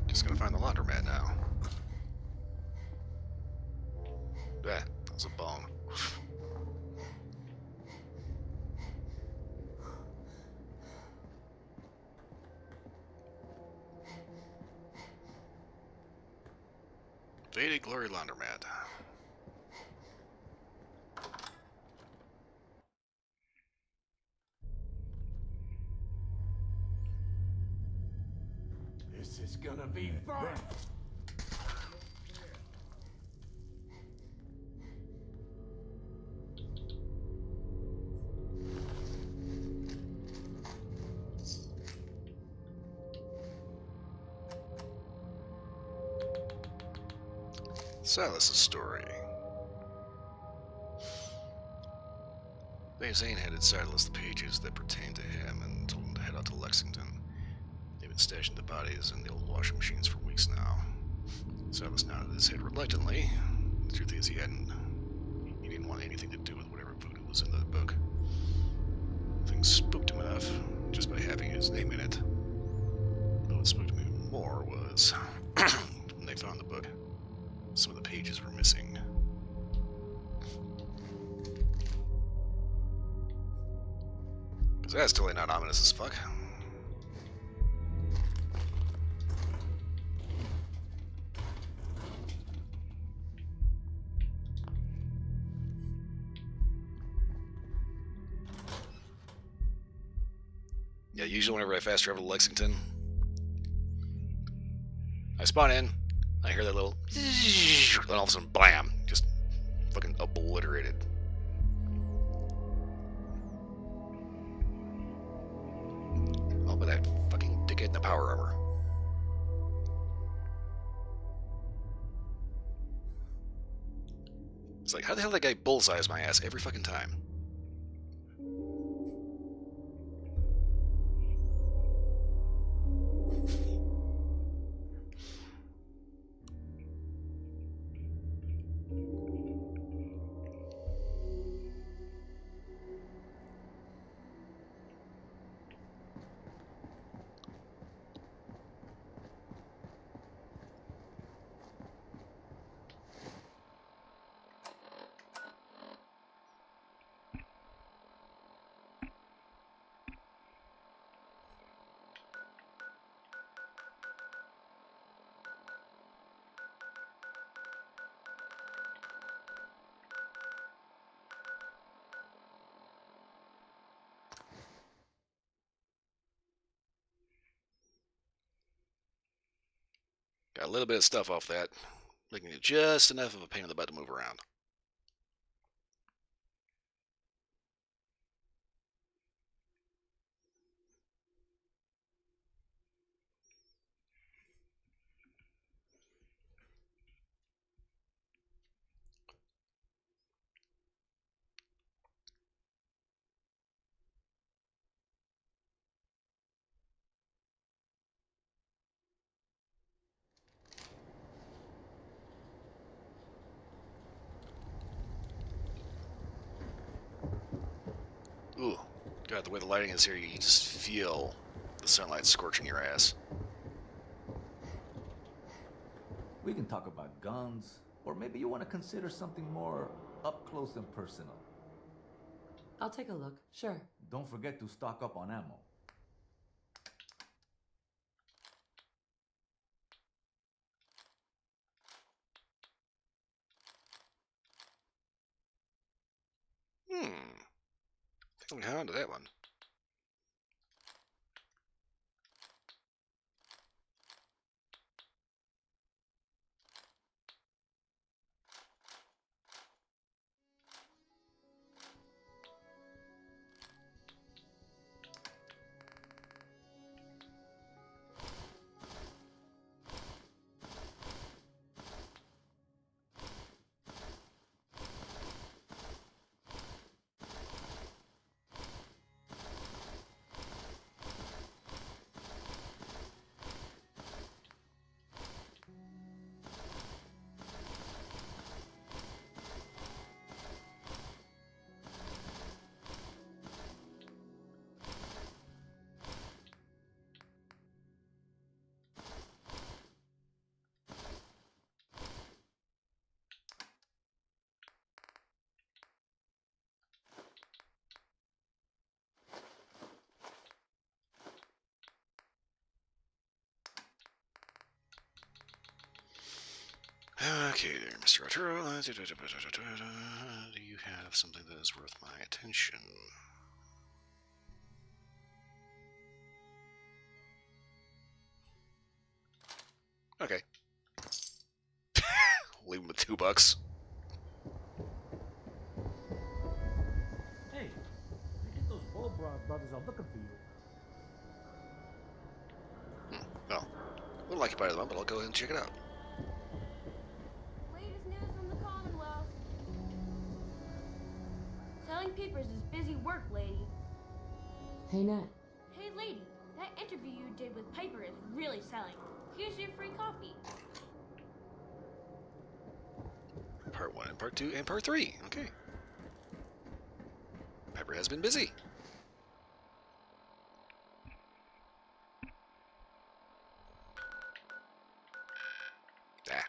Just gonna find the laundromat now. That was a bone. Faded Glory Laundromat. This is gonna be fun! Silas's story. Zane handed Silas the pages that pertained to him and told him to head out to Lexington. They've been stashing the bodies in the old washing machines for weeks now. Silas nodded his head reluctantly. The truth is, he didn't want anything to do with whatever voodoo was in the book. Things spooked him enough just by having his name in it. But what spooked him even more was when they found the book, some of the pages were missing. Because that's totally not ominous as fuck. Yeah, usually whenever I fast travel to Lexington, I spawn in, I hear that little and all of a sudden, blam, just fucking obliterated. All by that fucking dickhead in the power armor. It's like, how the hell did that guy bullseyes my ass every fucking time? Got a little bit of stuff off that, making it just enough of a pain in the butt to move around. Ooh, God, the way the lighting is here, you just feel the sunlight scorching your ass. We can talk about guns, or maybe you want to consider something more up close and personal. I'll take a look, sure. Don't forget to stock up on ammo. I think I'm hang on to that one. Okay there, Mr. Arturo. Do you have something that is worth my attention? Okay. Leave him with $2. Hey, I think those Bulbrod brothers are looking for you. Well, wouldn't like you buy them, but I'll go ahead and check it out. Latest news from the Commonwealth. Selling papers is busy work, lady. Hey, Nat. Hey, lady, that interview you did with Piper is really selling. Here's your free copy. Part 1 and Part 2 and Part 3. Okay. Piper has been busy. Ah.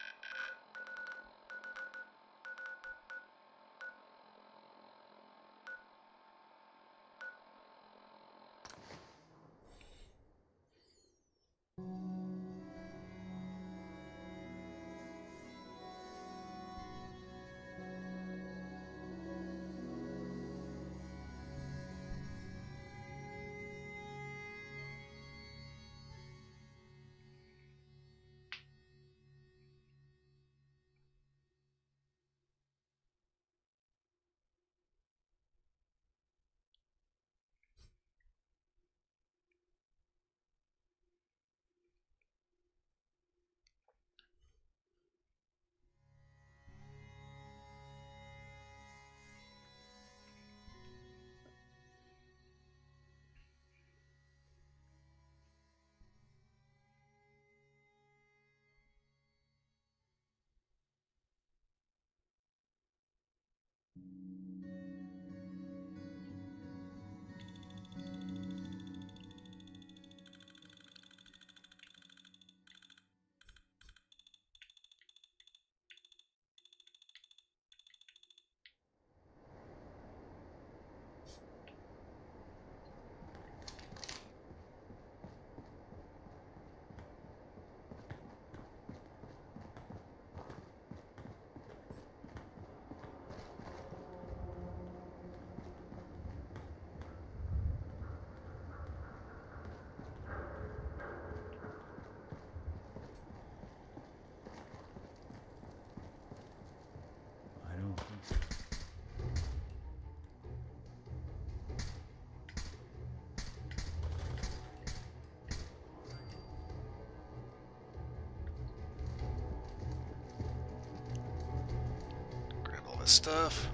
that stuff.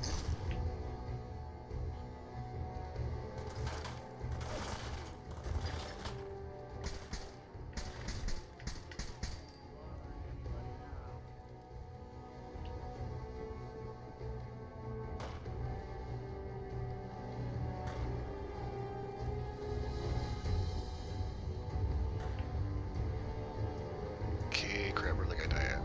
Okay, crap, where'd the guy die at?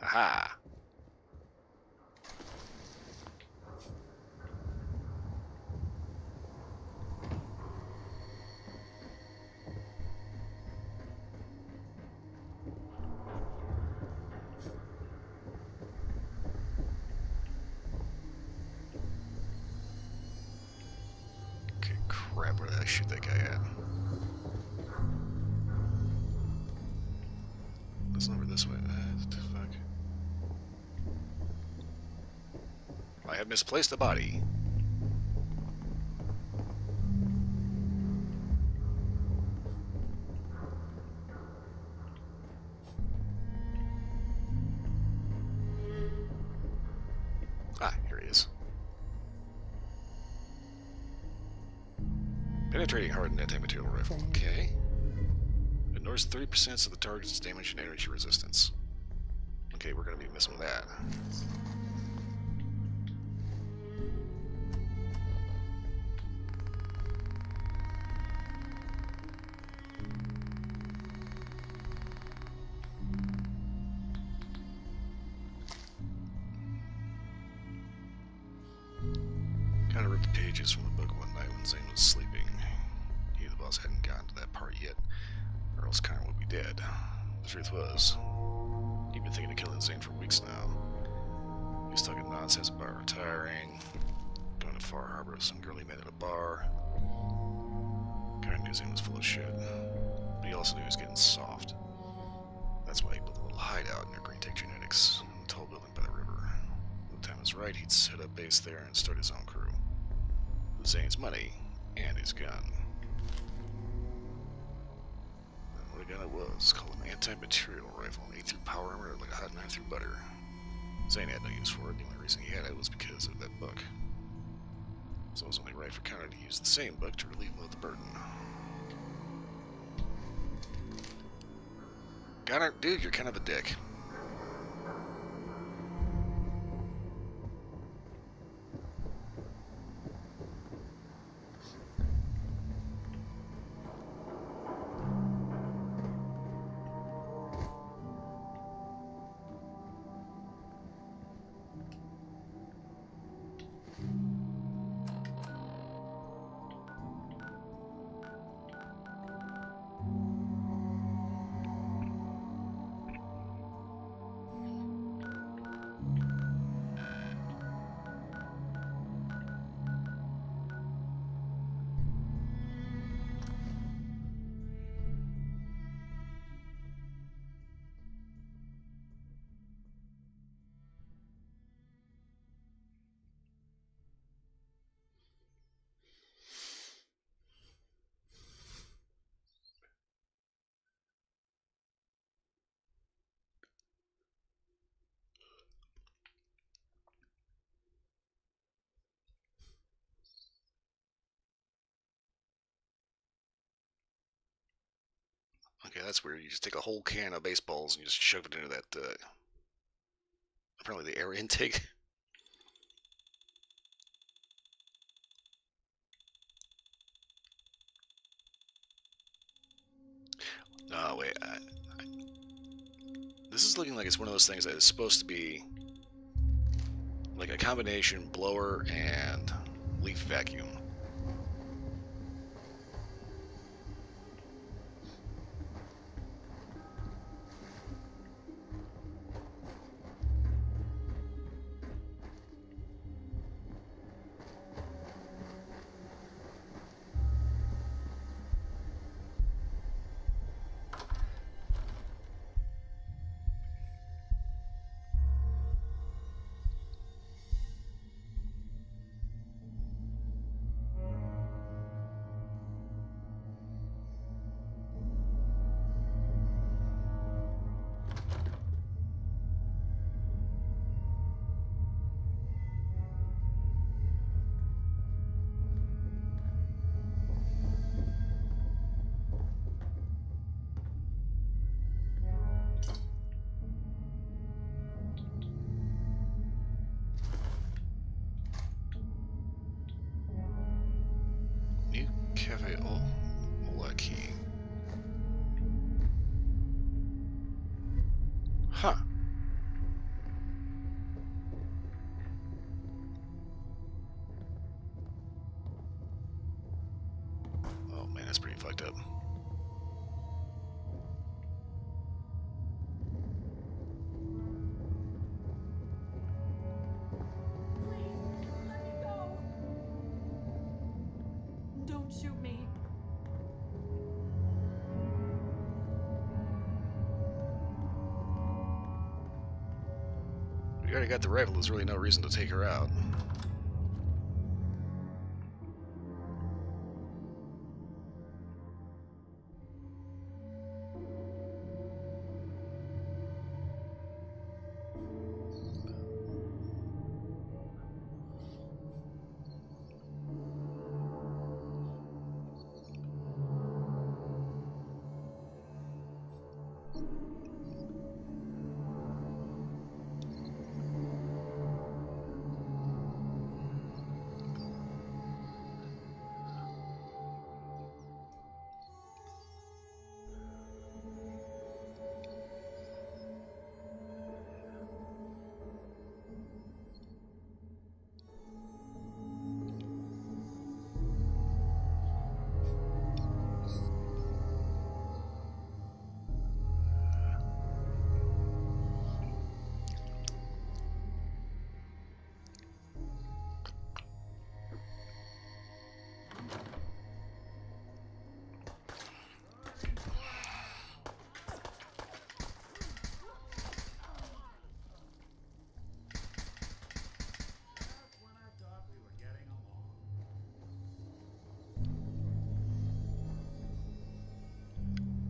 Aha! Okay, crap, where did I shoot that guy at? That's over this way. What the fuck? I have misplaced the body. Ah, here he is. Penetrating hardened anti-material rifle. Okay. Ignores 30% of the target's damage and energy resistance. Okay, we're gonna be messing with that. Kind of ripped the pages from the book one night when Zane was sleeping. He, the boss, hadn't gotten to that part yet, or else Connor would be dead. The truth was, he'd been thinking of killing Zane for weeks now. He was talking nonsense about retiring, going to Far Harbor with some girl he met at a bar. Connor knew Zane was full of shit, but he also knew he was getting soft. That's why he built a little hideout near Green Tech Genetics, in the tall building by the river. When the time was right, he'd set up base there and start his own crew. With Zane's money and his gun. And what a gun it was, called an anti-material rifle, and 8 through power armor like a hot knife through butter. Zane had no use for it. The only reason he had it was because of that book. So it was only right for Connor to use the same book to relieve him of the burden. Connor, dude, you're kind of a dick. Okay, that's weird. You just take a whole can of baseballs and you just shove it into that, apparently the air intake. No, wait. This is looking like it's one of those things that is supposed to be like a combination blower and leaf vacuum. Olaki. Huh. Oh man, that's pretty fucked up. Don't shoot me. We already got the rifle, there's really no reason to take her out.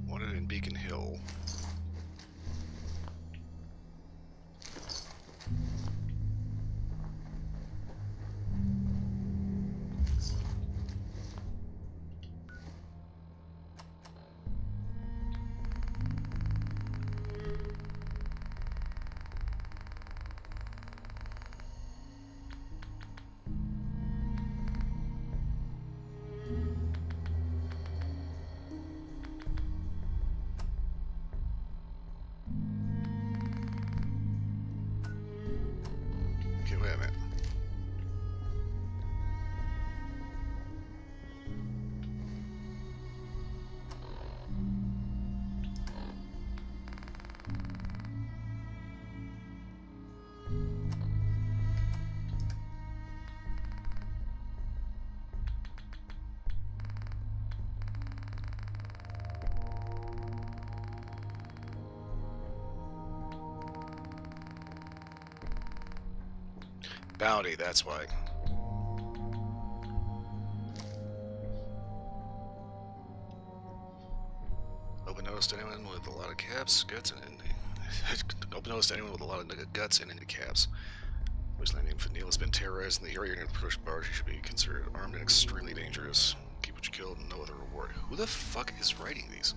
Wanted in Beacon Hill. Okay, wait a minute. Bounty, that's why. Open notice to anyone with a lot of caps, guts, and open notice to anyone with a lot of guts and handicaps. Which landing Fennel has been terrorized in the area near the approach bars. You should be considered armed and extremely dangerous. Keep what you killed and no other reward. Who the fuck is writing these?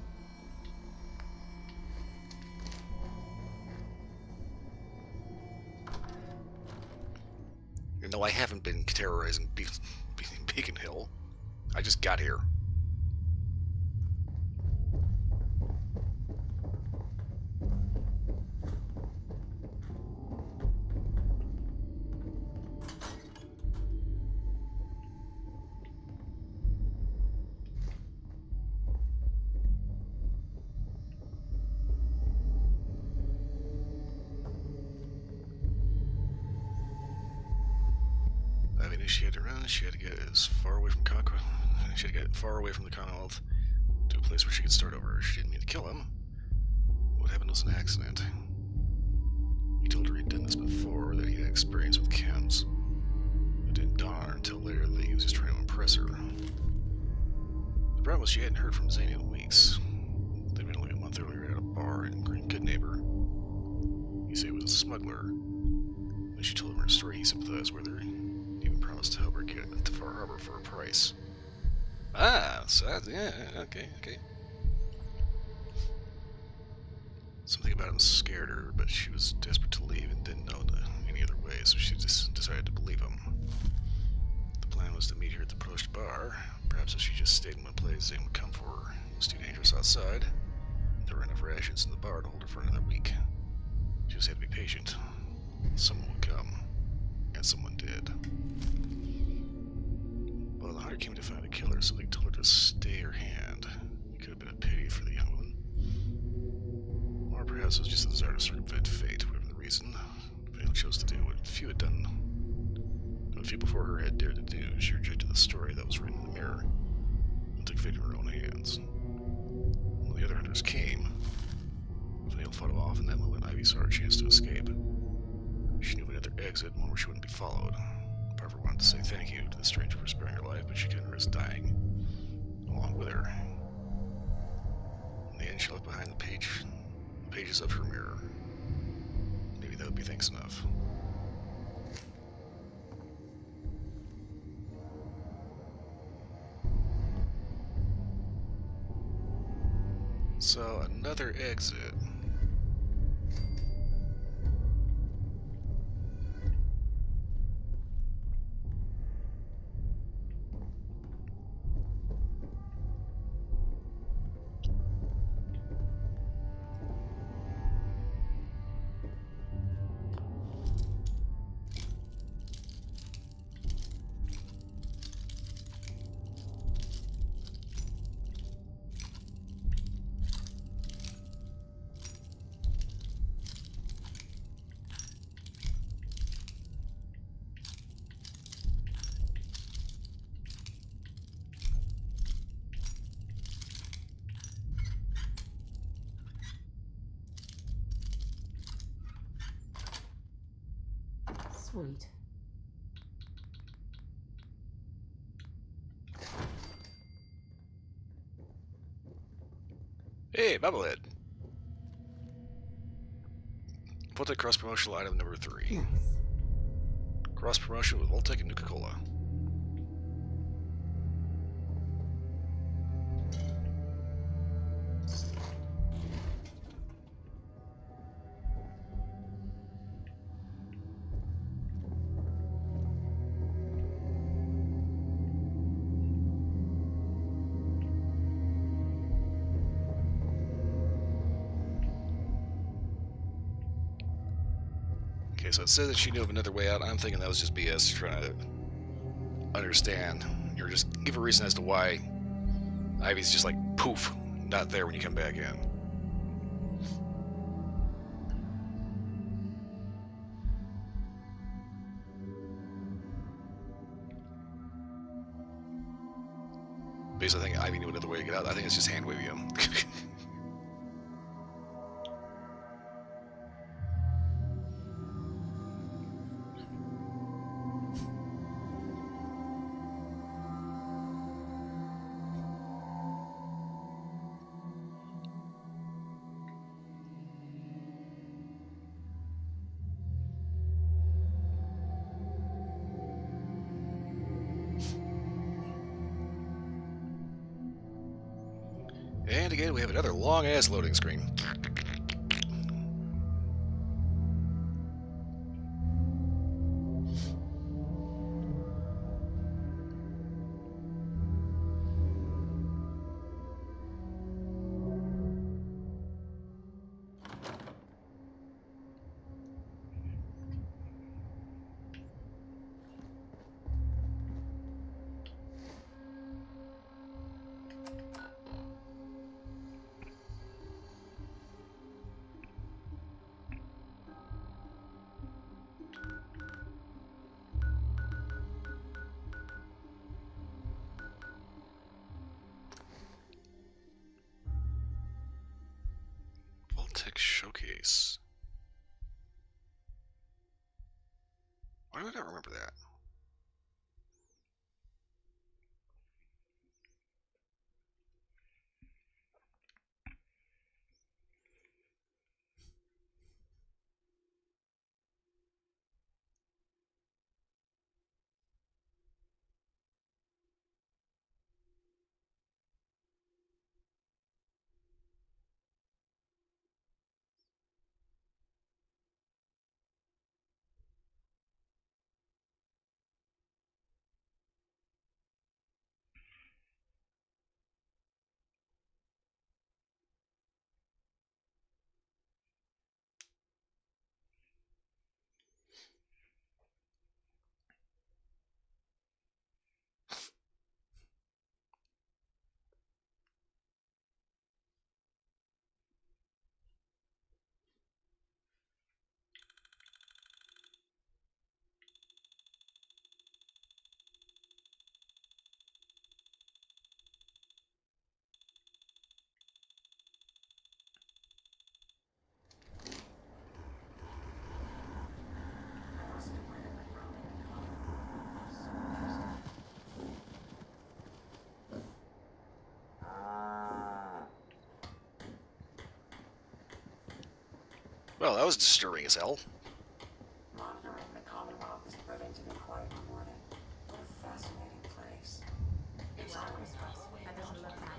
No, I haven't been terrorizing Beacon Hill. I just got here. I've initiated a run. She had to get as far away from She had to get far away from the Commonwealth to a place where she could start over. She didn't mean to kill him. What happened was an accident. He told her he'd done this before, that he had experience with chems. It didn't dawn on her until later that he was just trying to impress her. The problem was she hadn't heard from Zane in weeks. They'd been only a month earlier at a bar in Green Good Neighbor. He said he was a smuggler. When she told him her story, he sympathized with her. He even promised to help her get to Far Harbor for a price. Ah, so yeah, okay. Something about him scared her, but she was desperate to leave and didn't know any other way, so she just decided to believe him. The plan was to meet her at the post bar. Perhaps if she just stayed in one place, Zane would come for her. It was too dangerous outside. There were enough rations in the bar to hold her for another week. She just had to be patient. Someone would come. And someone did. Well, the hunter came to find the killer, so they told her to stay her hand. It could have been a pity for the young woman. Or perhaps it was just a desire to circumvent fate, whatever the reason. If anyone chose to do what few had done, what few before her had dared to do, she rejected the story that was written in the mirror and took fate in her own hands. When the other hunters came, Vale fought them off. In that moment, Ivy saw her chance to escape. She knew another exit, one where she wouldn't be followed. Parker wanted to say thank you to the stranger for sparing her life, but she couldn't risk dying along with her. In the end, she left behind the pages of her mirror. Maybe that would be thanks enough. So, another exit. Sweet. Hey, Bobblehead. Voltec cross promotional item number 3. Nice. Cross promotion with Voltec and Nuka-Cola. Okay, so it says that she knew of another way out. I'm thinking that was just BS, trying to understand. You're just give a reason as to why Ivy's just like poof, not there when you come back in. Basically, I think Ivy knew another way to get out. I think it's just hand waving him. And again, we have another long-ass loading screen. Voltec Showcase. Why do I not remember that? Well, that was disturbing as hell. Monitoring the Commonwealth is proving to be quite rewarding. What a fascinating place. It's always fascinating. That doesn't look that bad.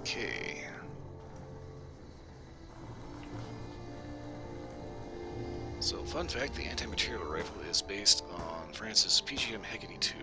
Okay. So, fun fact, the anti-material rifle is based on France's PGM Hegedy 2.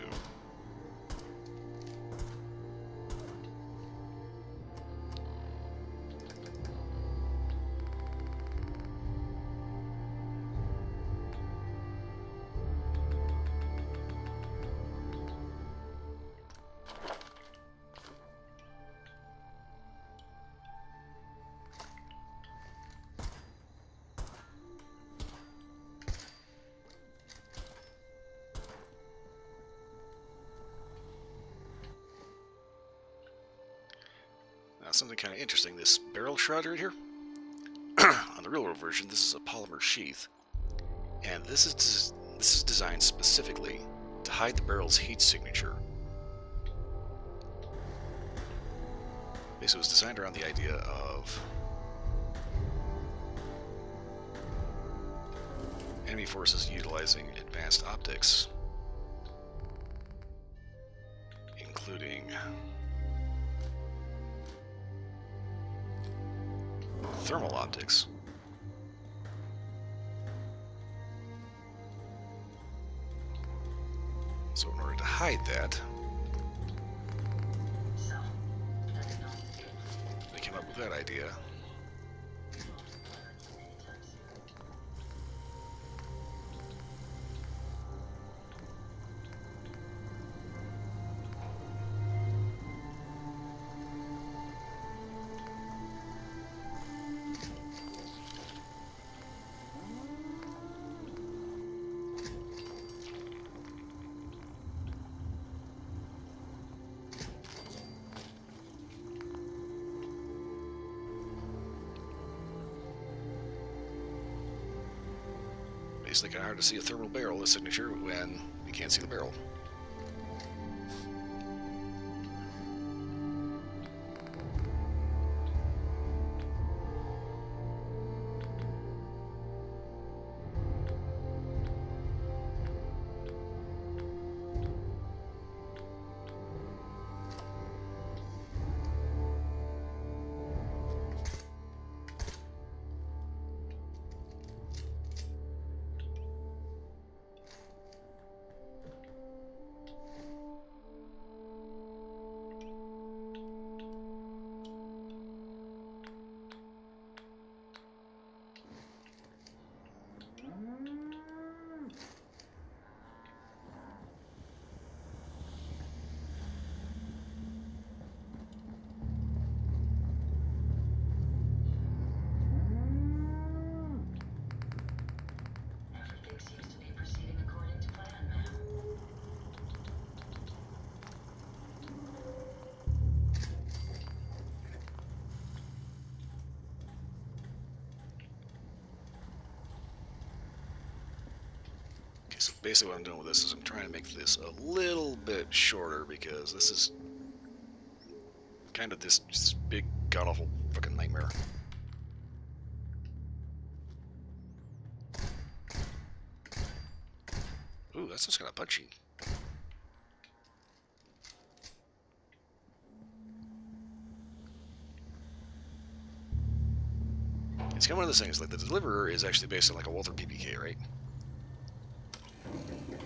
Now, something kind of interesting, this barrel shroud right here. On the real world version, this is a polymer sheath, and this is designed specifically to hide the barrel's heat signature. Basically, it was designed around the idea of enemy forces utilizing advanced optics, including thermal optics. So in order to hide that, they came up with that idea. Basically, kind of hard to see a thermal barrel, the signature, when you can't see the barrel. Okay, so basically what I'm doing with this is I'm trying to make this a little bit shorter because this is kind of this big god-awful fucking nightmare. Ooh, that's just kind of punchy. It's kind of one of those things, like the Deliverer is actually based on like a Walther PPK, right?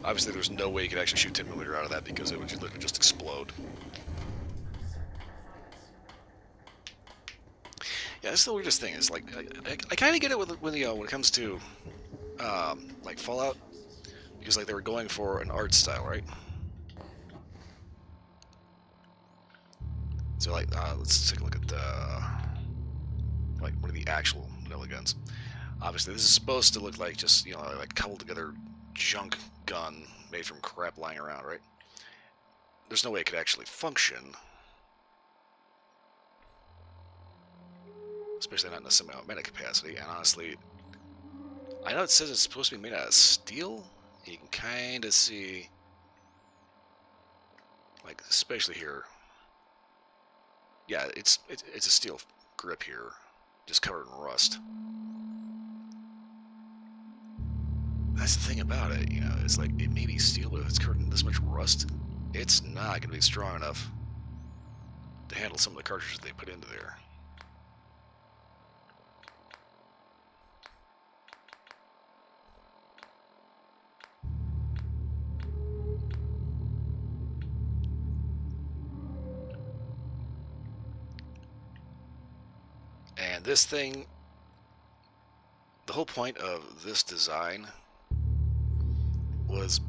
Obviously there's no way you could actually shoot 10mm out of that because it would literally just explode. Yeah, that's the weirdest thing. Is like I kind of get it with when it comes to like Fallout, because like they were going for an art style, right? So like let's take a look at like one of the actual vanilla guns. Obviously, this is supposed to look like just like cobbled together junk gun made from crap lying around, right? There's no way it could actually function. Especially not in a semi-automatic capacity, and honestly, I know it says it's supposed to be made out of steel. You can kind of see, like, especially here. Yeah, it's a steel grip here, just covered in rust. That's the thing about it, it's like, it may be steel, but if it's covered in this much rust, it's not going to be strong enough to handle some of the cartridges they put into there. And this thing, the whole point of this design was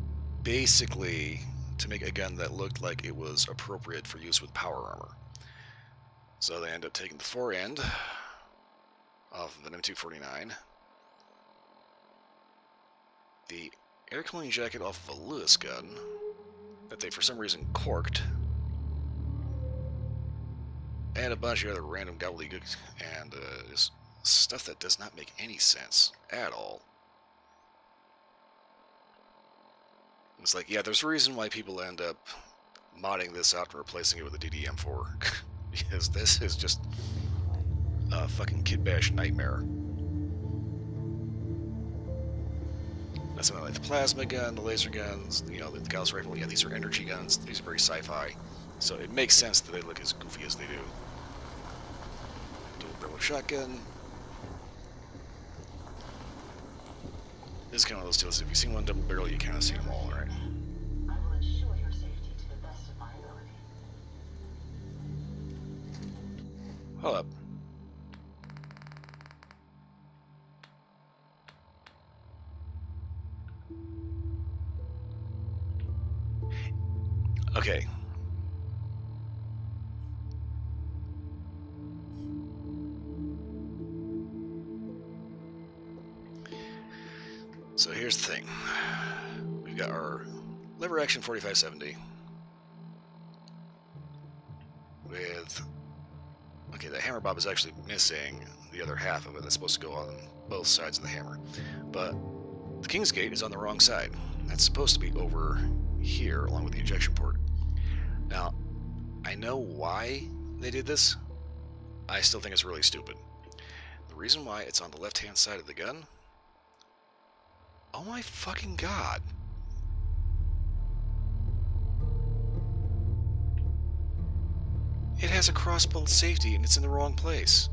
basically to make a gun that looked like it was appropriate for use with power armor. So they end up taking the fore end off of an M249, the air cooling jacket off of a Lewis gun that they for some reason corked, and a bunch of other random gobbledygook and just stuff that does not make any sense at all. It's like, yeah, there's a reason why people end up modding this out and replacing it with a DDM4. Because this is just a fucking kid bash nightmare. That's something like the plasma gun, the laser guns, the Gauss rifle. Yeah, these are energy guns. These are very sci-fi. So it makes sense that they look as goofy as they do. Dual barrel shotgun. This is kind of one of those deals. If you've seen one double barrel, you kind of seen them all, right? I will ensure your safety to the best of my ability. Hold up. Okay. So here's the thing. We've got our lever action 4570 with, okay, the hammer bob is actually missing the other half of it that's supposed to go on both sides of the hammer, but the King's Gate is on the wrong side. That's supposed to be over here along with the ejection port. Now, I know why they did this. I still think it's really stupid. The reason why it's on the left-hand side of the gun, oh my fucking god. It has a crossbolt safety and it's in the wrong place.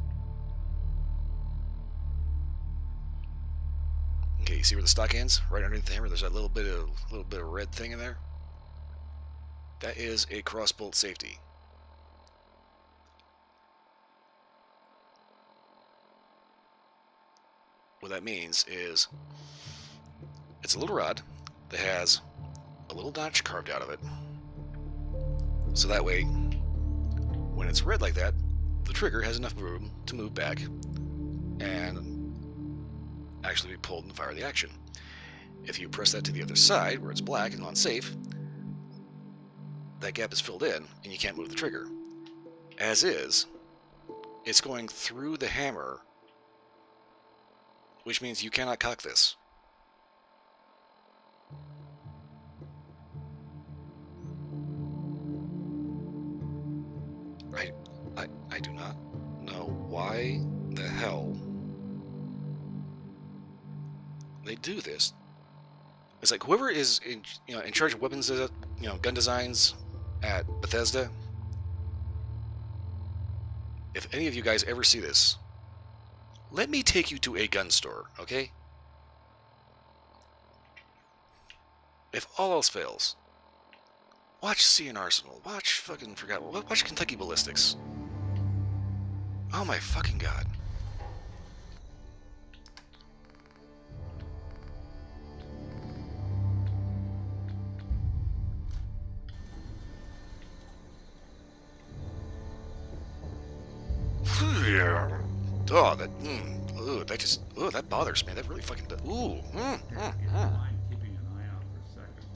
Okay, you see where the stock ends? Right underneath the hammer, there's that little bit of red thing in there. That is a crossbolt safety. What that means is it's a little rod that has a little notch carved out of it. So that way, when it's red like that, the trigger has enough room to move back and actually be pulled and fire the action. If you press that to the other side, where it's black and unsafe, that gap is filled in and you can't move the trigger. As is, it's going through the hammer, which means you cannot cock this. they do this. It's like whoever is in charge of weapons, gun designs at Bethesda. If any of you guys ever see this, let me take you to a gun store, okay? If all else fails, watch CN Arsenal. Watch fucking watch Kentucky Ballistics. Oh my fucking god. Oh, that bothers me. That really fucking does. Ooh. Keeping an eye out for seconds.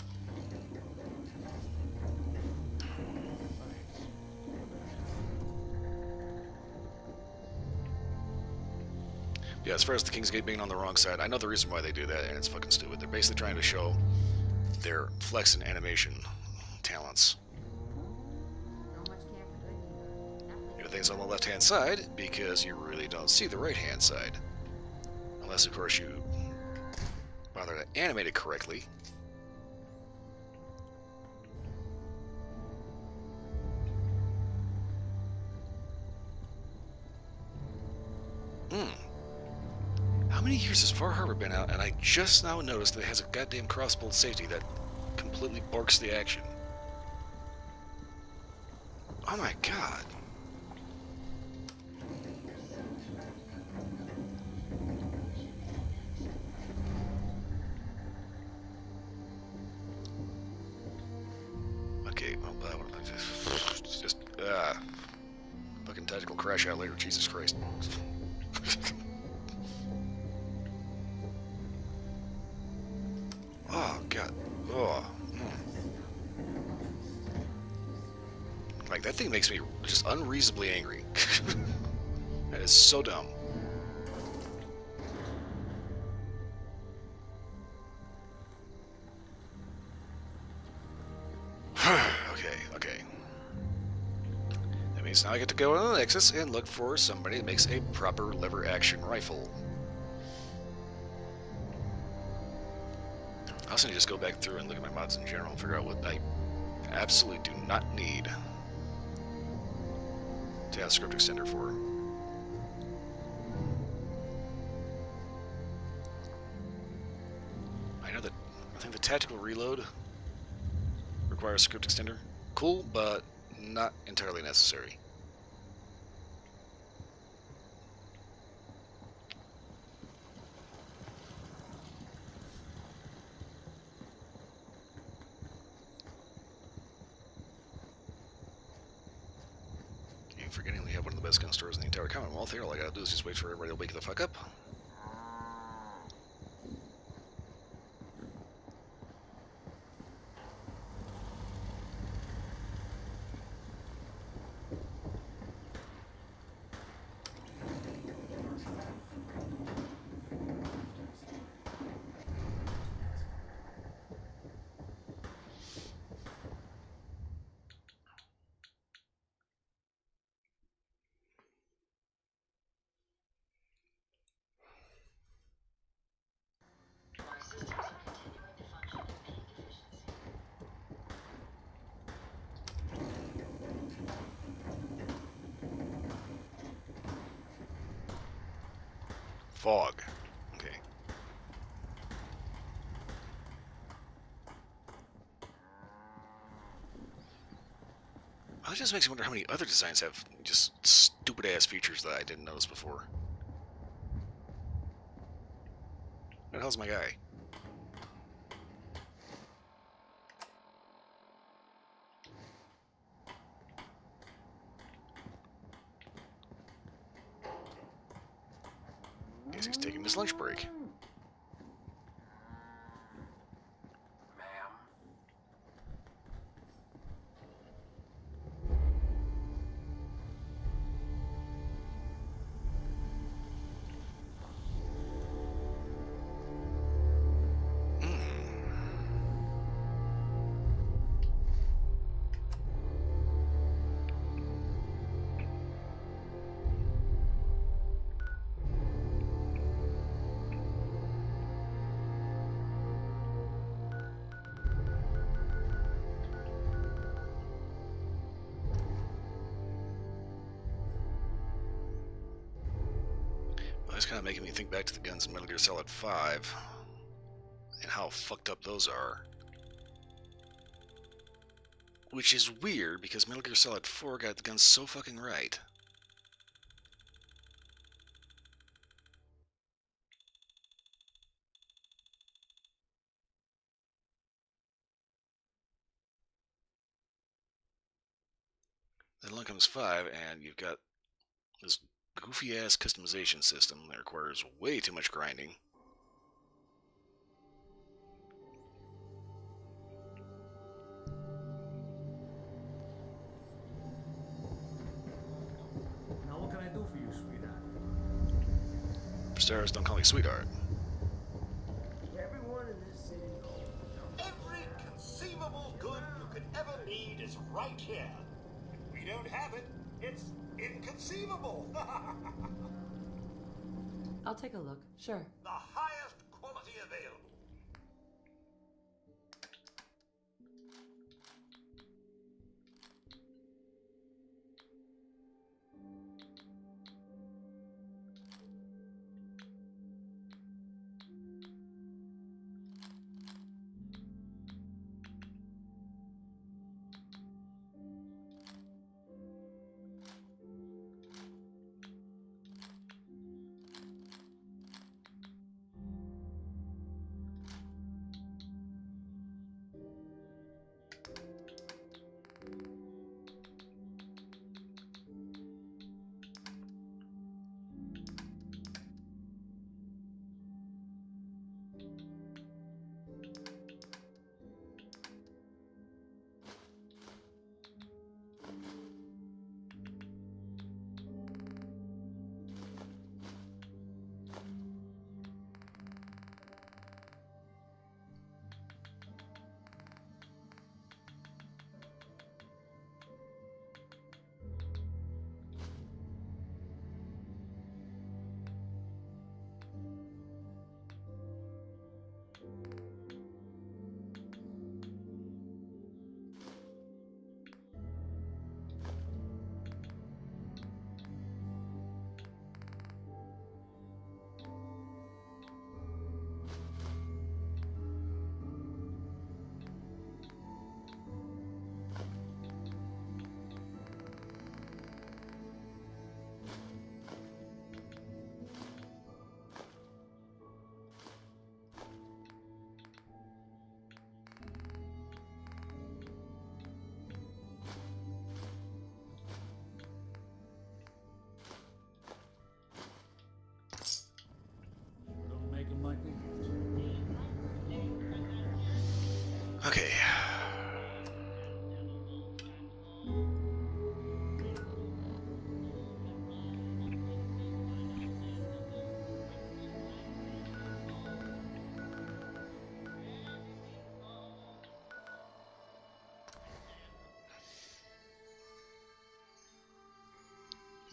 Yeah, as far as the King's Gate being on the wrong side, I know the reason why they do that, and it's fucking stupid. They're basically trying to show their flex and animation talents. Everything's on the left-hand side because you really don't see the right-hand side. Unless, of course, you bother to animate it correctly. How many years has Far Harbor been out, and I just now noticed that it has a goddamn crossbolt safety that completely borks the action. Oh my god. Okay, well, just fucking tactical crash out later, Jesus Christ. Oh god. Oh. Like, that thing makes me just unreasonably angry. That is so dumb. Okay. That means now I get to go on the Nexus and look for somebody that makes a proper lever action rifle. I also need to just go back through and look at my mods in general and figure out what I absolutely do not need to have a script extender for. I think the tactical reload requires a script extender. Cool, but not entirely necessary. Forgetting we have one of the best gun stores in the entire Commonwealth here. All I gotta do is just wait for everybody to wake the fuck up. Fog. Okay. Well, it just makes me wonder how many other designs have just stupid-ass features that I didn't notice before. Where the hell's my guy? Guess he's taking his lunch break. It's kind of making me think back to the guns in Metal Gear Solid 5 and how fucked up those are. Which is weird because Metal Gear Solid 4 got the guns so fucking right. Then along comes 5, and you've got this goofy ass customization system that requires way too much grinding. Now what can I do for you, sweetheart? For starters, don't call me sweetheart. Everyone in this city knows every conceivable good you could ever need is right here. If we don't have it, it's inconceivable. I'll take a look. Sure. The highest quality available. Don't make them like we used to. Okay.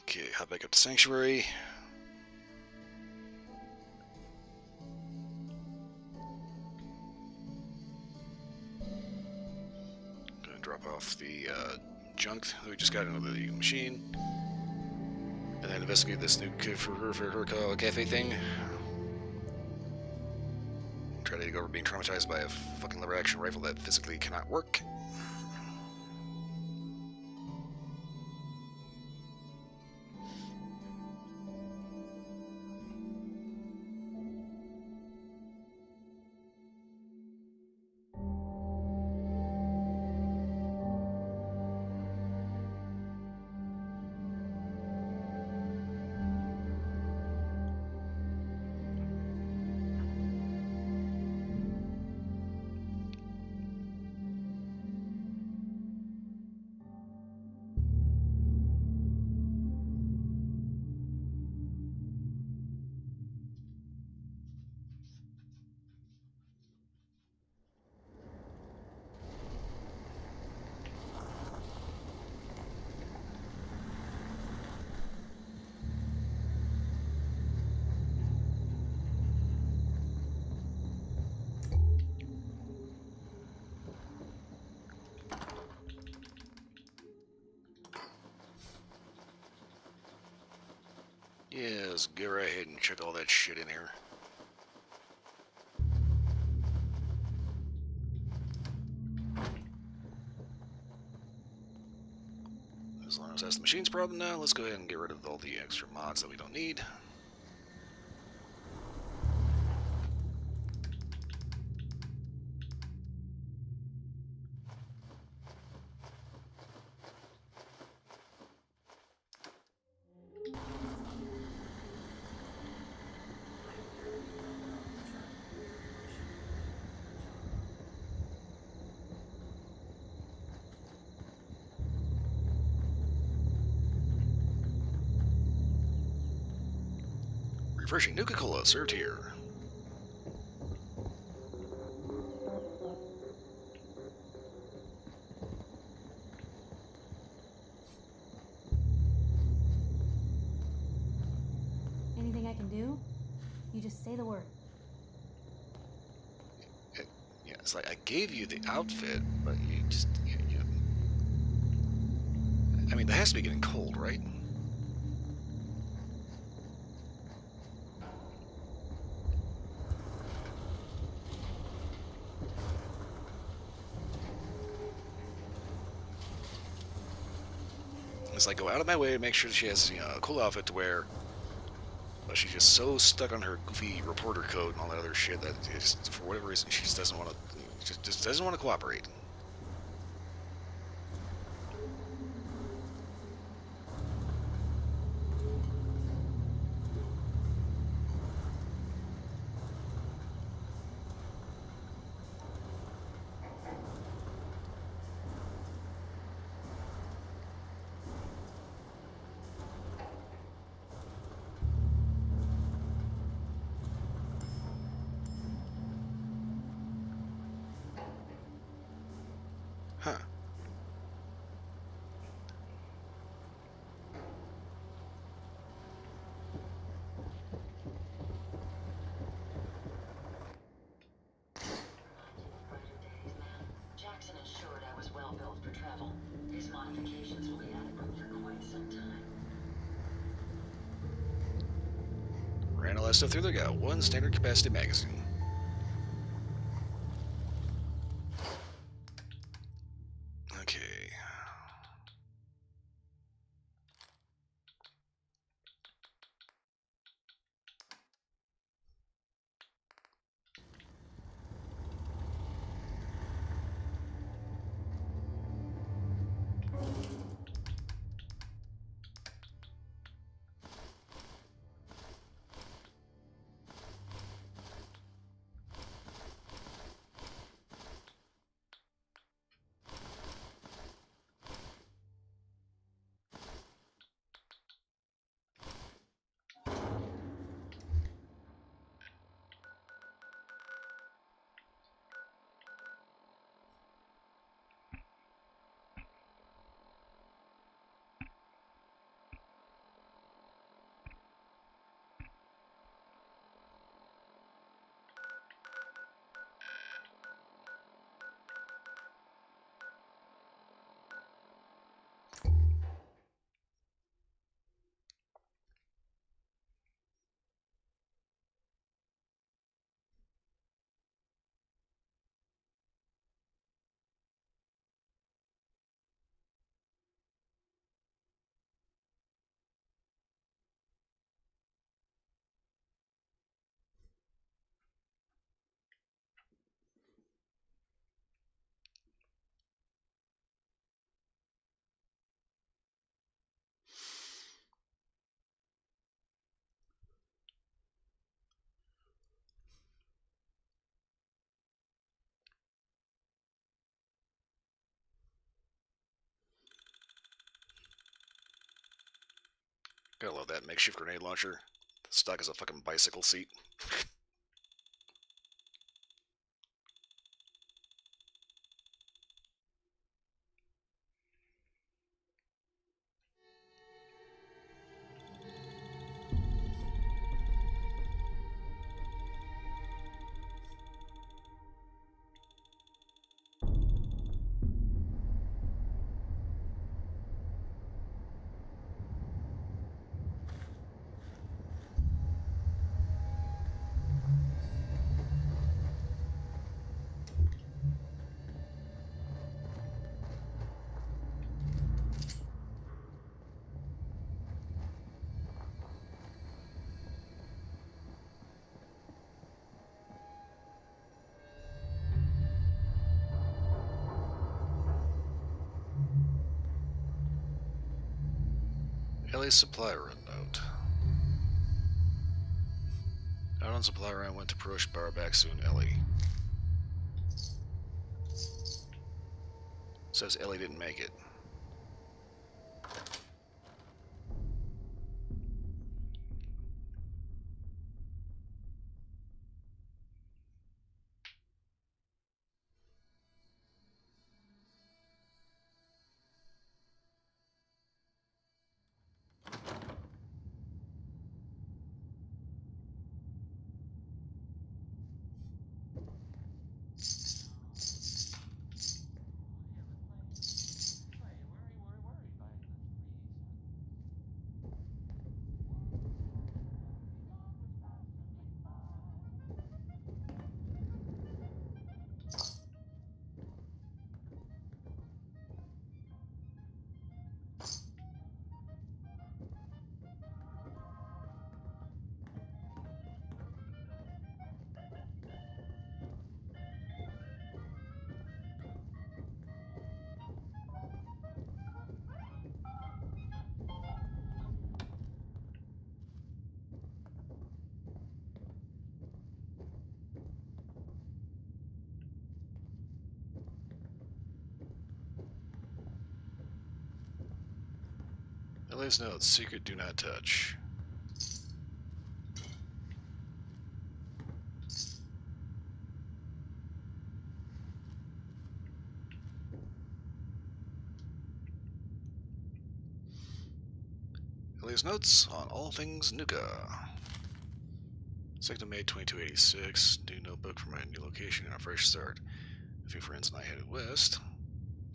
Okay, hop back up to Sanctuary. Gonna drop off the junk that we just got into the machine. And then investigate this new cafe thing. Try to go over being traumatized by a fucking lever action rifle that physically cannot work. just go right ahead and check all that shit in here. As long as that's the machine's problem now, let's go ahead and get rid of all the extra mods that we don't need. Refreshing Nuka-Cola served here. Anything I can do? You just say the word. Yeah, it's like I gave you the outfit, but you just... I mean, that has to be getting cold, right? It's like go out of my way to make sure she has, a cool outfit to wear. But she's just so stuck on her goofy reporter coat and all that other shit that just, for whatever reason, she just doesn't want to, just doesn't want to cooperate. Huh. Jackson assured I was well built for travel. His modifications will be adequate for quite some time. Ran all that stuff through there, got one standard capacity magazine. Okay. Gotta love that makeshift grenade launcher. Stuck as a fucking bicycle seat. Ellie's supply run note. Out on supply run, went to Perosh Barabaksu and Ellie. Says Ellie didn't make it. Ellie's note, secret do not touch. Ellie's notes on all things Nuka. 2nd of May 2286, new notebook for my new location and a fresh start. A few friends and I headed west,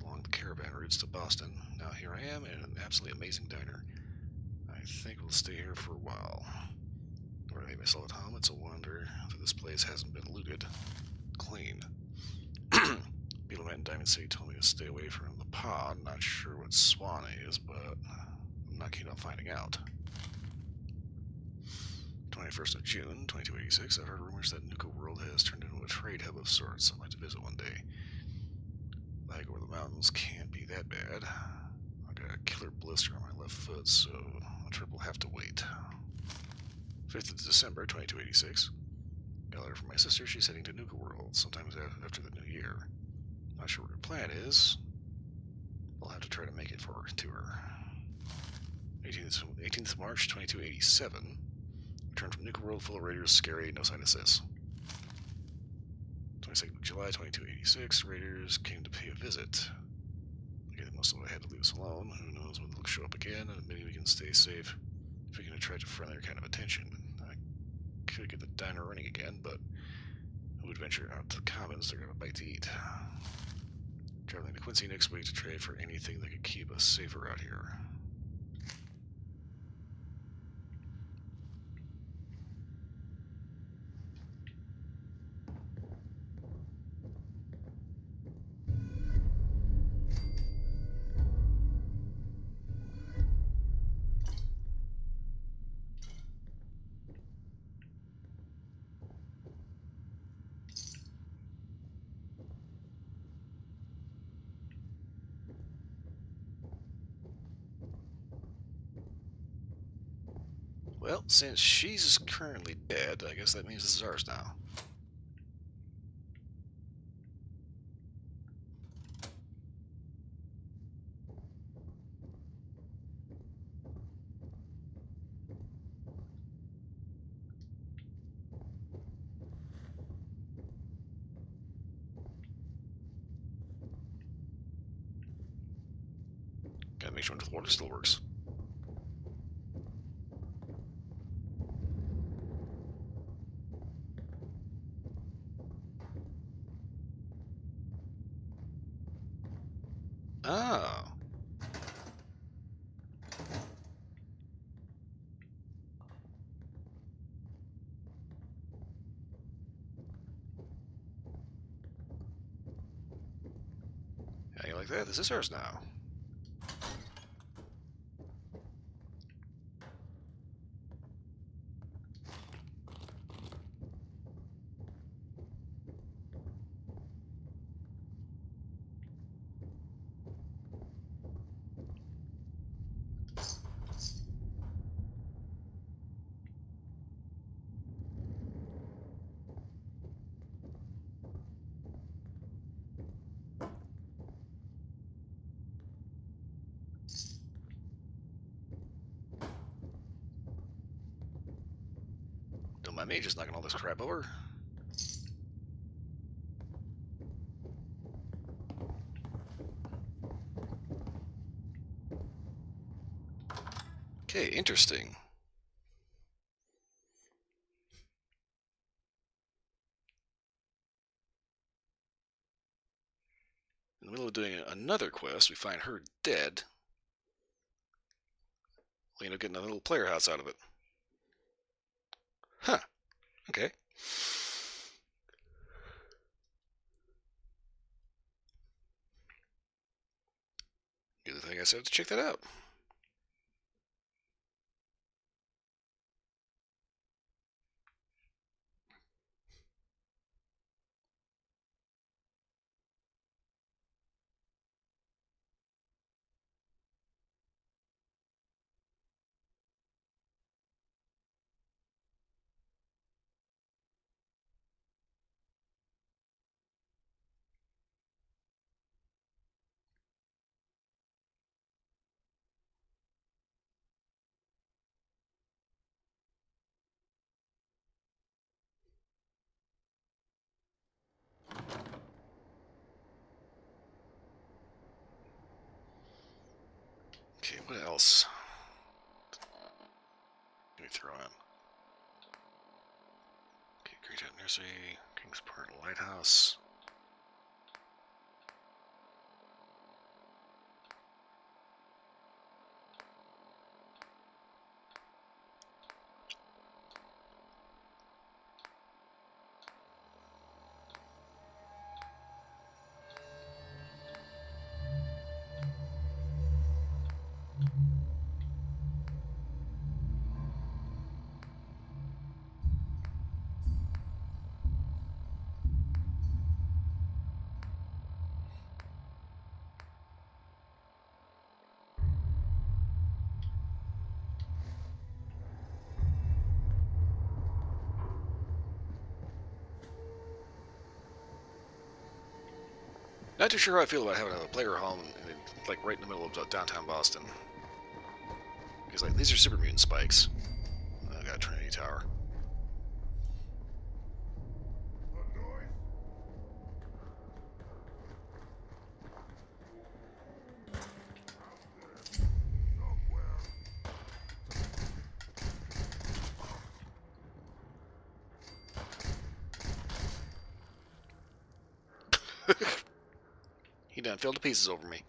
along the caravan routes to Boston. Now here I am in an absolutely amazing diner. I think we'll stay here for a while. When I made myself at home, it's a wonder that this place hasn't been looted. Clean. Beetleman and Diamond City told me to stay away from the pod. Not sure what Swan is, but I'm not keen on finding out. 21st of June, 2286, I've heard rumors that Nuka World has turned into a trade hub of sorts. I'd like to visit one day. Like over the mountains can't be that bad. I got a killer blister on my left foot, so a trip will have to wait. 5th of December, 2286. Got a letter from my sister. She's heading to Nuka World sometimes after the new year. Not sure what her plan is. I'll have to try to make it to her. 18th of March, 2287. Returned from Nuka World full of raiders, scary, no sign of sis. 22nd of July, 2286. Raiders came to pay a visit. I guess most of them had to leave us alone. Who knows when they'll show up again, and maybe we can stay safe if we can attract a friendlier kind of attention. I could get the diner running again, but who would venture out to the commons? They're gonna bite to eat. Traveling to Quincy next week to trade for anything that could keep us safer out here. Well, since she's currently dead, I guess that means this is ours now. Gotta make sure the water still works. Oh. How you like that? This is ours now. mind me just knocking all this crap over. Okay, interesting. In the middle of doing another quest, we find her dead. We end up getting a little player house out of it. Huh. Okay. Good thing I said to check that out. Okay, what else? Let me throw in. Okay, Greytown Nursery, Kingsport Lighthouse. Not too sure how I feel about having a player home, like right in the middle of downtown Boston. Because like these are super mutant spikes. I got Trinity Tower. He done fell to pieces over me.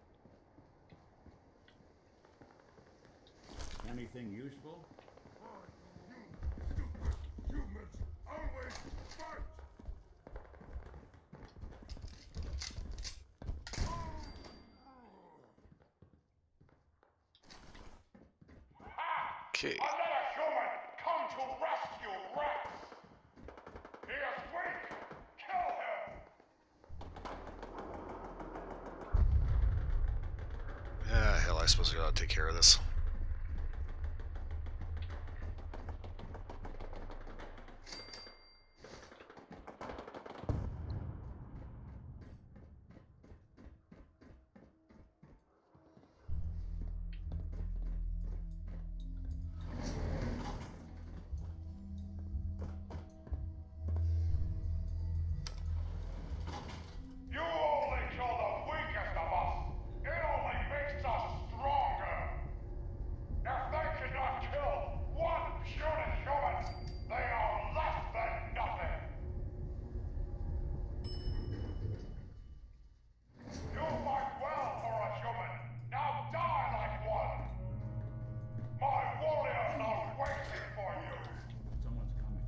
Anything useful? Okay. Another human come to rescue Rex! He is weak! Kill him! Ah, hell, I suppose I gotta take care of this. You only kill the weakest of us! It only makes us stronger! If they cannot kill one puny human, they are less than nothing! You fight well for a human! Now die like one! My warriors are waiting for you! Someone's coming.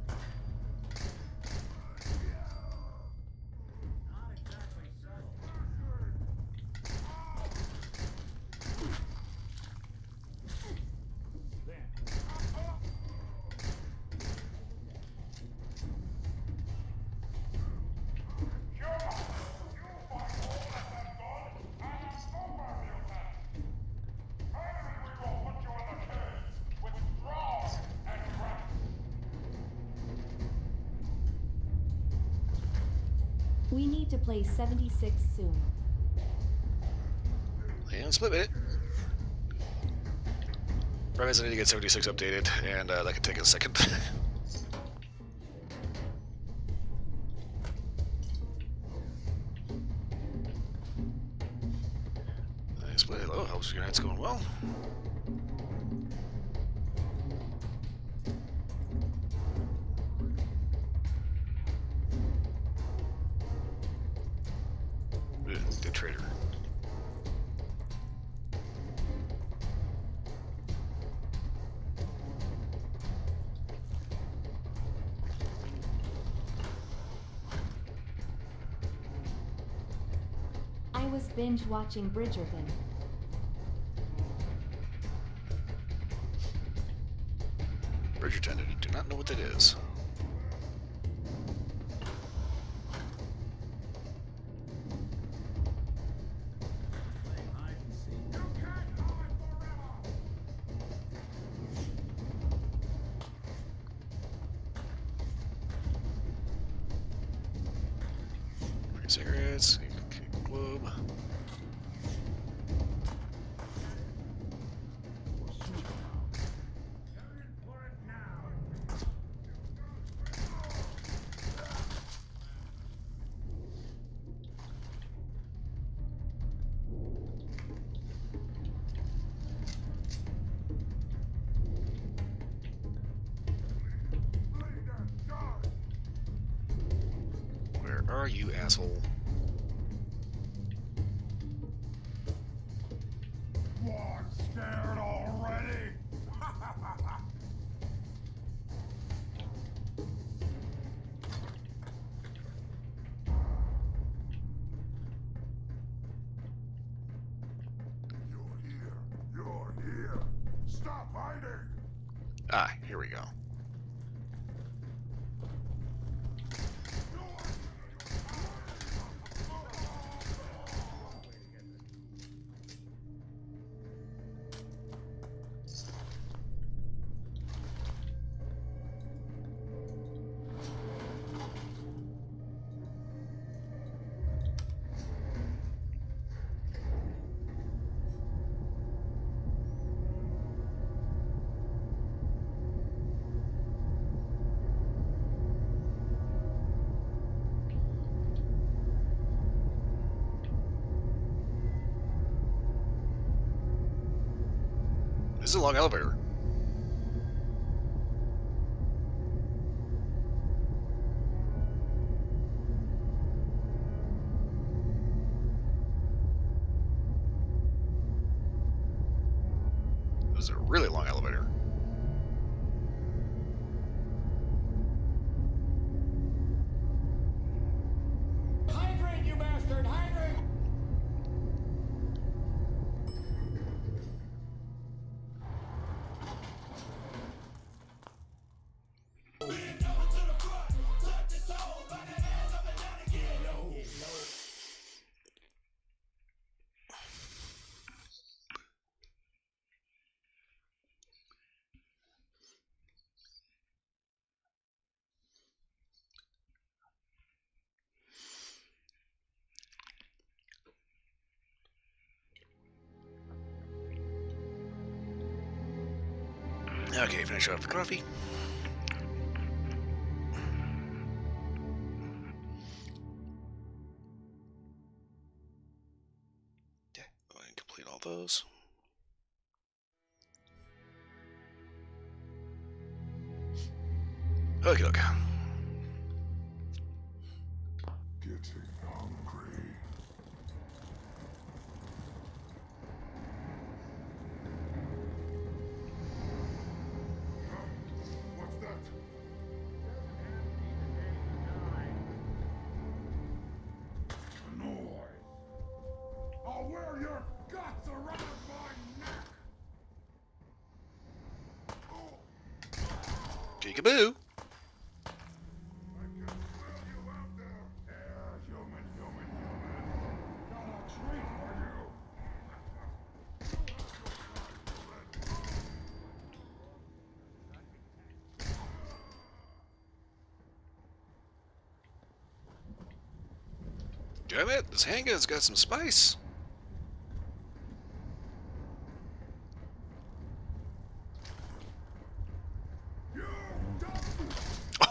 Not exactly subtle. We need to play 76 soon. And split it. Problem is I need to get 76 updated, and that could take a second. Hopes your night's going well. Good trader. I was binge watching Bridgerton. Bridgerton, I do not know what that is. Cigarettes, globe. Where are you, asshole? What, scared already? You're here. Stop hiding. Ah, here we go. This is a long elevator. This is a really long elevator. Hydrate, you bastard! Hydrate! Okay, finish off the coffee. Yeah, go ahead and complete all those. Okay, look. Getting hungry. What's that? Noise. I'll wear your guts around my neck. Peekaboo. Damn it, this handgun's got some spice.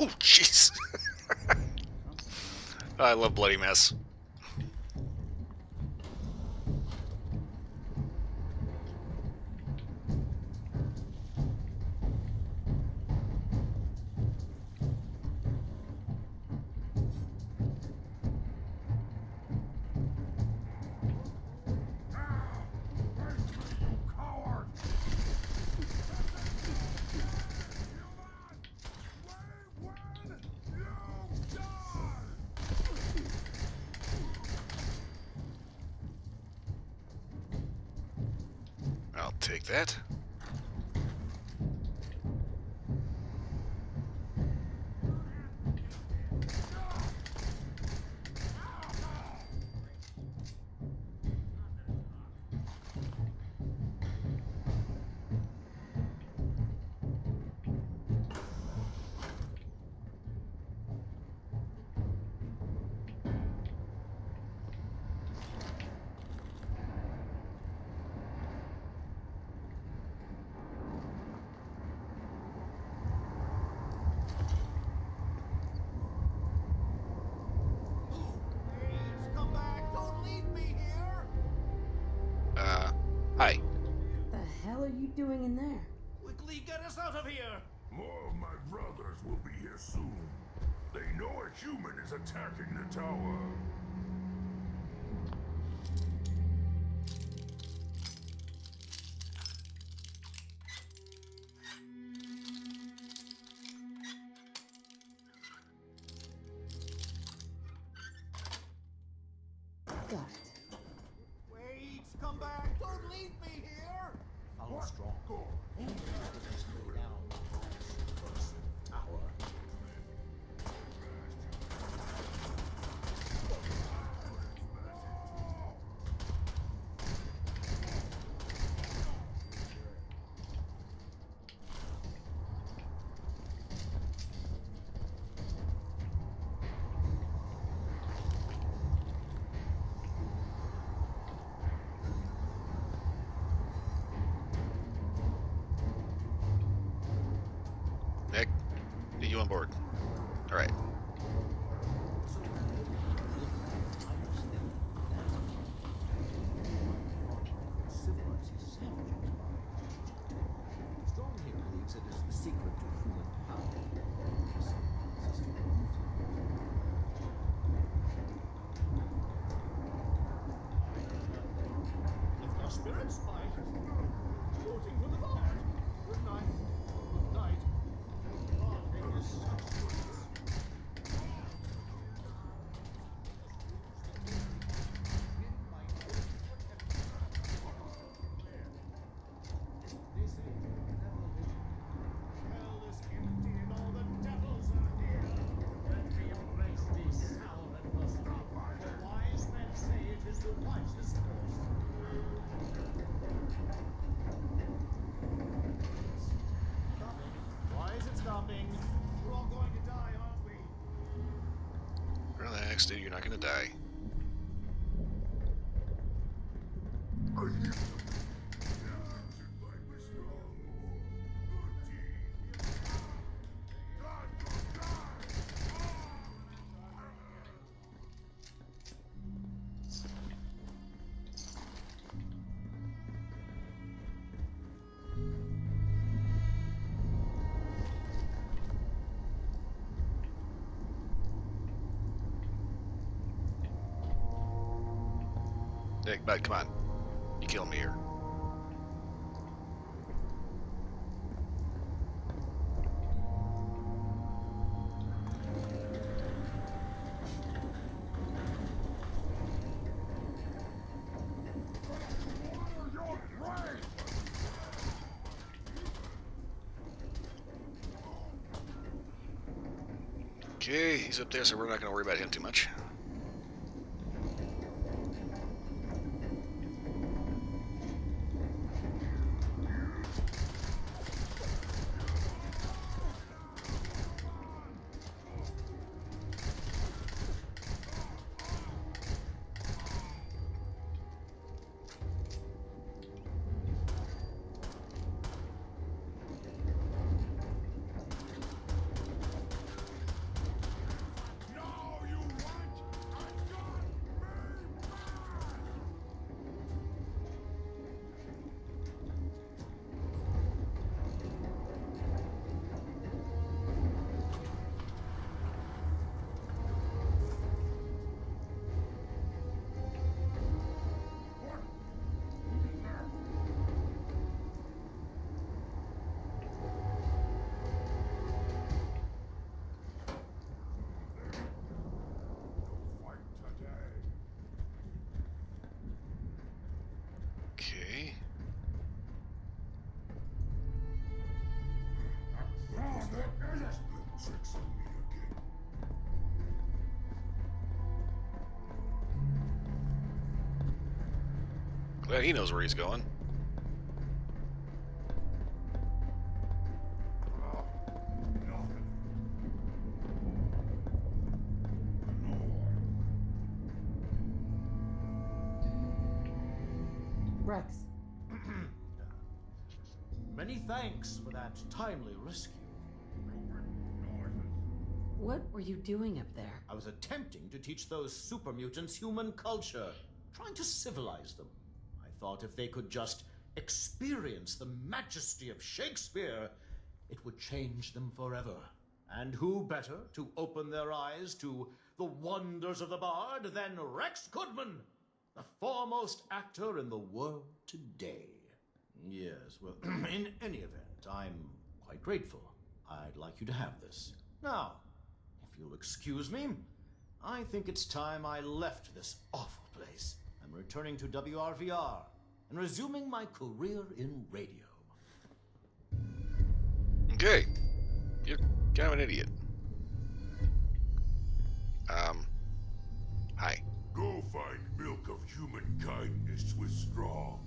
Oh, jeez. I love bloody mess. take that. Come back! Don't leave me here! Hi. What the hell are you doing in there? Quickly get us out of here! More of my brothers will be here soon. They know a human is attacking the tower. Got it. Wait! Come back! Don't leave me here! Follow strong. Go. Down. Tower. Nick, get you on board. All right. Strong here believes it is the secret to human power. Lift our spirits by voting for the Lord. Good night. Good night. God gave us such goodness. They say never vision. Hell is empty and all the devils are here. Let me embrace this sour and lustful. The wise men say it is the wisest course. Stopping. Why is it stopping? We're all going to die, aren't we? Relax, dude. You're not gonna die. Nick, bud, come on. You kill me here. Okay, he's up there, so we're not going to worry about him too much. Now you want Glad he knows where he's going. Rex. Many thanks for that timely rescue. What were you doing up there? I was attempting to teach those super mutants human culture, trying to civilize them. I thought if they could just experience the majesty of Shakespeare, it would change them forever. And who better to open their eyes to the wonders of the bard than Rex Goodman, the foremost actor in the world today? Yes, well, in any event, I'm quite grateful. I'd like you to have this. Now, if you'll excuse me, I think it's time I left this awful place. I'm returning to WRVR and resuming my career in radio. Okay. You're kind of an idiot. Hi. Go find milk of human kindness with Strong.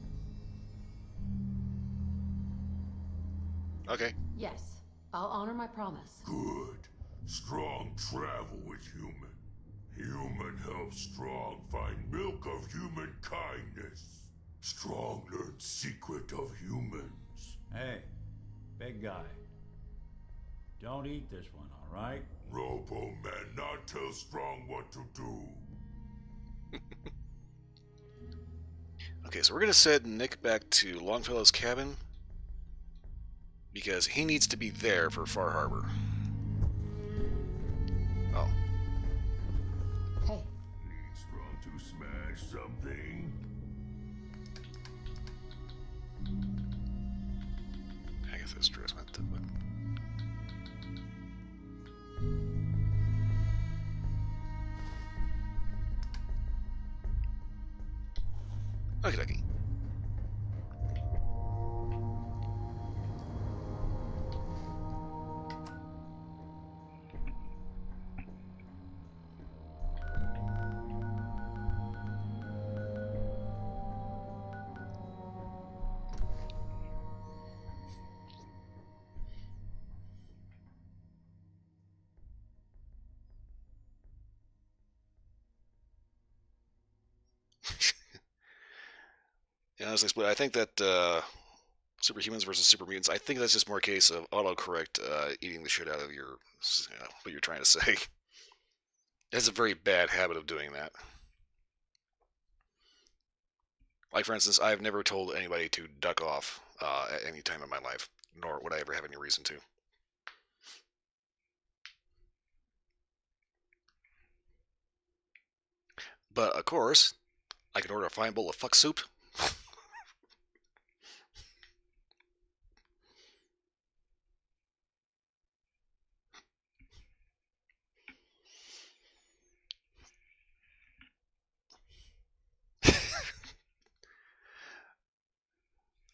Okay. Yes, I'll honor my promise. Good. Strong travel with Human. Human helps Strong find milk of human kindness. Strong learns secret of humans. Hey, big guy. Don't eat this one, all right? Robo-Man not tell Strong what to do. Okay, so we're going to send Nick back to Longfellow's cabin because he needs to be there for Far Harbor. Oh. Hey. Need Strong to smash something? I guess that's true. It's meant to, but... Okie dokie. Yeah, honestly, Split, I think that superhumans versus super mutants, I think that's just more a case of autocorrect eating the shit out of your what you're trying to say. It has a very bad habit of doing that. Like, for instance, I've never told anybody to duck off at any time in my life, nor would I ever have any reason to. But, of course, I could order a fine bowl of fuck soup.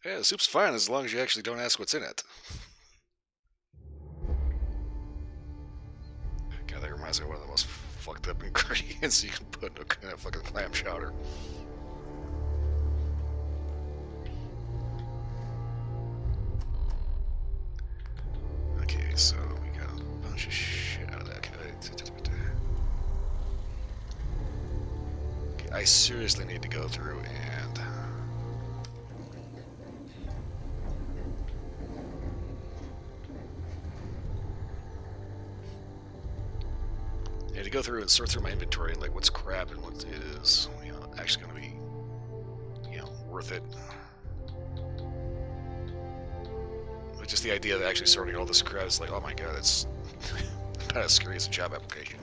Yeah, the soup's fine as long as you actually don't ask what's in it. God, that reminds me of one of the most fucked up ingredients you can put in a fucking clam chowder. Okay, so we got a bunch of shit out of that. Okay, I seriously need to go through and... I need to go through and sort through my inventory and like what's crap and what is, you know, actually going to be, you know, worth it. But just the idea of actually sorting all this crap is like, oh my god, it's about as scary as a job application.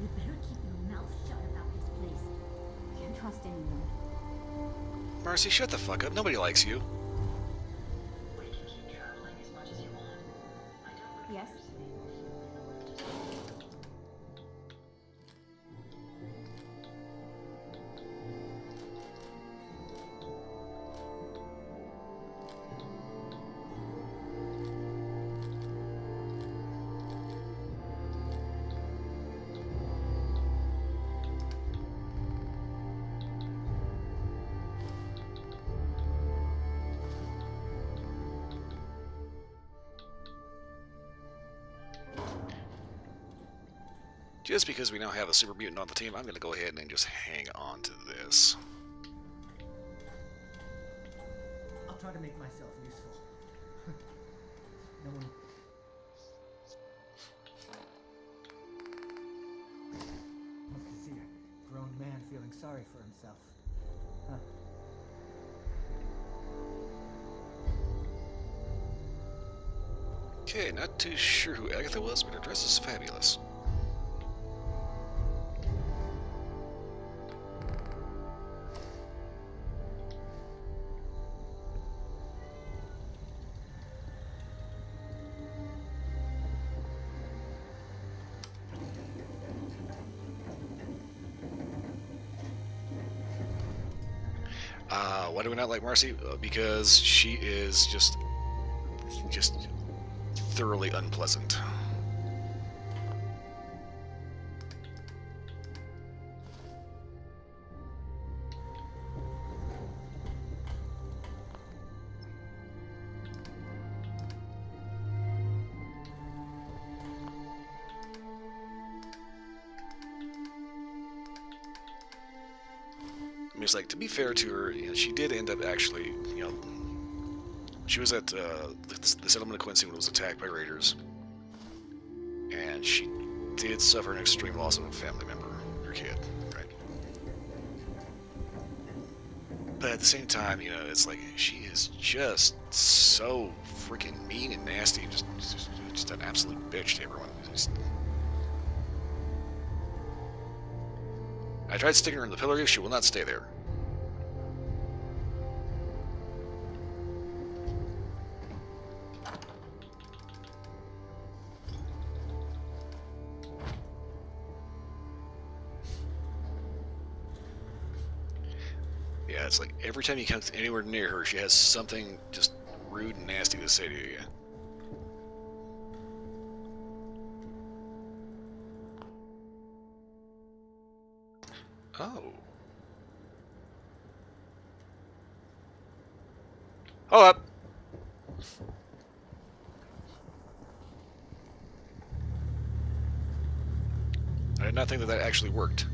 You better keep your mouth shut about this place. Can't trust anyone. Marcy, shut the fuck up. Nobody likes you. Yes? just because we now have a super mutant on the team, I'm going to go ahead and just hang on to this. I'll try to make myself useful. No one. Wants to see a grown man feeling sorry for himself. Huh. Okay, not too sure who Agatha was, but her dress is fabulous. Why do we not like Marcy? Because she is just thoroughly unpleasant. I mean, it's like, to be fair to her, you know, she did end up actually, you know, she was at the settlement of Quincy when it was attacked by raiders, and she did suffer an extreme loss of a family member, her kid, right? But at the same time, you know, it's like she is just so freaking mean and nasty, just an absolute bitch to everyone. I tried sticking her in the pillory, she will not stay there. Yeah, it's like every time you come anywhere near her, she has something just rude and nasty to say to you. Oh. Hold up. I did not think that actually worked.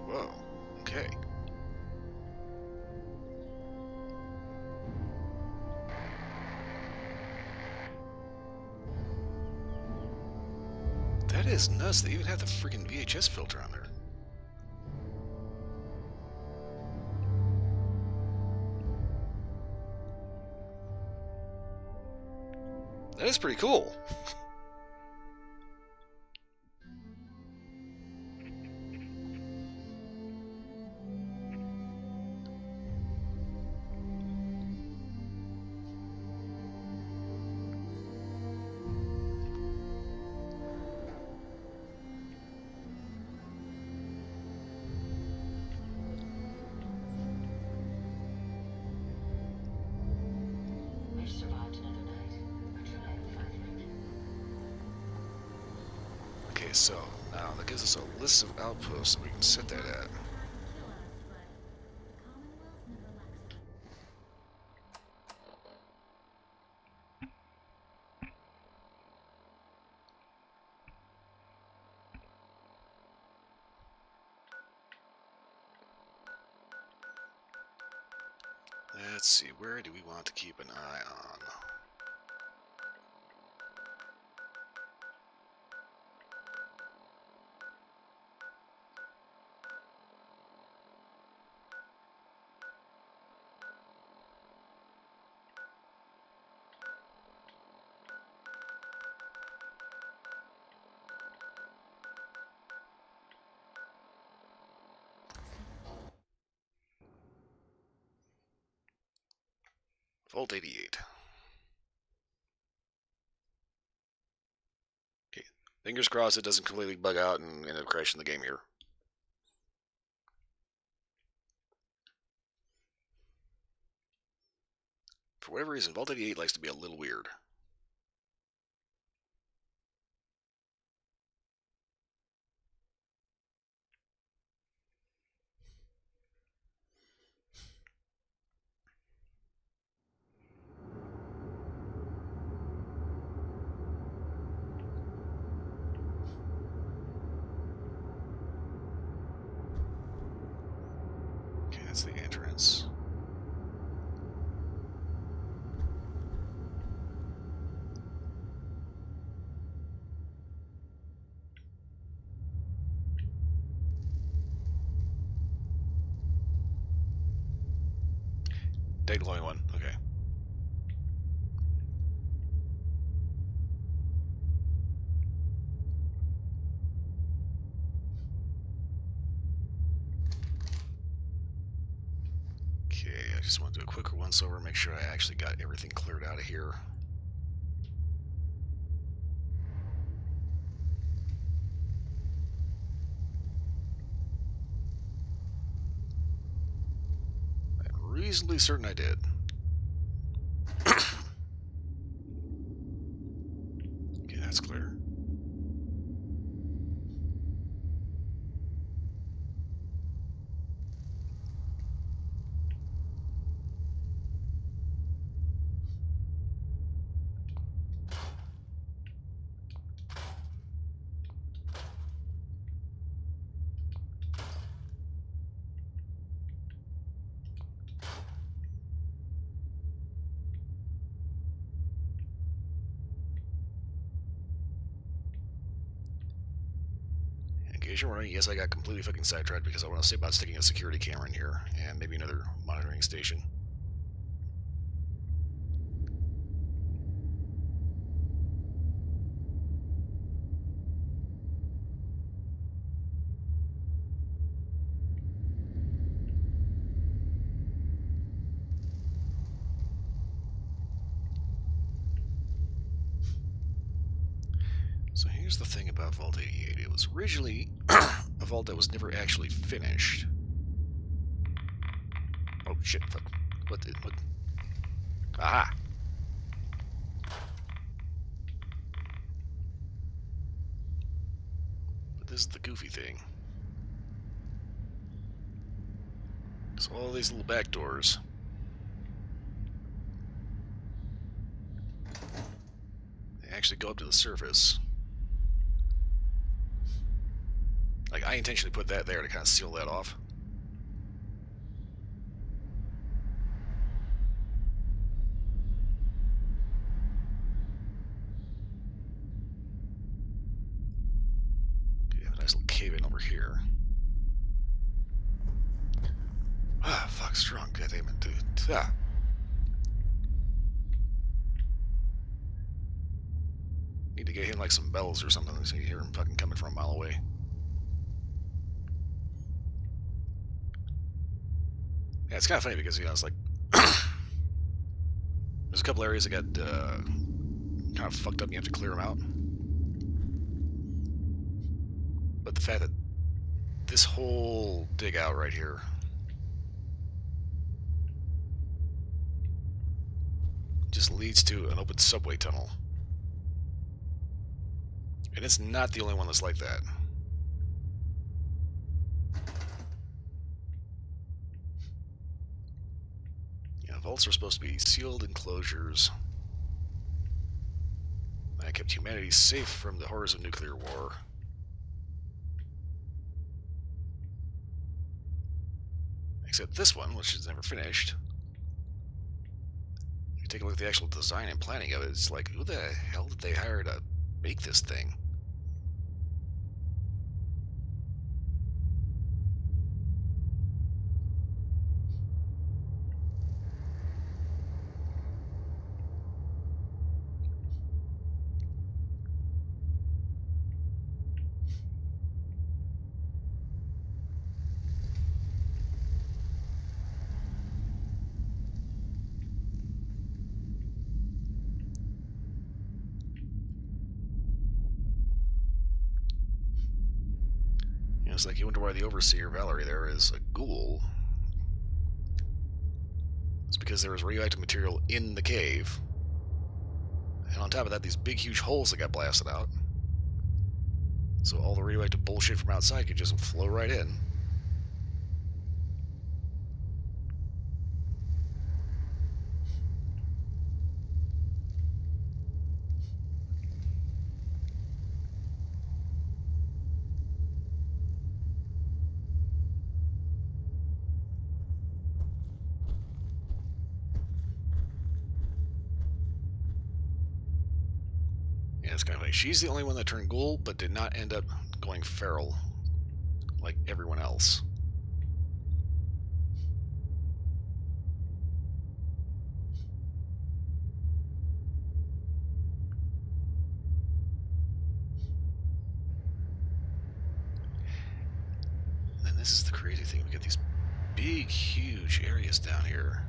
Whoa. Okay. That is nuts. They even have the freaking VHS filter on there. That is pretty cool. so now that gives us a list of outposts that we can set that at. Let's see, where do we want to keep an eye on? Vault 88. Okay, fingers crossed it doesn't completely bug out and end up crashing the game here. For whatever reason, Vault 88 likes to be a little weird. Okay, that's the entrance. Take the glowing one, okay. Okay, I just want to do a quicker once over, make sure I actually got everything cleared out of here. I'm reasonably certain I did. Okay, that's clear. In case you're wondering, yes, I got completely fucking sidetracked because I want to say about sticking a security camera in here and maybe another monitoring station. So here's the thing about Vault 88. It was originally a vault that was never actually finished. Oh shit, fuck. What? Aha! But this is the goofy thing. So all these little back doors. They actually go up to the surface. Like, I intentionally put that there to kind of seal that off. Okay, have a nice little cave in over here. Ah, fuck, strong, goddammit, dude. Ah. Need to get him like some bells or something so you hear him fucking coming from a mile away. Yeah, it's kind of funny because, you know, it's like... there's a couple areas that got kind of fucked up and you have to clear them out. But the fact that this whole dig out right here just leads to an open subway tunnel And it's not the only one that's like that. Yeah, vaults are supposed to be sealed enclosures that kept humanity safe from the horrors of nuclear war. Except this one, which is never finished. If you take a look at the actual design and planning of it, it's like, who the hell did they hire to make this thing? It's like you wonder why the overseer Valerie there is a ghoul. It's because there was radioactive material in the cave. And on top of that, these big, huge holes that got blasted out. So all the radioactive bullshit from outside could just flow right in. Yeah, it's kind of like she's the only one that turned ghoul, but did not end up going feral like everyone else. And this is the crazy thing. We got these big, huge areas down here.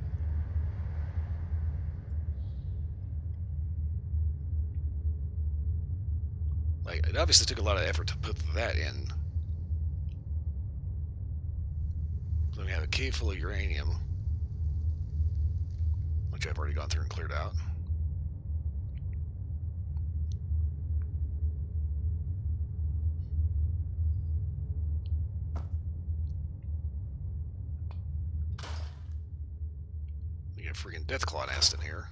Like, it obviously took a lot of effort to put that in. Then we have a cave full of uranium, which I've already gone through and cleared out. We got a freaking Deathclaw nest in here.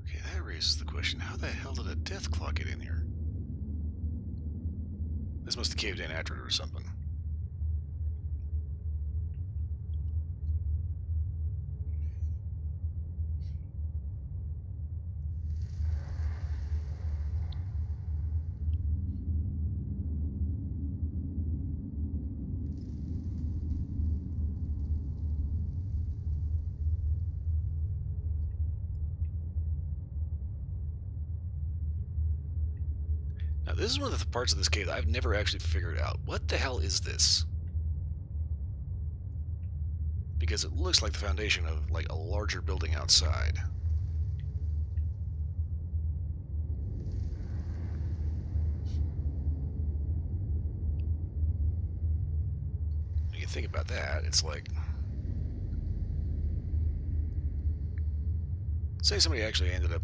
Okay, that raises the question, how the hell did a Deathclaw get in here? This must have caved in after it or something. Now, this is one of the parts of this cave that I've never actually figured out. What the hell is this? Because it looks like the foundation of, like, a larger building outside. When you think about that, it's like... Say somebody actually ended up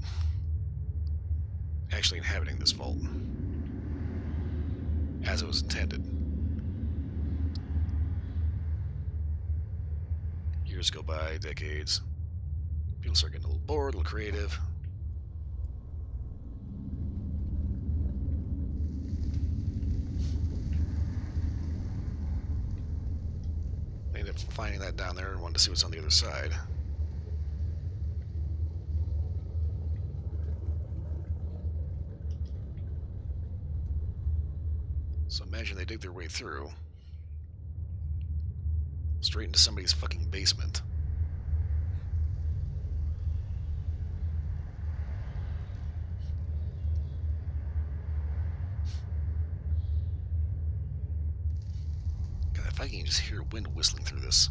inhabiting this vault as it was intended. Years go by, decades. People start getting a little bored, a little creative. They end up finding that down there and wanted to see what's on the other side. So imagine they dig their way through, straight into somebody's fucking basement. if I can just hear wind whistling through this.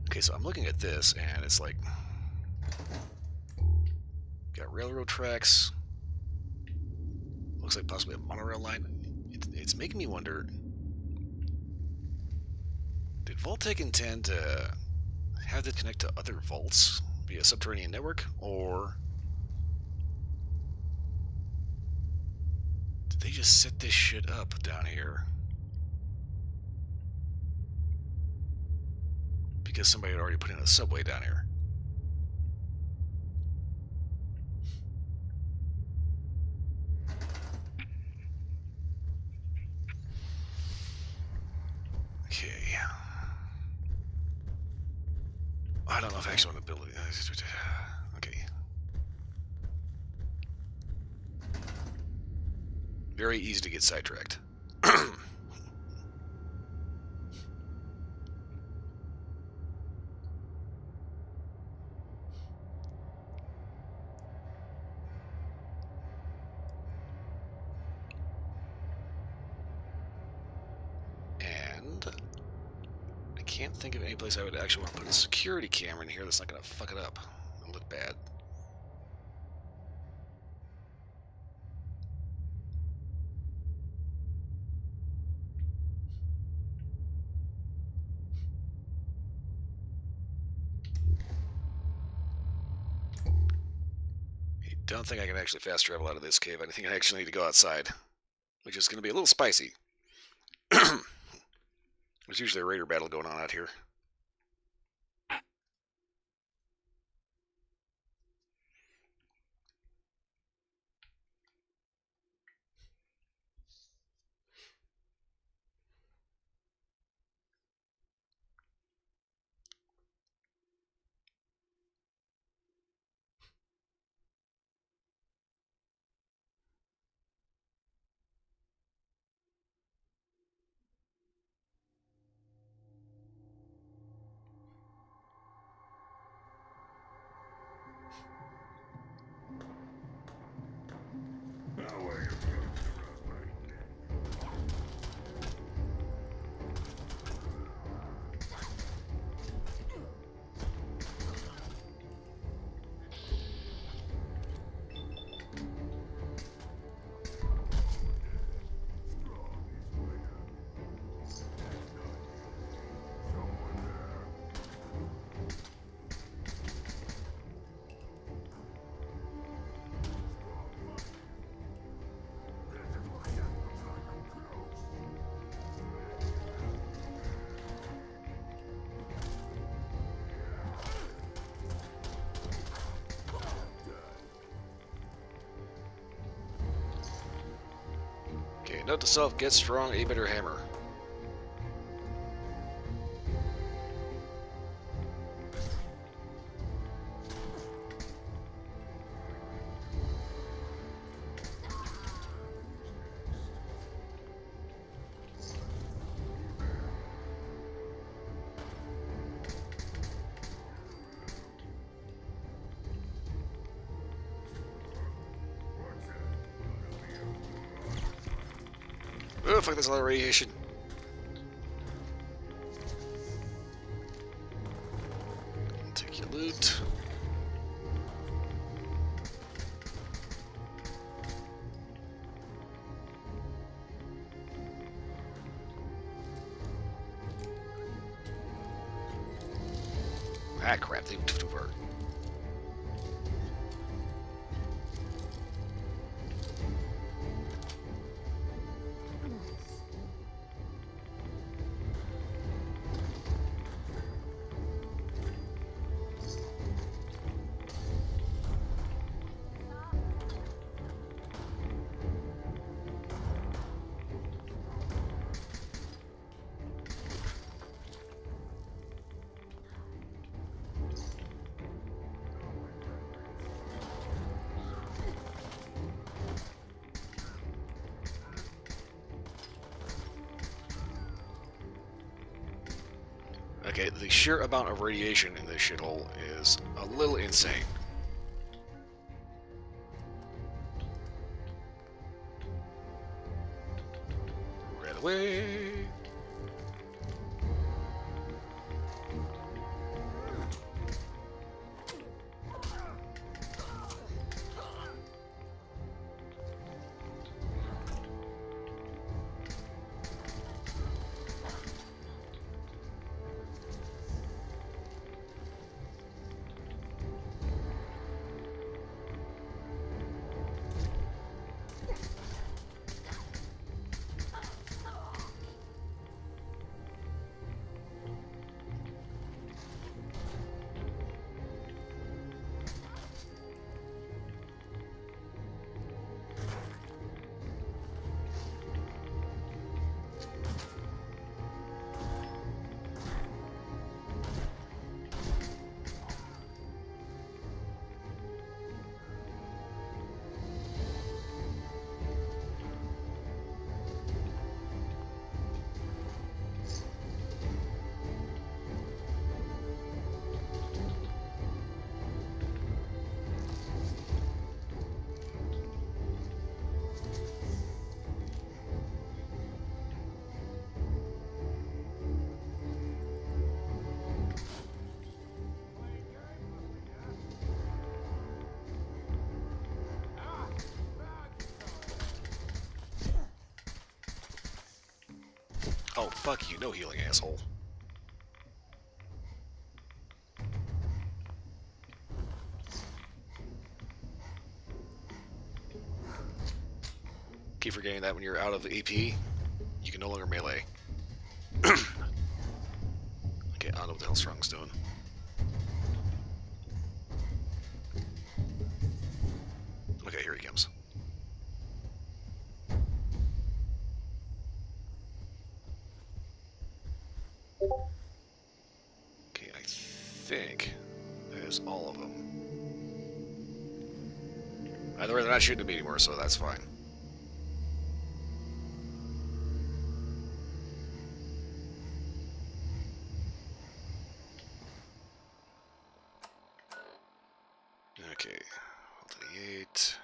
Okay, so I'm looking at this, and it's like, got railroad tracks. Looks like possibly a monorail line. It's making me wonder, did Vault-Tec intend to have it connect to other vaults via subterranean network, or did they just set this shit up down here because somebody had already put in a subway down here? Okay. I don't know if I actually want to build it. Okay. Very easy to get sidetracked. And I can't think of any place I would actually want to put a security camera in here that's not going to fuck it up and look bad. Don't think I can actually fast travel out of this cave. I think I actually need to go outside, which is going to be a little spicy. There's usually a raider battle going on out here. Okay, note to self, get strong, a better hammer. Oh, fuck, that's a lot of radiation. Take your loot. Ah, crap, they moved over. Okay, the sheer amount of radiation in this shithole is a little insane. Right away. Oh, fuck you. No healing, asshole. Keep forgetting that when you're out of the AP, you can no longer melee. Okay, I don't know what the hell Strong's doing. Okay, here he comes. Okay, I think there's all of them. Either way, they're not shooting at me anymore, so that's fine. Okay, 38.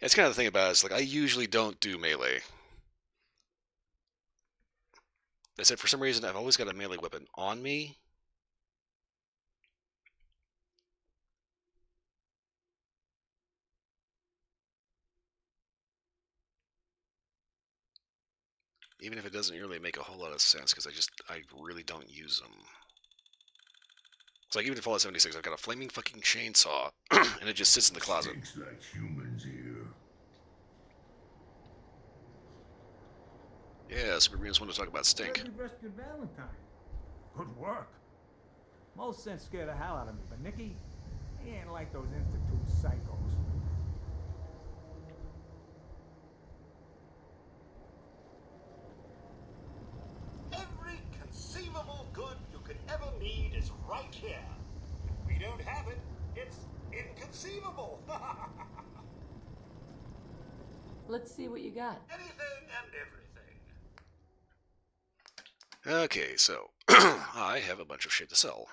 It's kind of the thing about it, it's like I usually don't do melee. I said for some reason I've always got a melee weapon on me. Even if it doesn't really make a whole lot of sense, because I really don't use them. It's like even in Fallout 76, I've got a flaming fucking chainsaw, and it just sits in the closet. Stinks like humans here. Yeah, Super Greens want to talk about stink. Heard you rescued Valentine. Good work. Most sense scared the hell out of me, but Nikki, he ain't like those Institute psychos. Every conceivable good you could ever need is right here. If we don't have it, it's inconceivable. Let's see what you got. Anything and everything. Okay, so I have a bunch of shit to sell.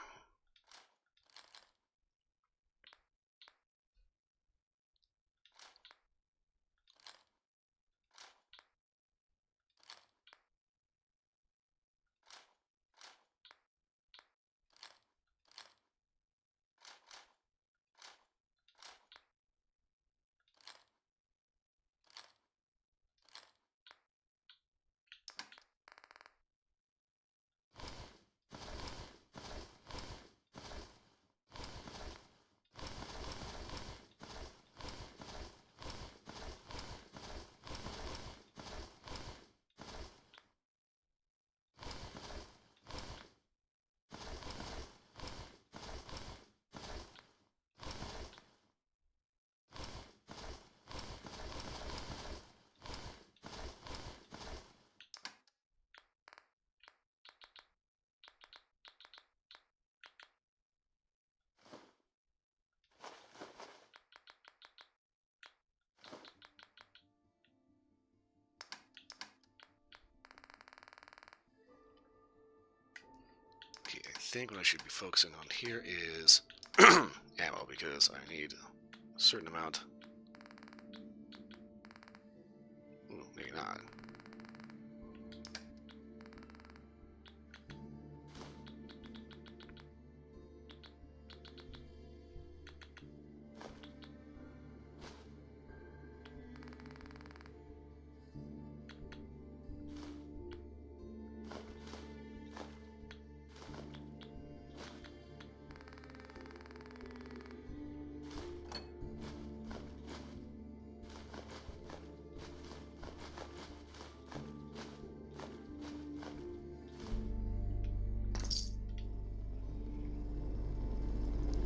think what I should be focusing on here is ammo, because I need a certain amount. Ooh, maybe not.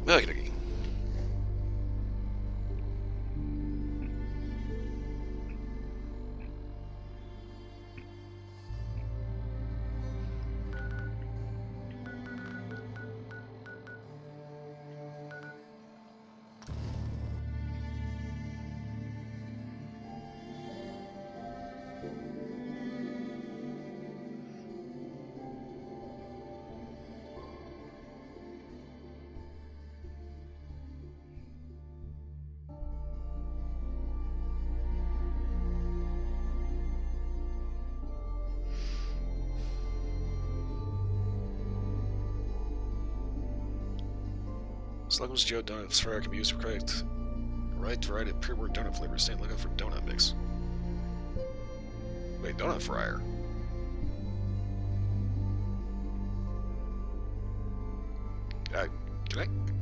Okie dokie. Slugman's Joe Donuts Fryer can be used for correct right variety of pre-work donut flavors. Stay lookout for donut mix. Wait, donut fryer.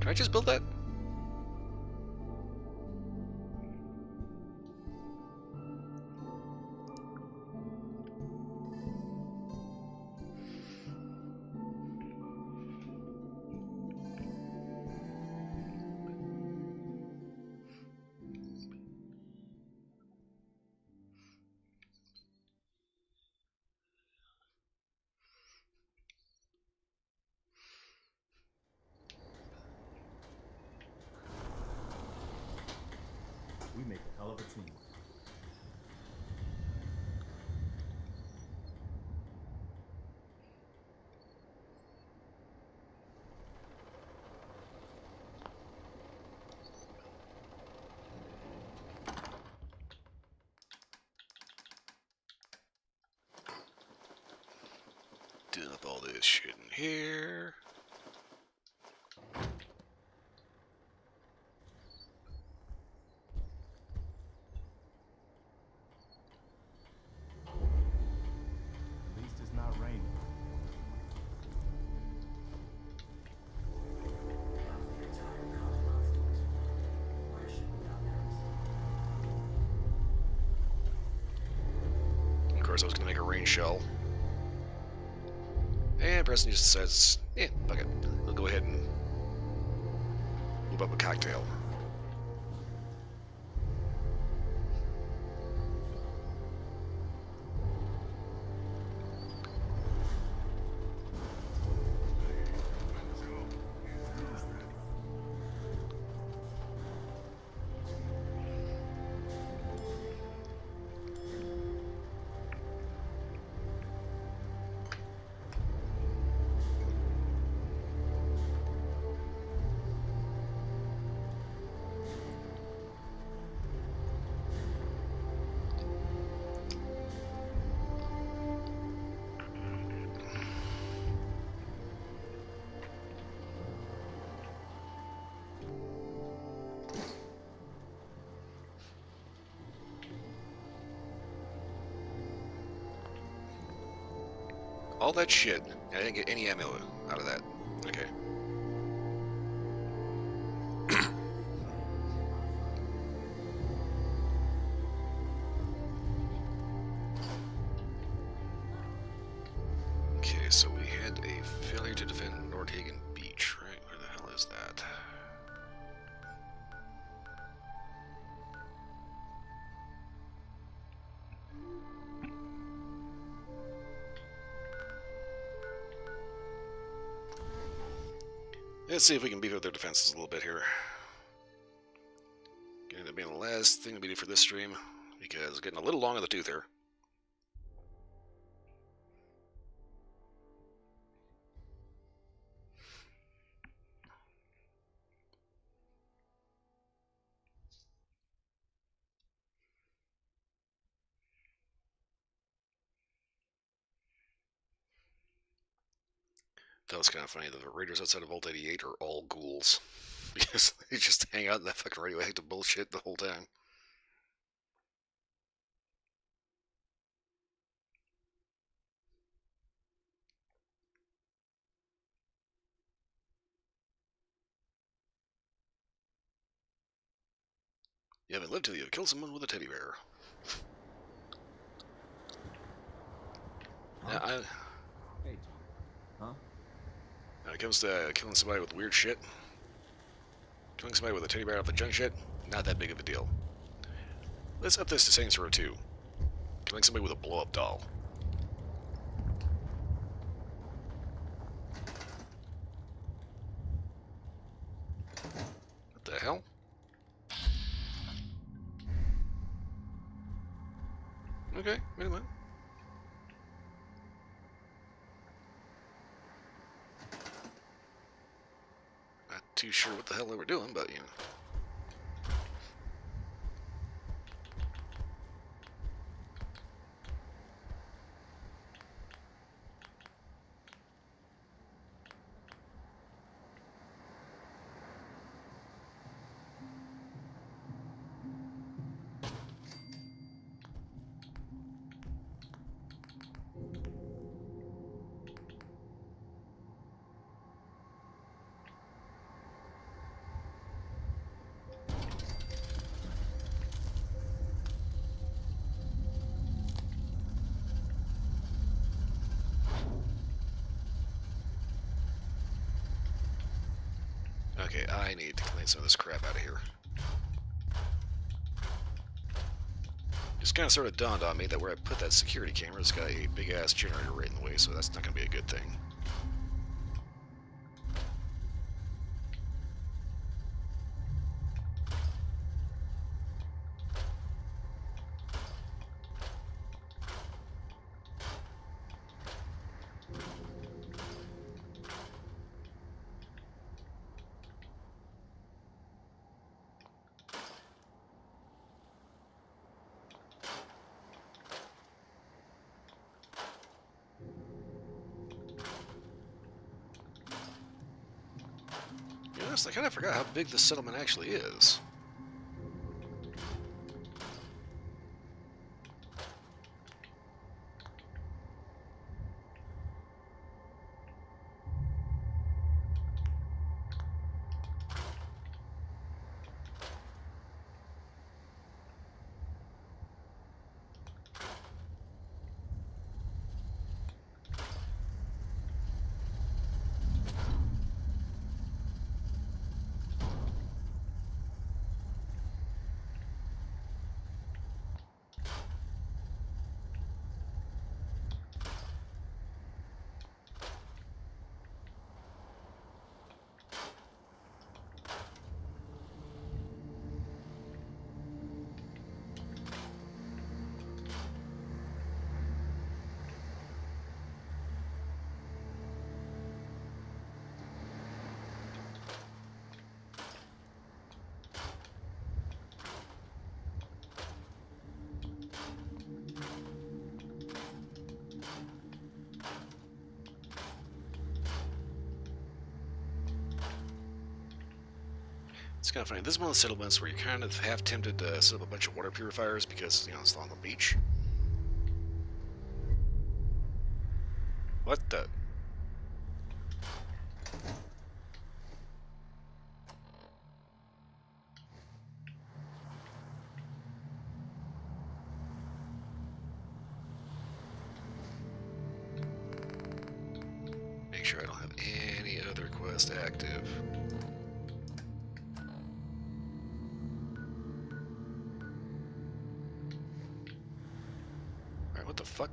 Can I just build that? We make a hell of a team. Dump all this shit in here. At least it's not raining. Of course, I was gonna make a rain shell. And Preston just says, yeah, fuck it. We'll go ahead and whip up a cocktail. All that shit, and I didn't get any ammo out of that. Okay. Okay, so we had a failure to defend Nordhagen Beach, right? Where the hell is that? Let's see if we can beef up their defenses a little bit here. Gonna end up being the last thing to be do for this stream, because it's getting a little long in the tooth here. That was kind of funny. The raiders outside of Vault 88 are all ghouls. Because they just hang out in that fucking radioactive bullshit the whole time. You haven't lived till you've killed someone with a teddy bear. Huh? Now, Hey, Tom. Huh? when it comes to killing somebody with weird shit, killing somebody with a teddy bear off the junk shit, not that big of a deal. Let's up this to Saints Row 2. Killing somebody with a blow-up doll. What the hell? Okay, wait a minute. Not too sure what the hell they were doing, but you know. Okay, I need to clean some of this crap out of here. Just kind of sort of dawned on me that where I put that security camera has got a big-ass generator right in the way, so that's not going to be a good thing. Honestly, I kind of forgot how big this settlement actually is. It's kind of funny. This is one of the settlements where you're kind of half tempted to set up a bunch of water purifiers because, you know, it's along the beach. What the? Make sure I don't have any other quest active. Alright, what the fuck?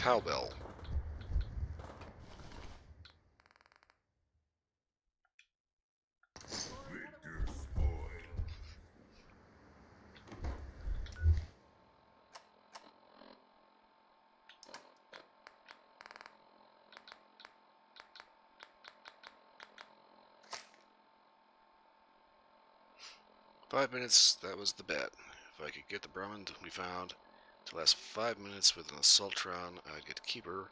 cowbell. Victor spoil. 5 minutes, that was the bet. If I could get the Brahmin we found to last 5 minutes with an Assaultron, I'd get to keep her,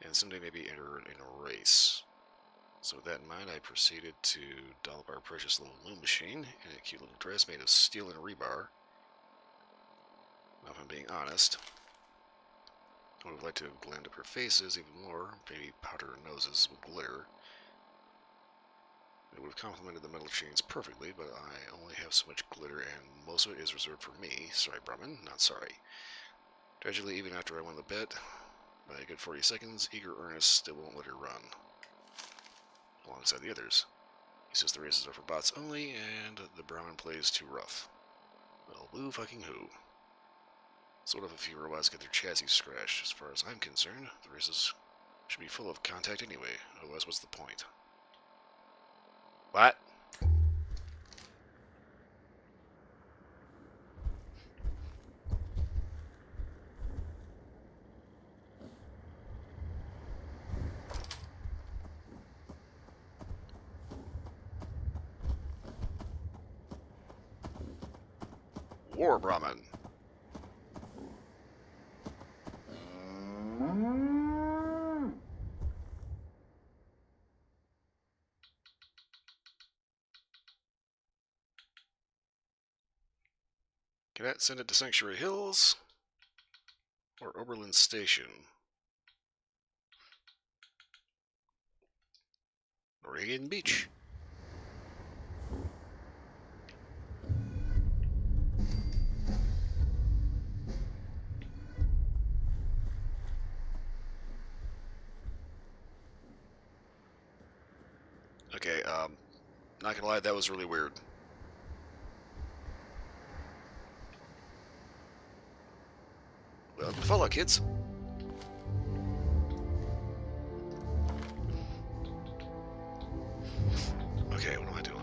and someday maybe enter in a race. So with that in mind, I proceeded to dollop our precious little loom machine in a cute little dress made of steel and rebar. Now if I'm being honest, I would have liked to have glammed up her faces even more, maybe powder her noses with glitter. It would have complemented the metal chains perfectly, but I only have so much glitter, and most of it is reserved for me. Sorry, Brahmin, not sorry. Tragically, even after I won the bet, by a good 40 seconds, eager Ernest still won't let her run, alongside the others. He says the races are for bots only, and the Brahmin plays too rough. Well, boo fucking who. Sort of a few robots get their chassis scratched. As far as I'm concerned, the races should be full of contact anyway, otherwise what's the point? What? War Brahmin. Cadet send it to Sanctuary Hills or Oberlin Station. Oregon Beach. Okay, not gonna lie, that was really weird. Well, Fallout, kids. Okay, what am I doing?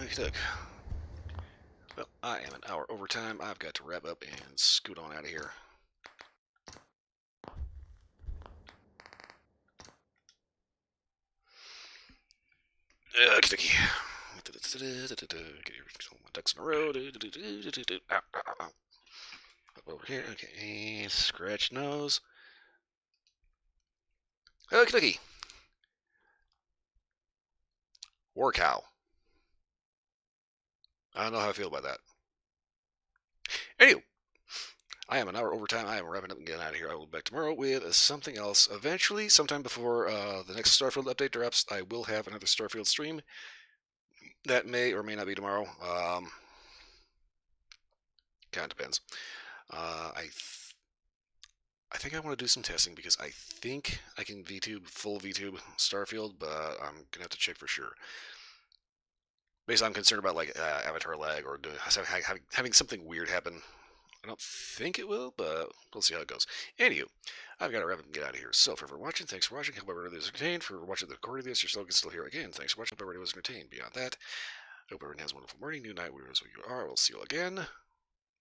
Okay, well, I am an hour overtime. I've got to wrap up and scoot on out of here. Okay. Get your ducks in a row. Up over here. Okay. Scratch nose. Okay. War cow. I don't know how I feel about that. Anyway, I am an hour overtime. I am wrapping up and getting out of here. I will be back tomorrow with something else. Eventually, sometime before the next Starfield update drops, I will have another Starfield stream. That may or may not be tomorrow. Kind of depends. I think I want to do some testing because I think I can full VTube Starfield, but I'm gonna have to check for sure. Basically, I'm concerned about like avatar lag or having something weird happen. I don't think it will, but we'll see how it goes. Anywho, I've got to wrap up and get out of here. So, for watching, thanks for watching. Hope everyone was entertained. For watching the recording of this, you're still here again. Thanks for watching. Hope everyone was entertained. Beyond that, hope everyone has a wonderful morning, new night, wherever you are. We'll see you again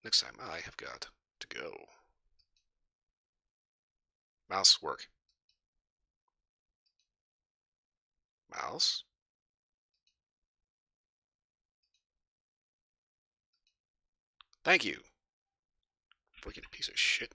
next time. I have got to go. Mouse, work. Mouse? Thank you. Freaking piece of shit.